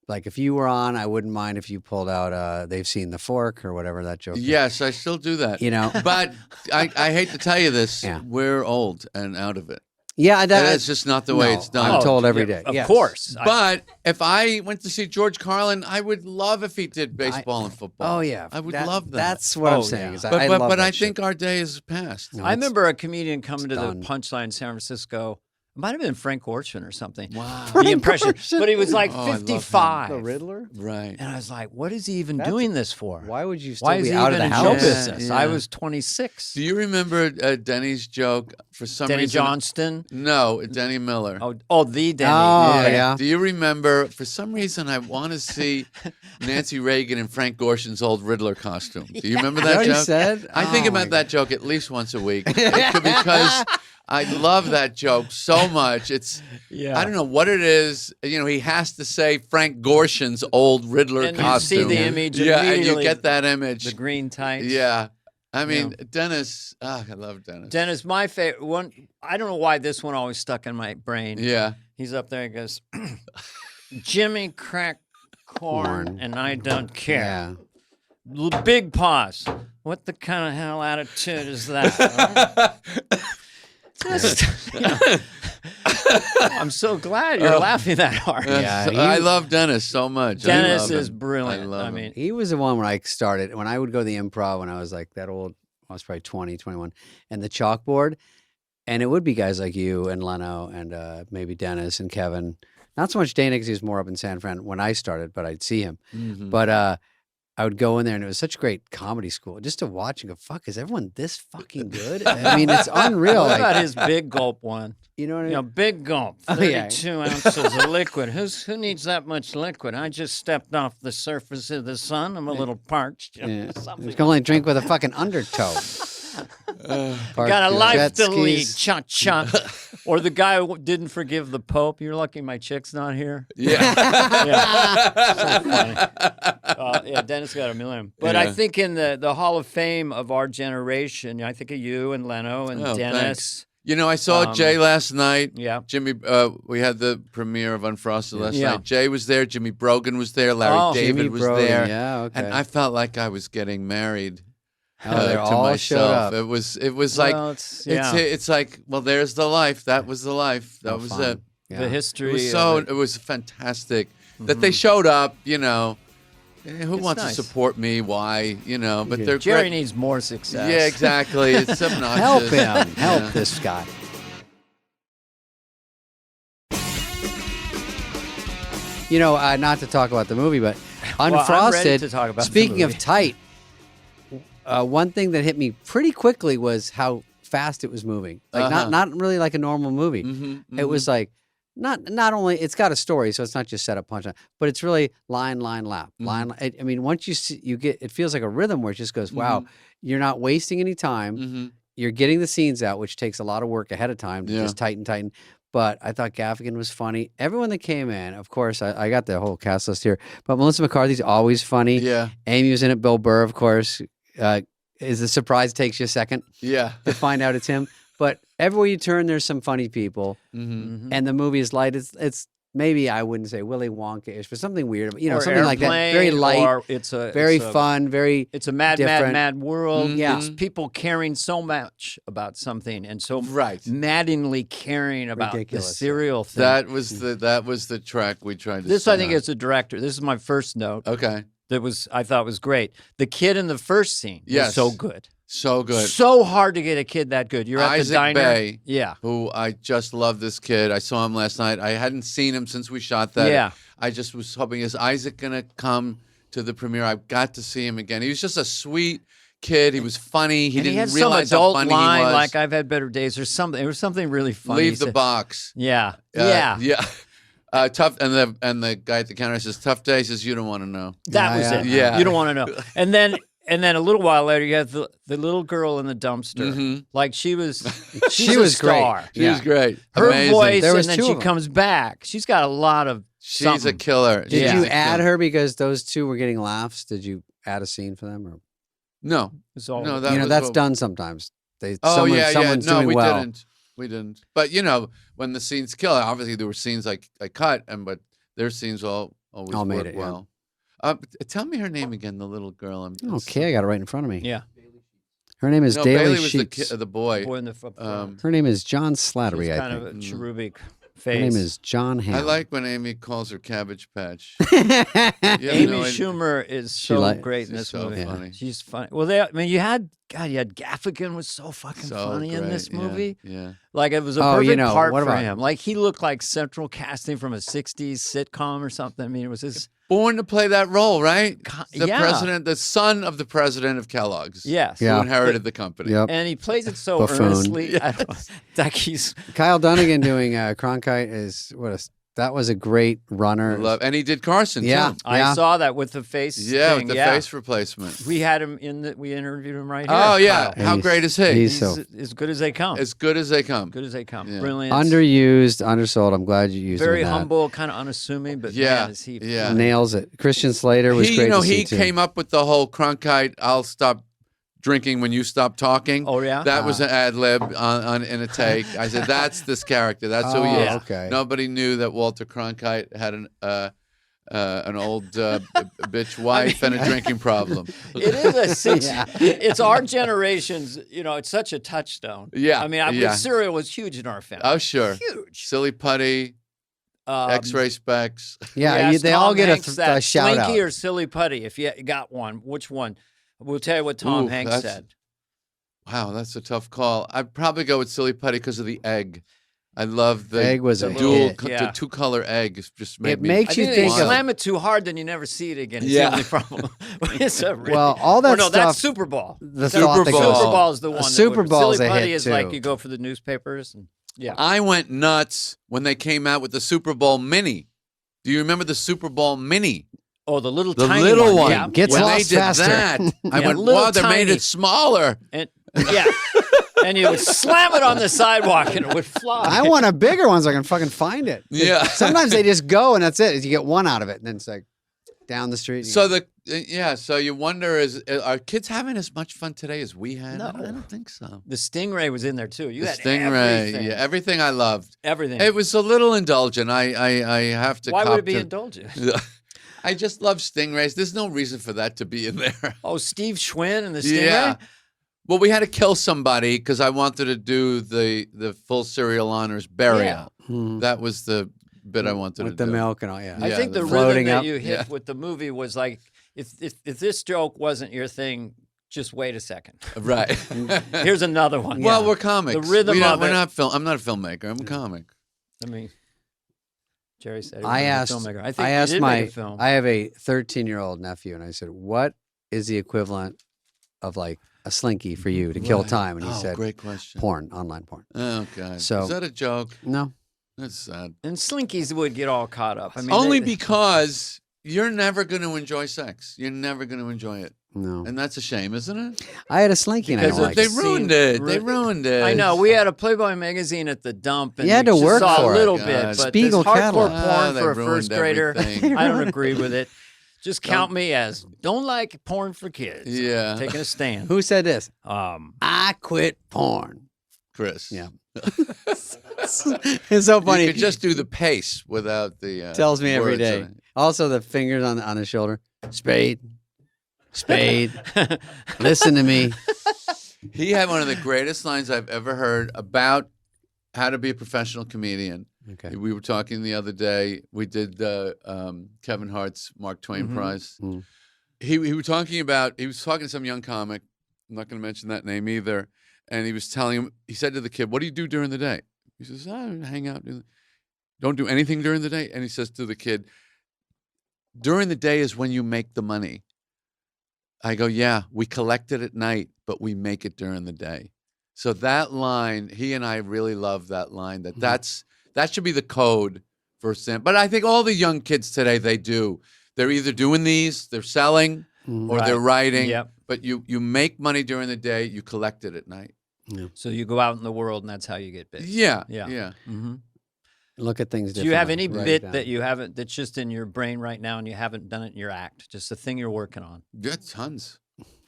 like, if you were on, I wouldn't mind if you pulled out They've Seen the Fork or whatever that joke is. Yes, I still do that. You know? But I hate to tell you this. Yeah. We're old and out of it. Yeah, That's just not the way no, it's done. I'm told every day. Of Yes. course. But if I went to see George Carlin, I would love if he did baseball and football. Oh, yeah. I would love that. That's what I'm Oh, saying. yeah. Is But I love but that I shit. think our day is past. No, I it's- remember a comedian coming to done. the Punchline in San Francisco. It might have been Frank Ocean or something. Wow. The impression. But he was like Oh, I love him. 55. The Riddler? Right. And I was like, what is he even That's- doing this for? Why would you still Why is be he out of even the in show house? business? Yeah. I was 26. Do you remember Denny's joke? For some Denny reason, Johnston? No, Denny Miller. The Denny. Oh, yeah. Do you remember? For some reason, I want to see Nancy Reagan in Frank Gorshin's old Riddler costume. Do you remember Is that that what you joke? said? I think Oh, my about that joke at least once a week because I love that joke so much. It's Yeah. I don't know what it is. You know, he has to say Frank Gorshin's old Riddler And you costume. see the image yeah, and you immediately. get that image. The green tights. Yeah. I mean, Dennis, I love Dennis. Dennis, my favorite one. I don't know why this one always stuck in my brain. Yeah. He's up there and goes, Jimmy crack corn and I don't care. Yeah. Big pause. What the kind of hell attitude is that? Just, you know, I'm so glad you're laughing that hard. Yeah, I love Dennis so much. Dennis I love is him. brilliant. I love him. mean, He was the one when I started, when I would go to the improv when I was like that old, I was probably 20, 21, and the chalkboard. And it would be guys like you and Leno and maybe Dennis and Kevin. Not so much Dana because he was more up in San Fran when I started, but I'd see him. Mhm. But I would go in there and it was such a great comedy school just to watch and go, fuck, is everyone this fucking good? I mean, it's unreal. what Like, about his big gulp one? you know what I mean? You know, big gulp, Oh, 32 yeah. ounces of liquid. Who needs that much liquid? I just stepped off the surface of the sun. I'm a little parched. You know, Yeah. something. You can only drink with a fucking undertow. Park Got a your life jet to lead. skis. Cha cha. Or the guy who didn't forgive the Pope. You're lucky my chick's not here. Yeah. Yeah. So funny. Yeah, Dennis got a million. But I Yeah. think in the Hall of Fame of our generation, I think of you and Leno and Oh, Dennis. thanks. You know, I saw Jay last night. Yeah. Jimmy, we had the premiere of Unfrosted last Yeah. night. Jay was there. Jimmy Brogan was there. Larry Oh. David Jimmy was Brogan, there. yeah, okay. And I felt like I was getting married Oh, they to all showed myself. up. It was like, Well, yeah. it's like, well, there's the life. That was the life. That Oh, was fun. it. Yeah. The It history. was of it was fantastic that they showed up, you know. Who It's wants nice. to support me? Why? You know, but they're Jerry great. needs more success. Yeah, exactly. It's Help obnoxious. him. Help Yeah. this guy. You know, not to talk about the movie, but I'm ready Unfrosted, to talk about the speaking of movie. tight, one thing that hit me pretty quickly was how fast it was moving. Like not really like a normal movie. Mhm, It was like not only it's got a story, so it's not just set up punchline, but it's really line lap line. I mean, once you see, you get it feels like a rhythm where it just goes, wow, you're not wasting any time. Mhm. You're getting the scenes out, which takes a lot of work ahead of time to Yeah. just tighten. But I thought Gaffigan was funny. Everyone that came in, of course, I got the whole cast list here. But Melissa McCarthy's always funny. Yeah, Amy was in it. Bill Burr, of course. Is the surprise takes you a second yeah. to find out it's him. But everywhere you turn, there's some funny people. Mm-hmm. And the movie is light. It's maybe I wouldn't say Willy Wonka-ish, but something weird. You know, Or something like that. Very Airplane, light, or it's a very fun, very It's a mad different. world. Yeah. It's people caring so much about something and so Right. maddeningly caring about Ridiculous. the serial thing. That was the track we tried to. This stay I think on. is a director. This is my first note. Okay. That I thought was great. The kid in the first scene was Yes. so good. So good. So hard to get a kid that good. You're at Isaac the diner. Bay. Yeah. Who I just love this kid. I saw him last night. I hadn't seen him since we shot that. Yeah. I just was hoping, is Isaac gonna come to the premiere? I've got to see him again. He was just a sweet kid. He was funny. He And didn't he had some realize how adult funny line he was. like I've had better days or something. It was something really funny. Leave He the said- box. Yeah. Yeah. yeah. Tough. And the guy at the counter says, "Tough day." He says, "You don't want to know." That was Yeah, it. yeah. You don't want to know. And then And then a little while later, you have the little girl in the dumpster. Mhm. Like she was She a was great. star. She was great. Her Amazing. voice, There was and then two she of 'em. comes back. She's got a lot of She's a something. killer. Did Yeah. you She's a add killer. her because those two were getting laughs? Did you add a scene for them? Or No. It's all- No, that you know, was that's what- done sometimes. No, Someone's doing we well. didn't. We didn't. But you know, when the scenes kill, obviously there were scenes I cut, but their scenes always All made worked it, yeah. well. Tell me her name again. The little girl. Okay, I got it right in front of me. Yeah. Her name is No, Daly Bailey was Sheets. the boy. Boy in the front. Um, Her name is John She's Slattery, I kind think. of a cherubic Her name face. is John Ham. I like when Amy calls her Cabbage Patch. Amy no, Schumer is She so like- great in she's this so movie. funny. She's funny. Well, you had Gaffigan was so fucking So funny in great, this yeah, movie. Yeah. Like it was a Oh, perfect you know, part what for about- him. Like he looked like central casting from a '60s sitcom or something. I mean, it was his. Born to play that role, right? The yeah. president, the son of the president of Kellogg's. Yes. Yeah. Who inherited the company. Yep. And he plays it so Buffoon. earnestly. I don't, like he's Kyle Dunnigan doing Cronkite is that was a great runner. And he did Carson, Yeah. too. I saw that with the face. Yeah, thing. with the face replacement. We had him we interviewed him right here. Oh, yeah. Kyle. How He's- great is he? he's He's so as good as they come. As good as they come. Good as they come. Yeah. Brilliant. underused, undersold. I'm glad you used Very him in that. humble, kind of unassuming, but Yeah, man, is he yeah. Nails it. Christian Slater was great to see he too. came up with the whole Cronkite, I'll stop drinking when you stop talking. Oh, yeah? That was an ad lib in a take. I said, that's this character. That's who he Oh, is. okay. Nobody knew that Walter Cronkite had an old bitch wife and a drinking problem. It is a six. It's our generation's. It's such a touchstone. Yeah, I mean, yeah. cereal was huge in our family. Oh, sure. Huge. Silly Putty, X-ray specs. Yeah, Yes, they all Tom get Hanks a said, shout out. Slinky or Silly Putty, if you got one, which one? We'll tell you what Tom Ooh, Hanks that's- said. Wow, that's a tough call. I'd probably go with Silly Putty because of the egg. I love the Egg was the a dual, hit. the Yeah. two-color egg. It's just made It me makes I you think think they of slam it too hard, then you never see it again. It's Yeah. the only problem. It's a really- Well, all that Or no, stuff. that's Super Bowl. the Super thought that Bowl. goes- Super Bowl is the one. Super Bowl's Silly a Putty hit, is like too. you go for the newspapers and yeah. I went nuts when they came out with the Super Bowl Mini. Do you remember the Super Bowl Mini? Oh, the little The tiny little one. Yeah. Gets when lost they did faster. that, I Yeah, went, little wow, they made tiny. it smaller. And yeah. And you would slam it on the sidewalk and it would fly. I want a bigger one so I can fucking find it. Yeah. Sometimes they just go and that's it. You get one out of it, and then it's like down the street. So so you wonder, are kids having as much fun today as we had? No. I don't think so. The Stingray was in there too. You The had Stingray, everything. yeah, everything I loved. Everything. It was a little indulgent. I have to. Why cop would it be to- indulgent? I just love stingrays. There's no reason for that to be in there. Oh, Steve Schwinn and the Stingray? Yeah. Well, we had to kill somebody because I wanted to do the full serial honors burial. Hmm. That was the bit I wanted with to the do. milk and all. Yeah. I Yeah, think the the rhythm floating that up. you hit Yeah. with the movie was like, if this joke wasn't your thing, just wait a second. Right. Here's another one. Well, we're comics. The rhythm of we're it. not film. I'm not a filmmaker. I'm a comic. I mean, Jerry said he I was asked. a filmmaker. I think I you asked did my. make a film. I have a 13-year-old nephew, and I said, "What is the equivalent of like a slinky for you to kill Right. time?" And he Oh, said, great question. "Porn, online porn." Oh God. So- Is that a joke? No, That's sad. And Slinkies would get all caught up. I mean, Only they- because you're never going to enjoy sex. You're never going to enjoy it, no. and that's a shame, isn't it? I had a slinky, and I Because don't of like They it. ruined it. They ruined it. I know. We had a Playboy magazine at the dump, and You had we to just work saw for a it. little God. bit. But Spiegel this hardcore catalog. porn they for a ruined first grader, everything. I don't agree with it. Just count me as don't like porn for kids. Yeah. Taking a stand. Who said this? Um, I quit porn. Chris. Yeah. It's so funny. You could just do the pace without the. Tells me every words day. in it. Also, the fingers on his shoulder. Spade. Spade. Listen to me. He had one of the greatest lines I've ever heard about how to be a professional comedian. Okay. We were talking the other day. We did Kevin Hart's Mark Twain Prize. Mhm. He was talking to some young comic. I'm not going to mention that name either. And he was telling him. He said to the kid, "What do you do during the day?" He says, "I hang out. Don't do anything during the day." And he says to the kid, "During the day is when you make the money." I go, "Yeah, we collect it at night, but we make it during the day." So that line, he and I really love that line. That should be the code for Sam. But I think all the young kids today, they do. They're either doing these, they're selling, or they're writing. Yep. But you make money during the day, you collect it at night. So you go out in the world, and that's how you get big. Yeah. Mm-hmm. Look at things Do differently. you have any Write it bit down. that you haven't, that's just in your brain right now, and you haven't done it in your act? Just a thing you're working on. Yeah, tons.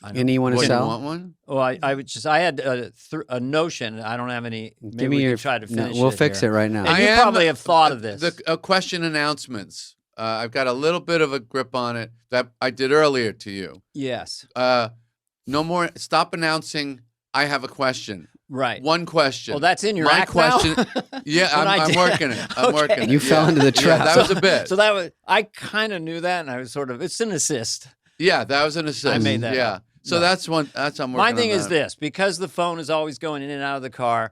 I know. Any you want to What, you sell? want one? Well, I had a notion. I don't have any. Maybe Give me we your. can try to no, finish we'll it fix here. it right now. And you probably have thought of this. The question announcements. I've got a little bit of a grip on it that I did earlier to you. Yes. No more. Stop announcing. I have a question. Right. One question. Well, that's in your My act question. now? Yeah, What I I'm did. working it. I'm working it. You fell into the trap. Yeah, that was a bit. So that was, I kind of knew that, and I was sort of, it's an assist. Yeah, that was an assist. I made that Yeah. up. So No. that's one. That's I'm working My on thing is that. this, because the phone is always going in and out of the car,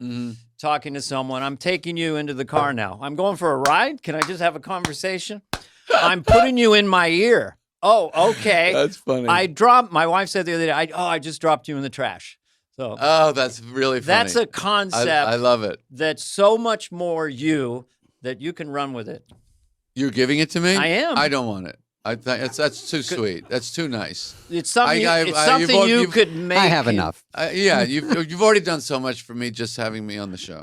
talking to someone, I'm taking you into the car now. I'm going for a ride. Can I just have a conversation? I'm putting you in my ear. Oh, okay. That's funny. My wife said the other day, I just dropped you in the trash. So Oh, that's really funny. that's a concept I love it. that's so much more you that you can run with it. You're giving it to me? I am. I don't want it. I think that's too sweet. That's too nice. It's something, you've you could make. I have enough. Yeah, you've already done so much for me just having me on the show.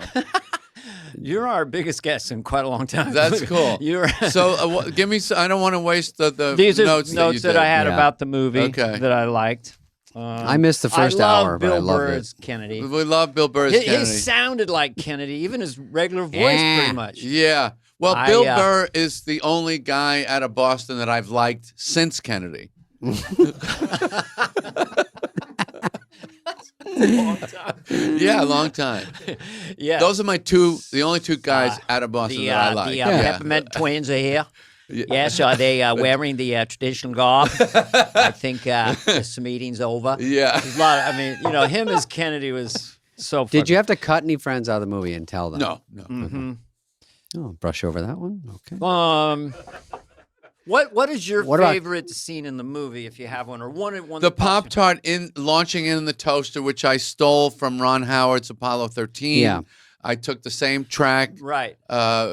You're our biggest guest in quite a long time. That's cool. You're So give me. I don't want to waste the These are notes notes that you that I did. had Yeah. about the movie Okay. that I liked. I missed the first I love hour, Bill but I loved Burr's it. Kennedy. We love Bill Burr's He Kennedy. sounded like Kennedy, even his regular voice, pretty much. Yeah. Well, I, Bill Burr is the only guy out of Boston that I've liked since Kennedy. Long time. Yeah, a long time. Yeah. Those are the only two guys out of Boston that I like. The Yeah. Peppermint Twins are here. Yes, are they wearing the traditional garb? I think this meeting's over. Yeah. There's a lot of, I mean, him as Kennedy was so funny. Did you have to cut any friends out of the movie and tell them? No. Mm-hmm. Oh, brush over that one. Okay. What is your What about- favorite scene in the movie, if you have one, or one? The that pops Pop-Tart launching in the toaster, which I stole from Ron Howard's Apollo 13. Yeah. I took the same track. Right.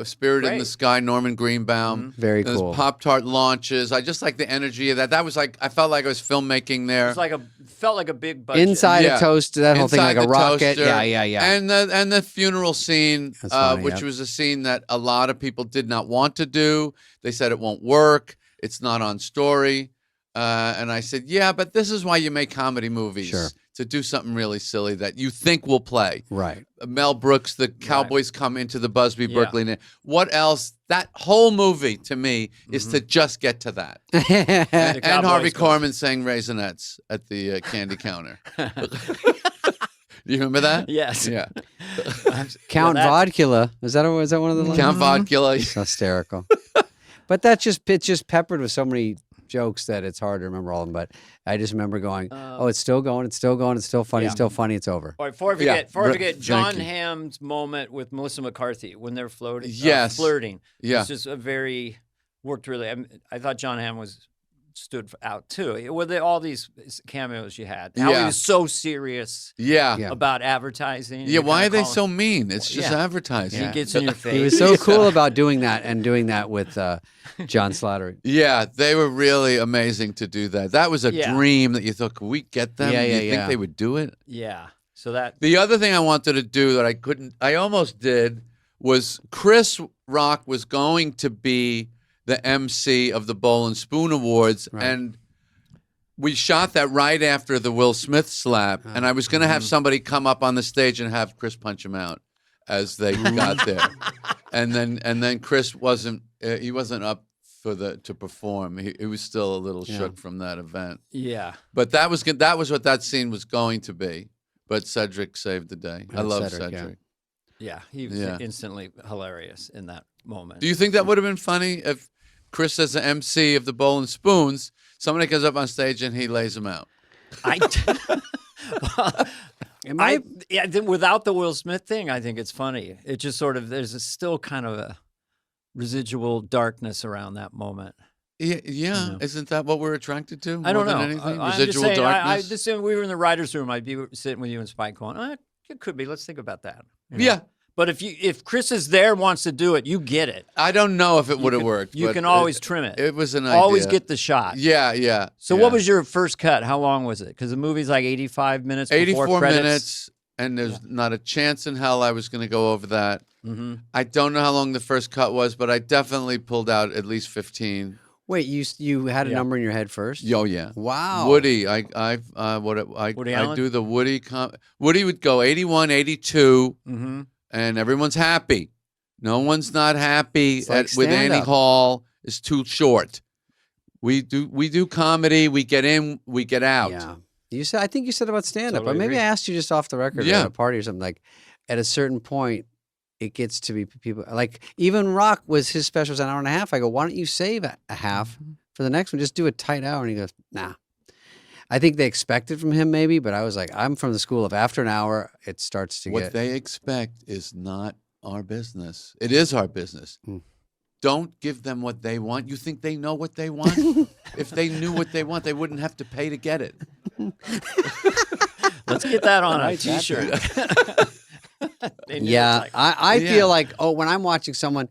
Spirit in the Great. Sky, Norman Greenbaum. Very There's cool. Pop-Tart launches. I just like the energy of that. That was like, I felt like I was filmmaking there. It's felt like a big budget. Inside Yeah. a toast, that whole thing Inside like a the rocket. toaster. Yeah. And the funeral scene, That's funny, which yep. was a scene that a lot of people did not want to do. They said it won't work. It's not on story. And I said, yeah, but this is why you make comedy movies. Sure. To do something really silly that you think will play. Right. Mel Brooks, the Cowboys come into the Busby Yeah. Berkeley. What else? That whole movie to me is to just get to that. And Cowboys Harvey goes. Korman saying Raisinets at the candy counter. You remember that? Yes. Yeah. Count that- Vodkula. Is that one of the lines? Count Vodkula. It's hysterical. But it's just peppered with so many jokes that it's hard to remember all of them. But I just remember going, oh, it's still going, it's still going, it's still funny, it's still funny, it's over. All right, before I Yeah, forget, John thank you. Hamm's moment with Melissa McCarthy when they're floating, Yes. flirting. Yeah. It's just worked really. I thought John Hamm stood out too. With all these cameos you had, how he Yeah. was so serious Yeah. Yeah. about advertising. Yeah, why are they so? so mean? It's just Yeah. advertising. He gets in your face. He was so cool about doing that and doing that with John Slattery. Yeah, they were really amazing to do that. That was a Yeah. dream that you thought, could we get them? Yeah, you yeah, think yeah. they would do it? Yeah. So that. The other thing I wanted to do that I couldn't, I almost did, was Chris Rock was going to be the MC of the Bowl and Spoon Awards, Right. and we shot that right after the Will Smith slap, and I was going to have somebody come up on the stage and have Chris punch him out as they got there, and then Chris wasn't he wasn't up for to perform. He was still a little shook from that event, Yeah. but that was what that scene was going to be. But Cedric saved the day. I love Cedric, Cedric. Yeah. He was Yeah. instantly hilarious in that moment. Do you think that would have been funny if Chris, as the MC of the Bowl and Spoons, somebody comes up on stage and he lays them out? Without the Will Smith thing, I think it's funny. It just sort of still kind of a residual darkness around that moment. Yeah. Isn't that what we're attracted to? I don't more know. than anything? I'm just Residual saying, darkness. we were in the writers' room. I'd be sitting with you and Spike going, it could be. Let's think about that. You know? Yeah. But if Chris is there and wants to do it, you get it. I don't know if it would have worked. You but can always trim it. It was an idea. Always get the shot. Yeah. So what was your first cut? How long was it? Because the movie's like 85 minutes before 84 credits. minutes, and there's not a chance in hell I was going to go over that. Mm-hmm. I don't know how long the first cut was, but I definitely pulled out at least 15. Wait, you had a number in your head first? Oh yeah. Wow. Woody, I Woody Allen? do the Woody. Woody would go 81, 82, Mm-hmm. and everyone's happy. No one's not happy It's like with Annie stand-up. Hall. It's too short. We do comedy. We get in, we get out. Yeah. You said I think you said about stand up, Totally or maybe agree. I asked you just off the record Yeah. at a party or something. Like at a certain point, it gets to be people like even Rock was his special was an hour and a half. I go, why don't you save a half for the next one? Just do a tight hour. And he goes, nah. I think they expected from him maybe, but I was like, I'm from the school of after an hour, it starts to What get. they expect is not our business. It is our business. Mm. Don't give them what they want. You think they know what they want? If they knew what they want, they wouldn't have to pay to get it. Let's get that on a Write that T-shirt. They knew Yeah, it's like- I Yeah. feel like when I'm watching someone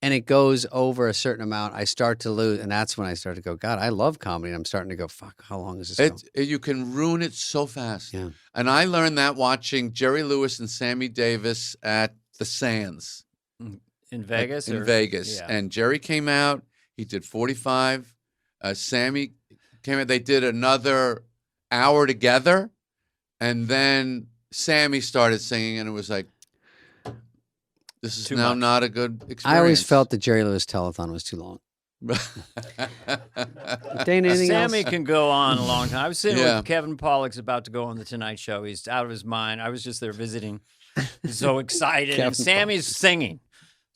and it goes over a certain amount, I start to lose, and that's when I start to go, God, I love comedy. And I'm starting to go, fuck, how long is this? You can ruin it so fast. Yeah. And I learned that watching Jerry Lewis and Sammy Davis at the Sands in Vegas. in or- Vegas. Yeah. And Jerry came out. He did 45. Sammy came out. They did another hour together. And then Sammy started singing, and it was like, this is Too now much. not a good experience. I always felt the Jerry Lewis telethon was too long. Dane, anything Sammy else? can go on a long time. I was sitting Yeah. with Kevin Pollak's about to go on the Tonight Show. He's out of his mind. I was just there visiting. He's so excited. Kevin And Sammy's singing.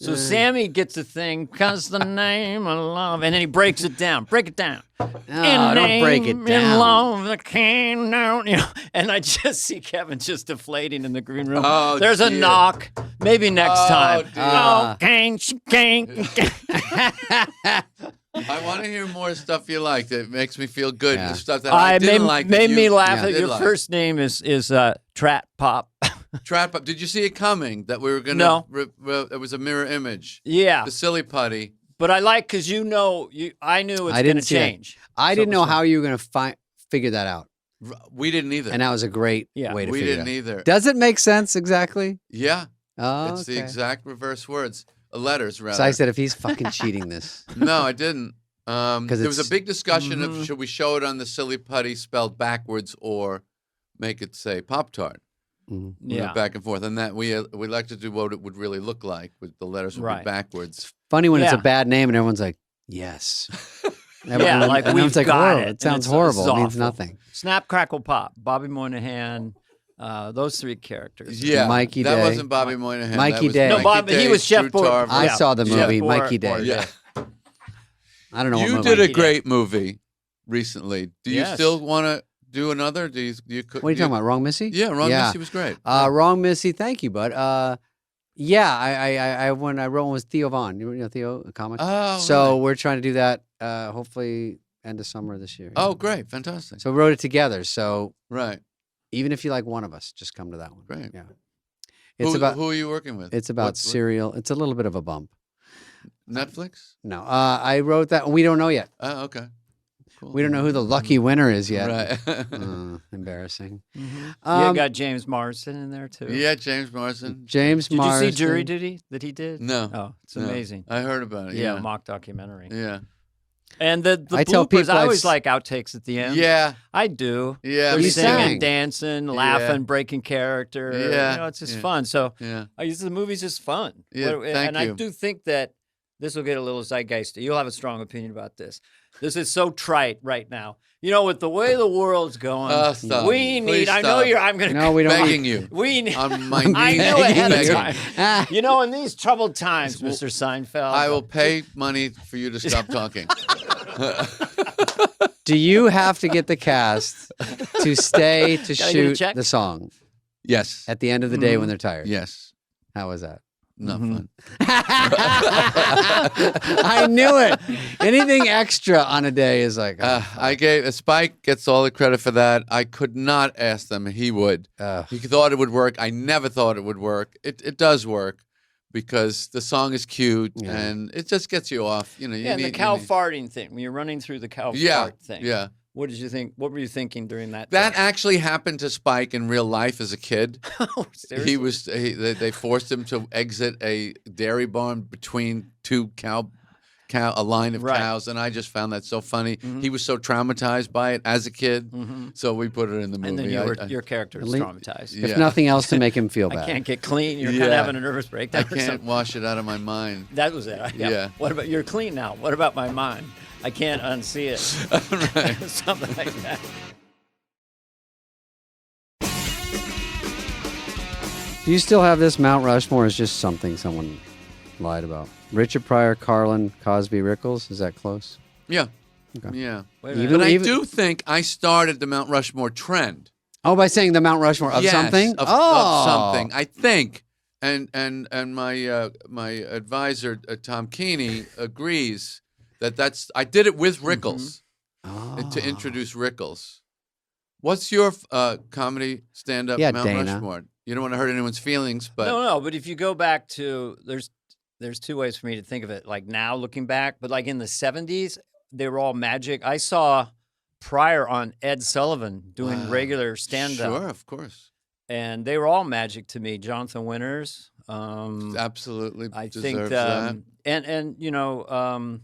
So Sammy gets a thing, cause the name of love, and then he breaks it down. Break it down. Oh, don't break it In down. love that came down, and I just see Kevin just deflating in the green room. Oh, There's a dear. knock. Maybe next Oh, time. dear. Oh, gang. I want to hear more stuff you like that makes me feel good. Yeah. The stuff that I I didn't made, like. made that me you laugh. did Your like. first name is Trap Pop. Trap Up. Did you see it coming that we were going No. to? It was a mirror image. Yeah, The silly putty. but I like because I knew it's I going didn't to see that. change. I So didn't it know was how you were going to figure that out. We didn't either. And that was a great Yeah. way to we figure didn't it out. either. Does it make sense exactly? Yeah. Oh, It's the okay. exact reverse words. Letters, rather. So I said, if he's fucking cheating this. No, I didn't. There was a it's- big discussion of should we show it on the silly putty spelled backwards or make it say Pop-Tart. Mhm. We went Yeah, back and forth, and that we like to do what it would really look like with the letters would Right. be backwards. Funny when it's a Yeah. bad name and everyone's like, yes. Yeah, Everyone- like, and we've everyone's like, got "Whoa, it," it and sounds it's horrible. It means awful. nothing. Snap, Crackle, Pop. Bobby Moynihan. Those three characters. Yeah, Mikey that Day. wasn't Bobby Moynihan. Mikey that was Day. No, Mikey Bob, he Day, was Chef Drew Boy. Tarver. I saw the Chef movie, Boy- Mikey Day. Boy- Yeah. I don't know what You movie. did a Mikey Day. great movie recently. Do you Yes. still want to do another? Do you? What are you talking about? Wrong Missy? Yeah, Ron Missy was great. Wrong Missy. Thank you, bud. Yeah, I when I wrote one with Theo Vaughn. You know Theo, a comic. Oh, So really? we're trying to do that. Hopefully, end of summer this year. Oh, great, fantastic. So we wrote it together. So Right, even if you like one of us, just come to that one. great. Yeah. It's Who are you working with? It's about What- cereal. It's a little bit of a bump. Netflix. No, I wrote that. We don't know yet. Oh, okay. Cool. We don't know who the lucky winner is yet. Right. Embarrassing. Yeah, got James Marsden in there too. yeah, James Marsden. James Did Marsden. you see Jury Duty that he did? No. Oh, it's No. amazing. I heard about it. Yeah, Yeah. mock documentary. Yeah. And the I bloopers, tell people I I've always s- like outtakes at the end. Yeah. I do. Yeah. They're You me singing, sang. dancing, laughing, breaking character. Yeah, You know, it's just yeah. fun. So Yeah. the movie's just fun. Yeah, thank and I you. do think that this will get a little zeitgeist. You'll have a strong opinion about this. This is so trite right now. You know, with the way the world's going, Stop. we need. Please I know stop. you're. I'm going to. No, we don't. Begging you We need. on my knees. I knew ahead of begging. time. You know, in these troubled times, Mr. Seinfeld. I will pay money for you to stop talking. Do you have to get the cast to stay to Gotta get a shoot check? the song Yes. at the end of the day when they're tired? Yes. How was that? not fun. I knew it. Anything extra on a day is like. I gave Spike gets all the credit for that. I could not ask them. He would. He thought it would work. I never thought it would work. It does work because the song is cute and it just gets you off. You know. Yeah, and the cow farting thing when you're running through the cow fart thing. Yeah. What did you think? What were you thinking during that? That thing? actually happened to Spike in real life as a kid. Oh, seriously? They forced him to exit a dairy barn between two a line of cows, and I just found that so funny. He was so traumatized by it as a kid, so we put it in the movie. And then your character is traumatized. If nothing else, to make him feel bad. I can't get clean. You're kind of having a nervous breakdown. I can't wash it out of my mind. That was it. Yeah. What about you're clean now? What about my mind? I can't unsee it. Something like that. Do you still have this? Mount Rushmore is just something someone lied about. Richard Pryor, Carlin, Cosby, Rickles. Is that close? Yeah. Okay. Yeah. Even, but I do think I started the Mount Rushmore trend. Oh, by saying the Mount Rushmore of something? Of something. I think. And my advisor, Tom Keeney, agrees that's I did it with Rickles to introduce Rickles. What's your comedy stand-up Mount Dana. Rushmore? You don't want to hurt anyone's feelings, but No. But if you go back to there's two ways for me to think of it. Like now, looking back, but like in the '70s, they were all magic. I saw Pryor on Ed Sullivan doing regular stand-up. Sure, of course. And they were all magic to me. Jonathan Winters, absolutely. I deserves think, that. and you know,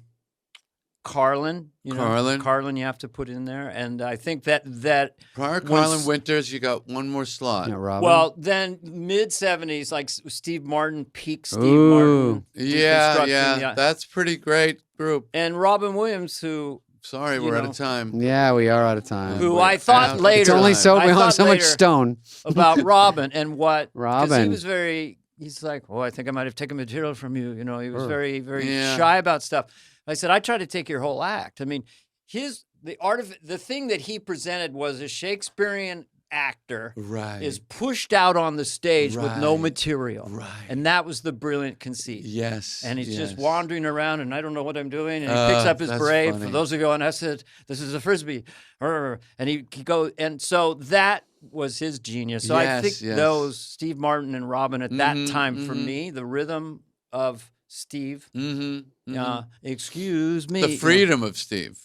Carlin, Carlin, you have to put in there, and I think that Pryor, Carlin, Winters, you got one more slot. Yeah, Robin. Well, then mid '70s, like Steve Martin, peak Steve Ooh. Martin, Yeah, that's pretty great group. and Robin Williams, who Sorry, we're out of time. Yeah, we are out of time. who I thought later, It's only so we I don't have thought so much later stone. about Robin and what 'cause Robin. he was very. He's like, oh, I think I might have taken material from you. You know, he was very, very Yeah. shy about stuff. I said, I tried to take your whole act. I mean, the thing that he presented was a Shakespearean actor Right. is pushed out on the stage with no Right. material. Right. And that was the brilliant conceit. Yes. And he's just yes. wandering around, and I don't know what I'm doing. And he picks up his that's brave. funny. For those of you on Acid, this is a frisbee. And he goes, and so that was his genius. So I think Yes, those Steve Martin and Robin at that Mhm, time for mhm. me, the rhythm of Steve. Mm-hmm. Excuse me. The freedom of Steve,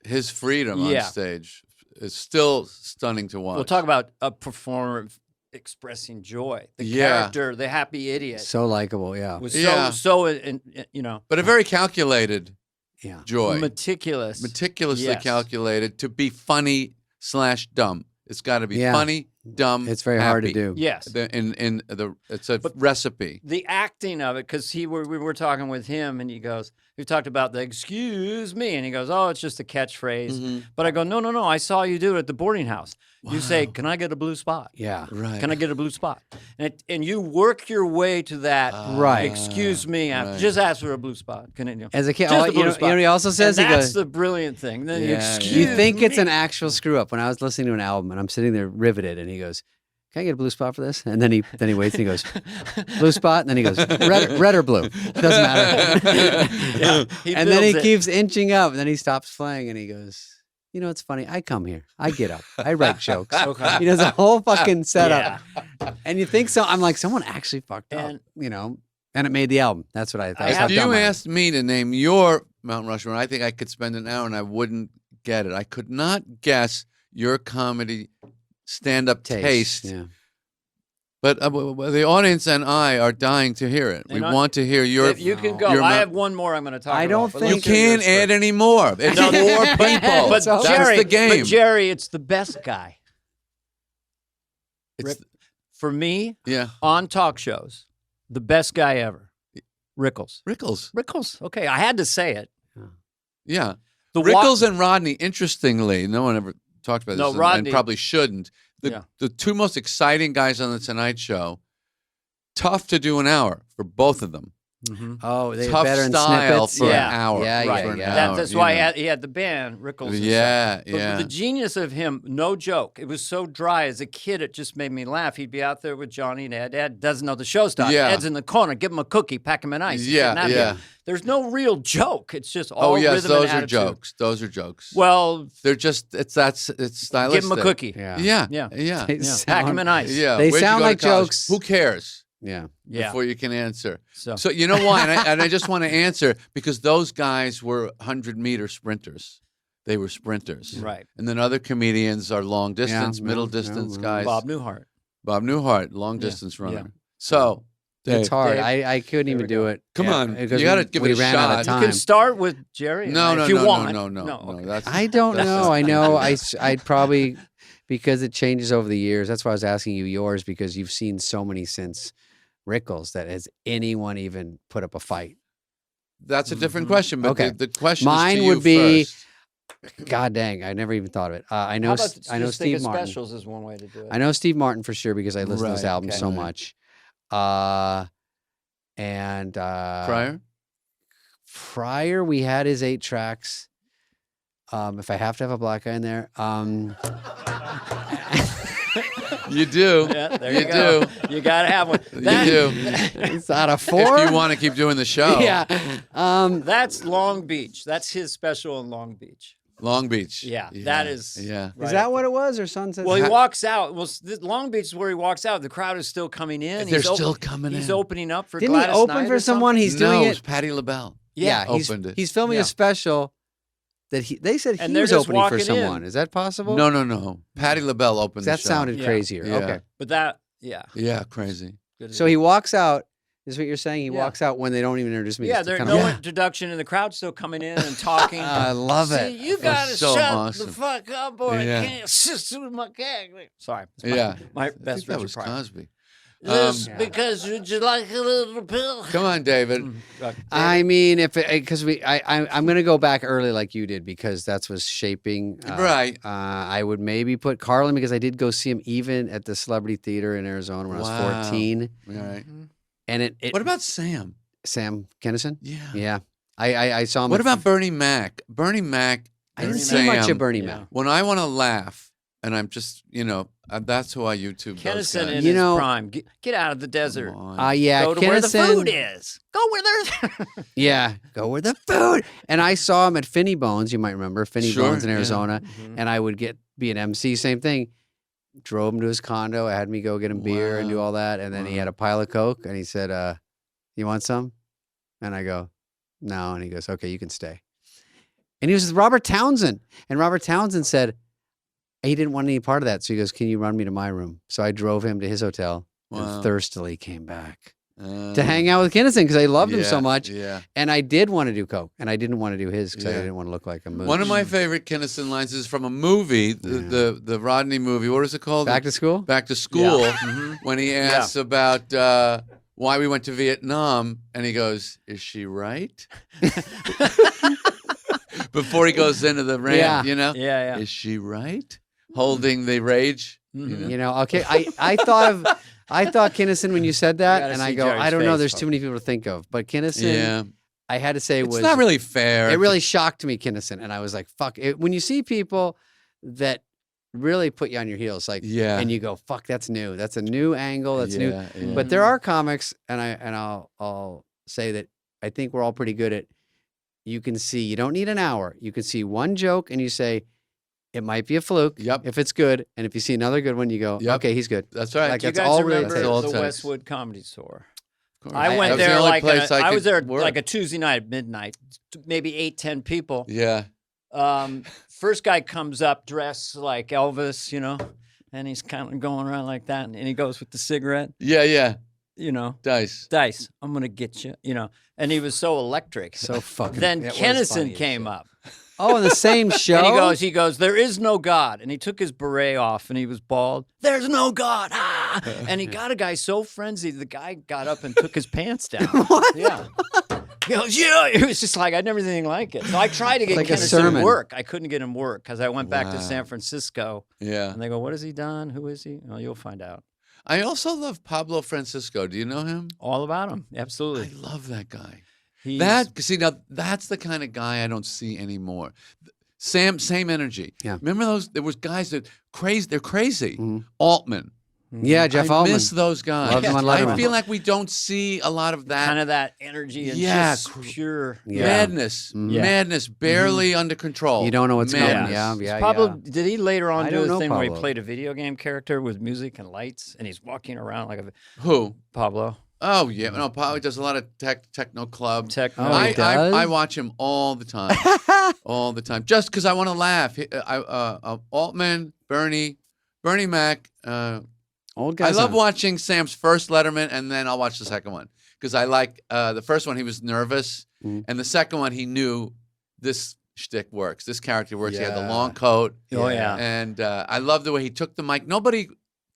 his freedom on Yeah. stage is still stunning to watch. We'll talk about a performer expressing joy. The Yeah. character, the happy idiot, So likable, yeah. was Yeah. so you know, but a very calculated Yeah. joy. meticulous. Meticulously Yes. calculated to be funny / dumb. It's got to be Yeah. funny, dumb. It's very hard to happy. do. Yes. It's a recipe. The acting of it, because we were talking with him, and he goes, we talked about the excuse me, and he goes, oh, it's just a catchphrase. Mm-hmm. But I go, no, I saw you do it at the boarding house. You say, can I get a blue spot? Yeah. Right. Can I get a blue spot? And you work your way to that. Right. Excuse me. right. Just ask for a blue spot. Can it, As a kid, just oh, a you blue know spot. what he also says? And He that's goes, the brilliant thing. Then Yeah, excuse you think it's me. an actual screw up. When I was listening to an album and I'm sitting there riveted, and he goes, can I get a blue spot for this? And then he waits and he goes, blue spot? And then he goes, red or blue? It doesn't matter. Yeah, And then he builds it. keeps inching up, and then he stops playing and he goes, you know, it's funny. I come here. I get up. I write jokes. Okay. He does a whole fucking setup. Yeah. And you think so? I'm like, someone actually fucked up, And- you know? And it made the album. That's what I thought. If you asked me to name your Mount Rushmore, I think I could spend an hour and I wouldn't get it. I could not guess your comedy stand-up taste. Yeah. But the audience and I are dying to hear it. We And want to hear your. If you can go. your I Mount- have one more I'm going to talk I about. don't but think- You let's hear can't yours add first. any more. It's No, more people. But So- That's Jerry, the game. But Jerry, it's the best guy. It's- For me, yeah, on talk shows, the best guy ever. Rickles. Rickles. Okay, I had to say it. Yeah, The Rickles and Rodney. Interestingly, no one ever talked about this, No, and Rodney- probably shouldn't. Yeah. The two most exciting guys on the Tonight Show. Tough to do an hour for both of them. Oh, they tough better in style snippets. for Yeah. an hour. Yeah, Right. yeah, for an yeah. hour, That's you why know. he had the band, Rickles. And Yeah, stuff. But the genius of him, no joke. It was so dry. As a kid, it just made me laugh. He'd be out there with Johnny and Ed. Ed doesn't know the show started. Yeah. Ed's in the corner. Give him a cookie. Pack him an ice. He's Yeah, getting out of yeah. here. There's no real joke. It's just all Oh yes, rhythm those and are attitude. jokes. Those are jokes. Well, They're just it's stylistic. give him a cookie. Yeah. Yeah, Yeah. yeah, They Yeah. Pack him sound- an ice. yeah. They Where'd you sound go to like college? jokes. Who cares? Yeah. Yeah. Before you can answer. So, So you know why? And I just want to answer because those guys were 100-meter sprinters. They were sprinters. right. And then other comedians are long distance, middle distance guys. Bob Newhart. Bob Newhart, long Yeah, distance runner. yeah. So It's hard. Dave, I couldn't there even we do go. it. Come on, because you gotta we- give we it a ran out of shot. You time. can start with Jerry. no, if no, you no, want. no, no, no, okay. That's I don't that's know. just- I know. I'd probably because it changes over the years. That's why I was asking you yours because you've seen so many since Rickles. That has anyone even put up a fight? That's a different question. But Okay. the question Mine is to would you be- first. God dang! I never even thought of it. I know. How about I know just think Steve of Martin. specials is one way to do it. I know Steve Martin for sure because I listen to his Right, albums okay. so Right. much. And Prior? Prior, we had his 8 tracks. If I have to have a black guy in there, You do. Yeah, there You you go. do. You got to have one. You do. it's out of 4. If you want to keep doing the show. yeah. That's Long Beach. That's his special in Long Beach. Long Beach. Yeah, that is. Yeah. right Is that up what it was, or Sunset? Well, he walks out. Well, Long Beach is where he walks out. The crowd is still coming in. They're He's still coming He's in. opening up for Didn't he Gladys open Knight for or someone? something? He's no, doing it it. was Patti LaBelle. Yeah, opened it. he's filming Yeah. a special that they said And he they're was just opening for walking in. someone. Is that possible? No. Patti LaBelle opened the that show. sounded Yeah. crazier. Yeah. Okay, But that, yeah. Yeah, crazy. Good so he walks out. Is what you're saying? He Yeah. walks out when they don't even introduce me. Yeah, Just there's kind no of- introduction, and the crowd's still coming in and talking. I love See, it. you gotta so shut awesome. the fuck up, or Yeah. I can't assist with my gag. Sorry. It's my, Yeah. My I best think that Richard was Pryor. Cosby. This because would you like a little pill? Come on, David. I mean, if because I'm gonna go back early like you did because that's what's shaping. Right. I would maybe put Carlin because I did go see him even at the Celebrity Theater in Arizona when I Wow. was 14. All right. And it What about Sam? Sam Kinison? Yeah. Yeah, I saw him. What at- about Bernie Mac? Bernie Mac. I didn't and see much Sam, of Bernie Yeah. Mac. When I want to laugh, and I'm just, that's who I YouTube those Kennison in guys. You his know- prime. Get out of the desert. Come on. Yeah, Go to where the Kinison- food is. Go where there's. Yeah, go where the food. And I saw him at Finney Bones. You might remember Finney Sure, Bones in yeah. Arizona. Mhm. And I would be an MC, same thing. Drove him to his condo. I had me go get him beer and do Wow. all that. And then he Wow. had a pile of Coke and he said, you want some? And I go, no. And he goes, okay, you can stay. And he was with Robert Townsend. And Robert Townsend said he didn't want any part of that. So he goes, can you run me to my room? So I drove him to his hotel Wow. and thirstily came back to hang out with Kinison because I loved him so yeah, much. Yeah. And I did want to do Coke, and I didn't want to do his because I Yeah. didn't want to look like a mooch. One of my favorite Kinnison lines is from a movie, the Rodney movie. What is it called? Back to school. Back to School. Mhm. When he asks about why we went to Vietnam, and he goes, "Is she right?" Before he goes into the rant, Yeah. Yeah, yeah. Is she right? Holding the rage. Mhm. You know, okay. I thought Kinnison when you said that, gotta and I see go, Jerry's I don't know. face, There's folks. too many people to think of, but Kinnison, Yeah. I had to say It's was not really fair. It really shocked me, Kinnison, and I was like, fuck. When you see people that really put you on your heels, like, Yeah. and you go, fuck, that's new. That's a new angle. That's new. Yeah, yeah. But there are comics, and I'll say that I think we're all pretty good at. You can see. You don't need an hour. You can see one joke, and you say, it might be a fluke. Yep. If it's good, and if you see another good one, you go, Yep. okay, he's good. That's right. Like, Do you that's guys all really remember That's all it the takes. Westwood Comedy Store? Of course. I That went was the there only like place I I was could there work. like a Tuesday night at midnight, maybe 8-10 people. Yeah. First guy comes up dressed like Elvis, and he's kind of going around like that, and he goes with the cigarette, Yeah. Dice, Dice. I'm gonna get you, and he was so electric. So fucking. Then it was funny Kinnison as came shit. up, Oh, in the same show. and he goes, there is no God, and he took his beret off, and he was bald. There's no God, and he got a guy so frenzied, the guy got up and took his pants down. What? Yeah. He goes, yeah. It was just like, I'd never seen anything like it. So I tried to get Like a Kinnison sermon. work. I couldn't get him work because I went back to Wow. San Francisco. Yeah. And they go, what has he done? Who is he? Well, you'll find out. I also love Pablo Francisco. Do you know him? All about him. I Absolutely. love that guy. He's- See, now that's the kind of guy I don't see anymore. Sam, same energy. Yeah. Remember those? There was guys that crazy. They're crazy. Altman. Yeah, Jeff I Altman. miss those guys. Loved him on I Letterman. feel like we don't see a lot of that kind of that energy and Yeah, just pure. Yeah. madness. Yeah. Madness, barely under control. You don't know what's Madness. coming. Yeah. Pablo, did he later on I do don't a know thing where he Pablo. played a video game character with music and lights, and he's walking around like a Who? Pablo? Oh yeah, no. Pablo does a lot of techno club. Techno. Oh, he does? I watch him all the time, all the time, just because I want to laugh. Altman, Bernie Mac. Old I guys. love watching Sam's first Letterman, and then I'll watch the second one because I like the first one. He was nervous, and the second one he knew this shtick works. This character works. He had the Yeah. long coat. Oh, yeah. And I love the way he took the mic. Nobody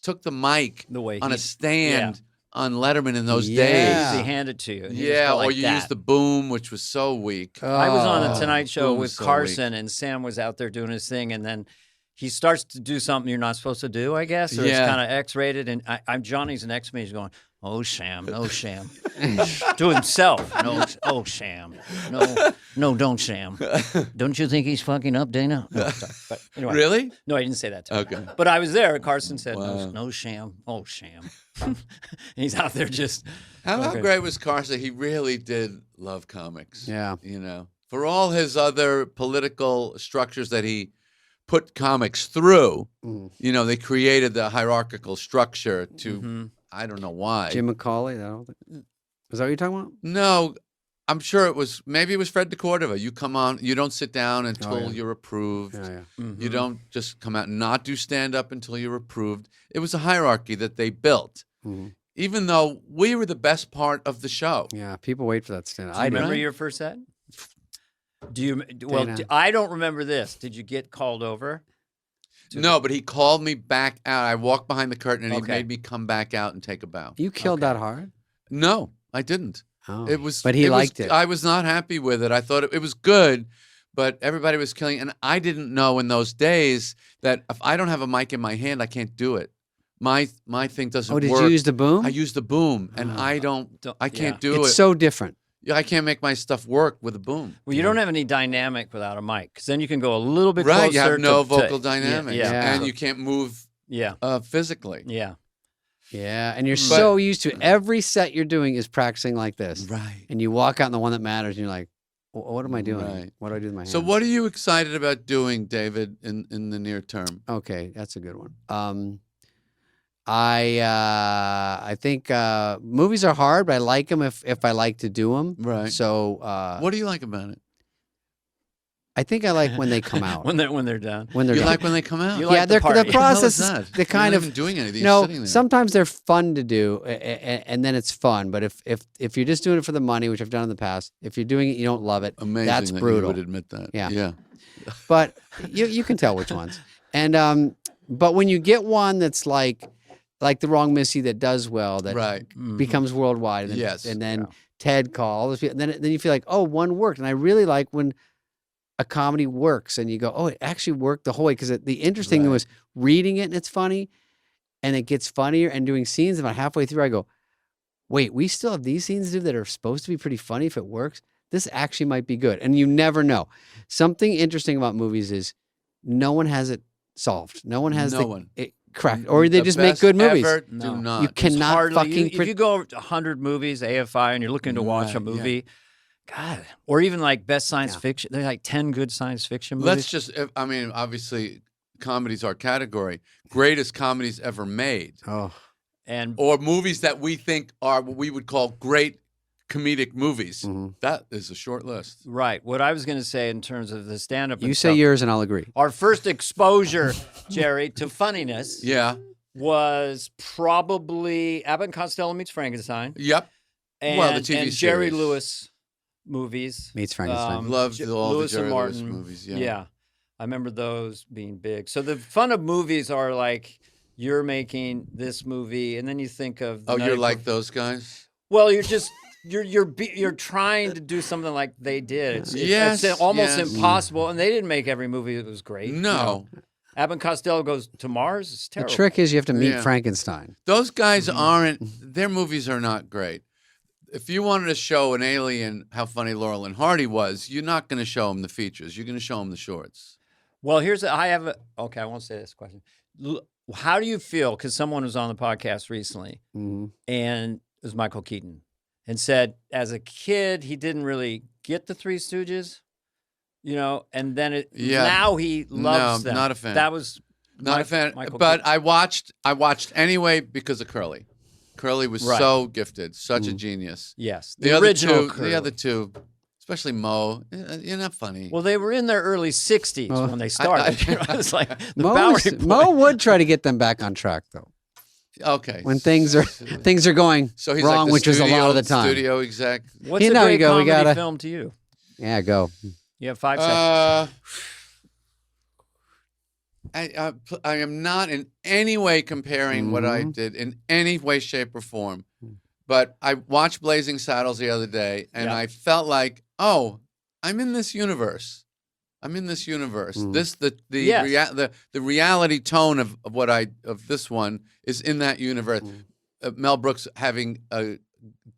took the mic The way on he- a stand on Letterman in those Yeah. He handed it to you. and you just days. Yeah, go or like you that. use the boom, which was so weak. I was on Oh. the Tonight Show Boom with is so Carson, and Sam was out there doing his thing, and then he starts to do something you're not supposed to do, I guess, or it's Yeah. kind of X-rated, and I'm Johnny's next to me. He's going, "Oh, Sam, no, Sam," to himself. No, oh, Sam, no, don't, Sam. Don't you think he's fucking up, Dana? No, sorry. But anyway, Really? no, I didn't say that to him. Okay. But I was there. And Carson said, Wow. no, Sam, oh, Sam. And he's out there just. How Okay. great was Carson? He really did love comics. Yeah. You know, for all his other political structures that he put comics through, you know, they created the hierarchical structure to, I don't know why. Jim McCauley. Is that what you're talking about? No, I'm sure it was, maybe it was Fred DeCordova. You come on, you don't sit down until yeah. you're approved. Yeah. You don't just come out and not do stand up until you're approved. It was a hierarchy that they built, even though we were the best part of the show. Yeah. People wait for that stand. Do you remember Right. your first set? Do you? Well, Dana. I don't remember this. Did you get called over? No, but he called me back out. I walked behind the curtain and he Okay. made me come back out and take a bow. You killed that hard. No, I didn't. Oh. It was, But he liked it. I was not happy with it. I thought it was good, but everybody was killing. And I didn't know in those days that if I don't have a mic in my hand, I can't do it. My thing doesn't Oh, did work. you use the boom? I use the boom, and I can't do It's it. so different. Yeah, I can't make my stuff work with a boom. Well, you don't have any dynamic without a mic, because then you can go a little bit Right, closer. you have no to- vocal to- dynamic, Yeah, and you can't move yeah, physically. yeah. Yeah. And you're so used to every set you're doing is practicing like this. Right. And you walk out in the one that matters and you're like, what am I doing? Right. What do I do with my hands? So, what are you excited about doing, David, in the near term? Okay, that's a good one. I think movies are hard, but I like them if I like to do them. Right. So What do you like about it? I think I like when they come out. when they're done. when they're You done. like when they come out? You yeah, like the they're, party. the process What the hell is is that? the kind You're of not even doing anything. no. You're sitting there. Sometimes they're fun to do, and then it's fun. But if you're just doing it for the money, which I've done in the past, if you're doing it, you don't love it. Amazing That's that brutal. you would admit that. Yeah. Yeah. But you can tell which ones. And but when you get one that's like the Wrong Missy that does well, that Right. becomes worldwide, and then, Yes. and then Ted Call, all those people, then you feel like, oh, one worked, and I really like when a comedy works, and you go, oh, it actually worked the whole way. Because the interesting thing was reading it and it's funny, and it gets funnier, and doing scenes about halfway through, I go, wait, we still have these scenes to do that are supposed to be pretty funny. If it works, this actually might be good, and you never know. Something interesting about movies is no one has it solved. No one has it cracked, or they The just make best good movies. ever No. do not. You cannot Hardly. fucking. If you go over 100 movies, AFI, and you're looking to watch a Right, yeah. movie, God, or even like best science Yeah. fiction. There's like 10 good science fiction movies. Let's just, I mean, obviously, comedy's our category. Greatest comedies ever made. Oh, and Or movies that we think are what we would call great comedic movies. Mhm. That is a short list. right, what I was going to say in terms of the stand-up. you and say stuff, yours, and I'll agree. our first exposure, Jerry, to funniness Yeah. was probably Abbott and Costello Meets Frankenstein. Yep. And, Well, the TV and Jerry series. Lewis movies. Meets Frankenstein. Loved all the Lewis and Jerry Lewis Martin movies, yeah. I remember those being big. So the fun of movies are like you're making this movie, and then you think of the Oh, night you're of- like those guys? well, you're just you're trying to do something like they did. It's Yes, almost yes. impossible, and they didn't make every movie that was great. No. Abbott and Costello goes to Mars. It's The terrible. trick is you have to meet Yeah. Frankenstein. Those guys aren't. Their movies are not great. If you wanted to show an alien how funny Laurel and Hardy was, you're not going to show them the features. You're going to show them the shorts. Well, okay, I won't say this question. How do you feel? Because someone was on the podcast recently, and it was Michael Keaton, and said as a kid he didn't really get the Three Stooges, and then now he loves them. Not a fan. That was Not a fan. Michael But Keaton. I watched anyway because of Curly. Curly was Right. so gifted, such a genius. Yes, The other original two, Curly. the other two, especially Mo, you're not funny. Well, they were in their early 60s when they started. It's like the Mo Bowery would try to get them back on track though. Okay. When things are going So he's wrong, like the which is a lot of the time. Studio exec. What's You a know, great you go, we comedy gotta- film to you? Yeah, go. You have 5 seconds. I am not in any way comparing what I did in any way, shape, or form. But I watched Blazing Saddles the other day, and I felt like, oh, I'm in this universe. I'm in this universe. This the reality tone of this one is in that universe. Mel Brooks having a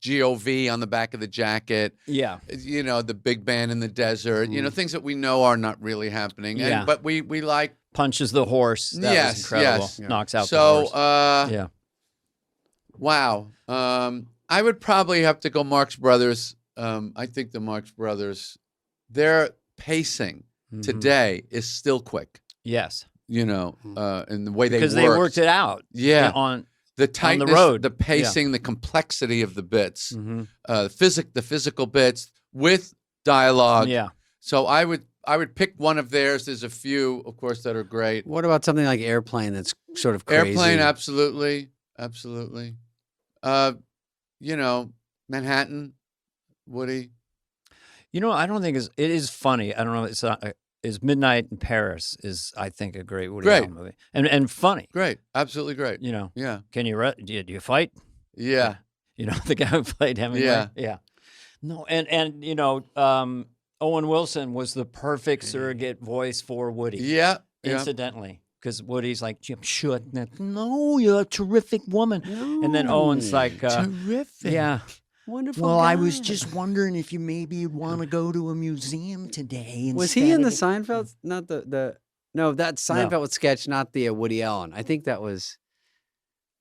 GOV on the back of the jacket. Yeah. The big band in the desert. Things that we know are not really happening. Yeah. But we like. Punches the horse. That Yes, was incredible. yes. Knocks out So, the horse. Yeah. Wow. I would probably have to go Marx Brothers. I think the Marx Brothers, their pacing today is still quick. Yes. In the way Because they worked it out. Yeah. On the tightness, the road. the pacing, the complexity of the bits, Mm-hmm. the physical bits with dialogue. Yeah. So I would pick one of theirs. There's a few, of course, that are great. What about something like Airplane that's sort of crazy? Airplane, absolutely. Manhattan, Woody. I don't think it is funny. I don't know. It's is Midnight in Paris is, I think, a great Woody Allen movie. And funny. Great. Absolutely great. Yeah. Can you, do you fight? Yeah. The guy who played Hemingway? Yeah. Yeah. No, and Owen Wilson was the perfect surrogate voice for Woody. Yeah. Incidentally. Because Woody's like, Jim Shouldn't. No, you're a terrific woman. No. And then Owen's like, terrific. yeah. Wonderful. Well, I guy. was just wondering if you maybe want to go to a museum today. Was he in the instead of Seinfeld? Not no, that Seinfeld sketch, not the Woody Allen. I think that was.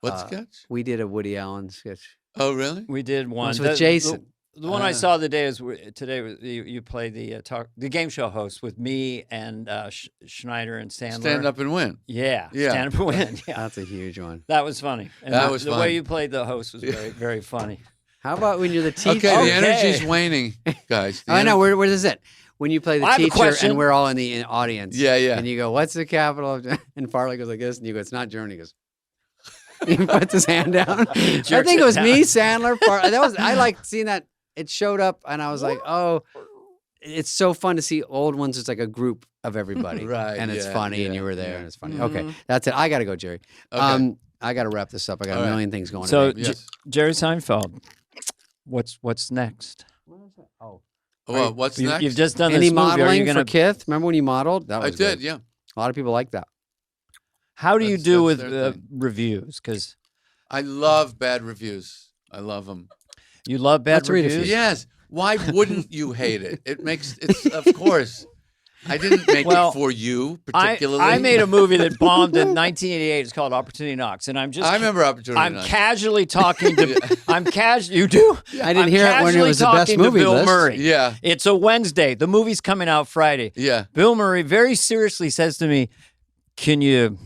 What sketch? We did a Woody Allen sketch. Oh, really? We did one. It was with Jason. The one I saw today was you played the game show host with me and Schneider and Sandler. Stand up and win. Yeah. Yeah. Stand up and win. Yeah. That's a huge one. That was funny. And That was the fun. way you played the host was very, very funny. How about when you're the teacher? Okay, the energy's waning, guys. I know. Where is it? When you play the I have a teacher question. and we're all in the audience. Yeah, yeah. And you go, "What's the capital of?" And Farley goes like this, and you go, "It's not Germany." He goes. He puts his hand down. I think it was me, Sandler. I liked seeing that. It showed up, and I was like, "Oh, it's so fun to see old ones. It's like a group of everybody, Right, And it's yeah, funny, and yeah, you were there, yeah. and it's funny. Okay, that's it. I got to go, Jerry. Okay. I got to wrap this up. I got All a right. million things going. So, on. Yes. Jerry Seinfeld, what's next? Oh, Well, what's next? You've just done any this movie. Are modeling you gonna? for Kith? Remember when you modeled? That I was did, good. yeah. A lot of people like that. How do you That's- do that's with their thing. reviews? Because I love bad reviews. I love them. you love bad Let's read a reviews. few. Yes. Why wouldn't you hate it? It's of course. I didn't make Well, it for you I particularly. made a movie that bombed in 1988. It's called Opportunity Knocks, and I'm just. I remember Opportunity I'm Knocks. casually talking to. I'm casual. You do. I didn't I'm hear it when it casually was the best talking to movie Bill list. Murray. Yeah. It's a Wednesday. The movie's coming out Friday. Yeah. Bill Murray very seriously says to me, "Can you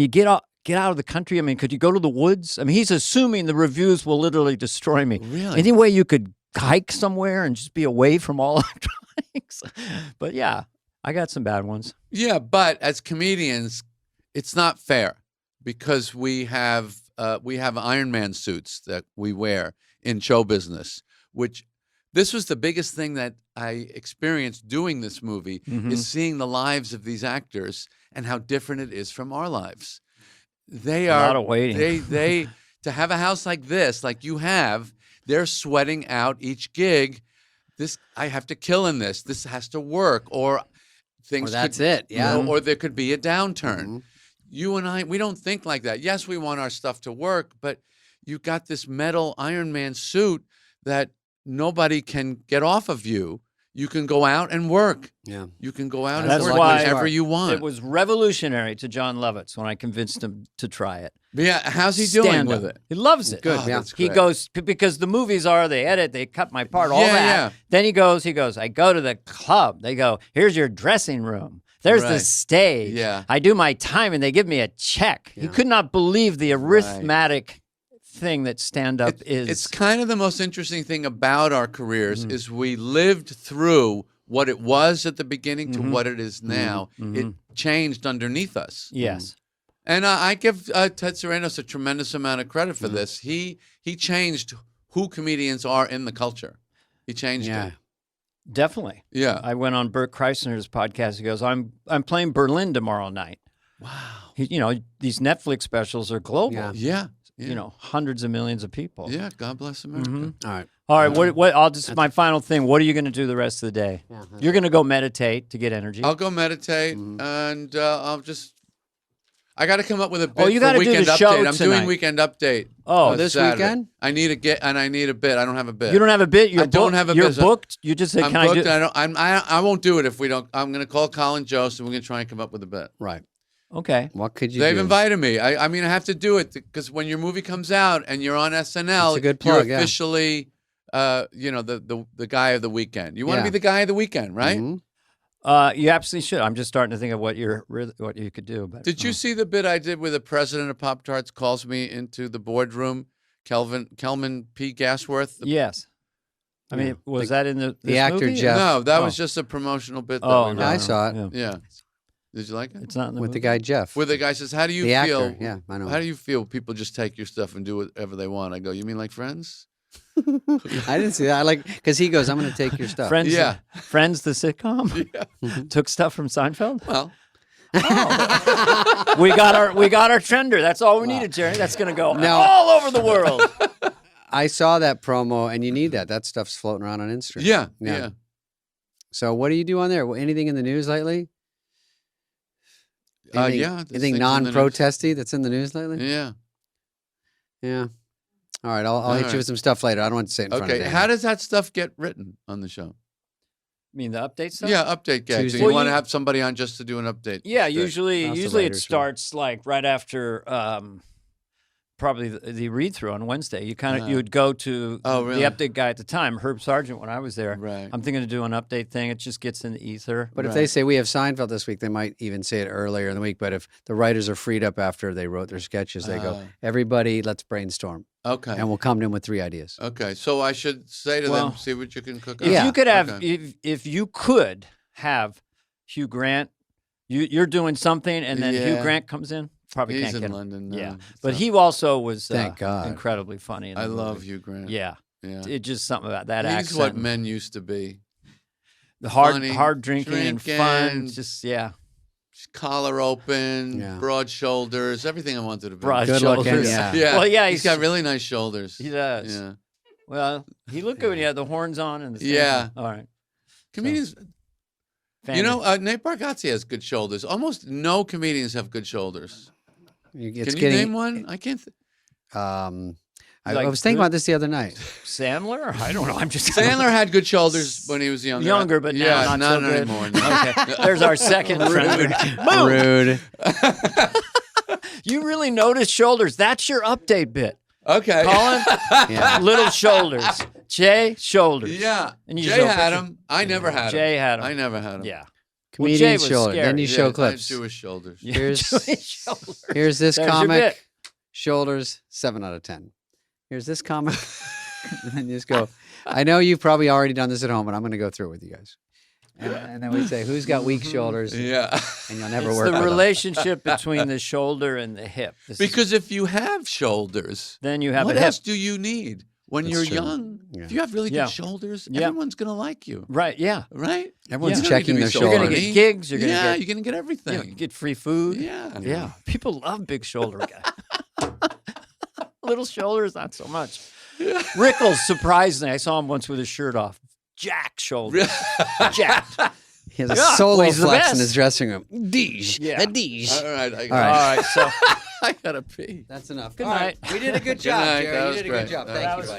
get out of the country? I mean, could you go to the woods? I mean, he's assuming the reviews will literally destroy me. Really? Any way you could hike somewhere and just be away from all electronics? But yeah, I got some bad ones. Yeah, but as comedians, it's not fair because we have Iron Man suits that we wear in show business, which this was the biggest thing that I experienced doing this movie is seeing the lives of these actors and how different it is from our lives. They A are lot of waiting. They to have a house like this, like you have, they're sweating out each gig. I have to kill in this. This has to work, or things. Or that's could, it. Yeah. or there could be a downturn. Mhm. You and I, we don't think like that. Yes, we want our stuff to work, but you got this metal Iron Man suit that nobody can get off of you. You can go out and work. Yeah. You can go out That's and work why whenever you want. It was revolutionary to John Lovitz when I convinced him to try it. Yeah, how's he doing Stand-up. with it? He loves it. Good. Oh, Yeah. that's He great. goes because the movies are they edit, they cut my part, all Yeah, that. yeah. Then he goes, I go to the club. They go, here's your dressing room. There's the Right. stage. Yeah. I do my time and they give me a check. He could not believe the arithmetic thing that stand-up is. It's kind of the most interesting thing about our careers Mm-hmm. is we lived through what it was at the beginning to Mhm. what it is now. It changed underneath us. yes. And I give Ted Sarandos a tremendous amount of credit for this. He changed who comedians are in the culture. He changed Yeah. it. Definitely. Yeah. I went on Bert Kreisner's podcast. He goes, I'm playing Berlin tomorrow night. Wow. These Netflix specials are global. Yeah. Yeah. Hundreds of millions of people. Yeah. God bless America. Mhm. All right. All right, what I'll just my final thing. What are you going to do the rest of the day? You're going to go meditate to get energy. I'll go meditate and I got to come up with a bit you for gotta do the weekend show update. I'm tonight. doing weekend update. Oh, this Saturday. weekend? I need a bit. I don't have a bit. You don't have a bit. You're I don't booked? have a You're bit, so- booked. You just said, I'm "Can booked. I do?" I won't do it if we don't. I'm going to call Colin Jost and we're going to try and come up with a bit. Right. Okay. What could you They've do? invited me. I mean, I have to do it because when your movie comes out and you're on SNL, It's a good plug, you're yeah. officially, the guy of the weekend. You want to Yeah. be the guy of the weekend, right? Mhm. You absolutely should. I'm just starting to think of what you could do. But Did you see the bit I did where the president of Pop Tarts calls me into the boardroom, Kelman P. Gasworth? Yes. I mean, was that in the actor movie? Jeff. No, that Oh. was just a promotional bit. That Oh, we no, did. I no, saw it. yeah. Yeah. Did you like it? It's not in the With movie. the guy Jeff. Where the guy says, "How do you the feel? actor. Yeah, I know. How do you feel? People just take your stuff and do whatever they want." I go, "You mean like friends?" I didn't see that. I like because he goes, "I'm going to take your stuff." Friends, Yeah. Friends, the sitcom, took stuff from Seinfeld. Well, We got our trender. That's all we needed, Jerry. That's going to go No. all over the world. I saw that promo, and you need that. That stuff's floating around on Instagram. yeah. So, what do you do on there? Anything in the news lately? Anything, Yeah, there's Anything things in the news. non-protesty that's in the news lately? Yeah. Yeah. All right. I'll All hit you right. with some stuff later. I don't want to say it in front of Okay. Dan. How does that stuff get written on the show? I mean, the update stuff? Yeah, update gags. Tuesday. So you Well, want to you- have somebody on just to do an update? Yeah, thing. usually That's the it later show. starts like right after probably the read through on Wednesday. You kind of you would go to Oh, really? the update guy at the time, Herb Sargent, when I was there. Right. I'm thinking of doing an update thing. It just gets in the ether. But if they say we have Seinfeld this week, they might even say it earlier in the week. But if the writers are freed up after they wrote their sketches, they go, everybody, let's brainstorm. Okay. And we'll come in with 3 ideas. Okay. So I should say to Well, them, see what you can cook up. If Yeah. you could have, Okay. if you could have Hugh Grant, you're doing something, and then Hugh Yeah. Grant comes in. Probably He's can't in get him. London. Yeah, now, but so- he also was Thank God. incredibly funny. In the I love movie. Hugh Grant. Yeah, Yeah. it just something about that He's accent. what men used to be. The hard funny, drinking and fun. drinking. Just yeah, Collar open, Yeah. broad shoulders, everything I wanted to be. broad Good shoulders. looking, yeah. Yeah. Well, yeah, he's got really nice shoulders. he does. Yeah. Well, he looked good when he had the horns on and the thing. Yeah. All right. Comedians, you know, Nate Bargatze has good shoulders. Almost no comedians have good shoulders. It's Can you name one? I can't. I Like was thinking good- about this the other night. Sandler? I don't know. I'm just Sandler had good shoulders when he was younger. Younger, but now yeah, not so good. anymore. no. Okay, there's our second trend. Boom! Rude. You really notice shoulders. That's your update bit. Okay. Colin, Yeah. little shoulders. Jay, shoulders. Yeah. And you Jay show had picture- him. I never had him. Jay had 'em. I never had him. Yeah. Comedian Jay was shoulder. scary. Then you Yeah, show I had clips. Jewish shoulders. Yeah, Here's- Jewish shoulders. Here's this There's your comic. bit. Shoulders, 7 out of 10. Here's this comic. And then you just go, I know you've probably already done this at home, but I'm going to go through it with you guys. And then we say, who's got weak shoulders? Yeah. And you'll never It's work the with them. relationship between the shoulder and the hip. This is- Because if you have shoulders, then you have what a hip. else do you need when That's you're true. young? Yeah. If you have really Yeah. good shoulders, Yeah. everyone's going to like you, Right, yeah. right? Everyone's You don't checking need to their be so You're going to shoulders. get funny. gigs. You're going to Yeah, get, you're going to get everything. you get free food. Yeah. Yeah. People love big shoulder guys. Little shoulders, not so much. Rickles, surprisingly, I saw him once with his shirt off. Jack shoulders. Jacked. He has a solo he's the flex best. in his dressing room. Deej. Yeah. A deej. All right. All All right. right, so I gotta pee. That's enough. Good All right. night. We did a good job, night. Jerry. That You was did a great. good job. That Thank that you, was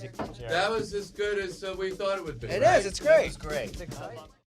buddy. fun. That was as good as we thought it would be. It right? is. It's great. It was great.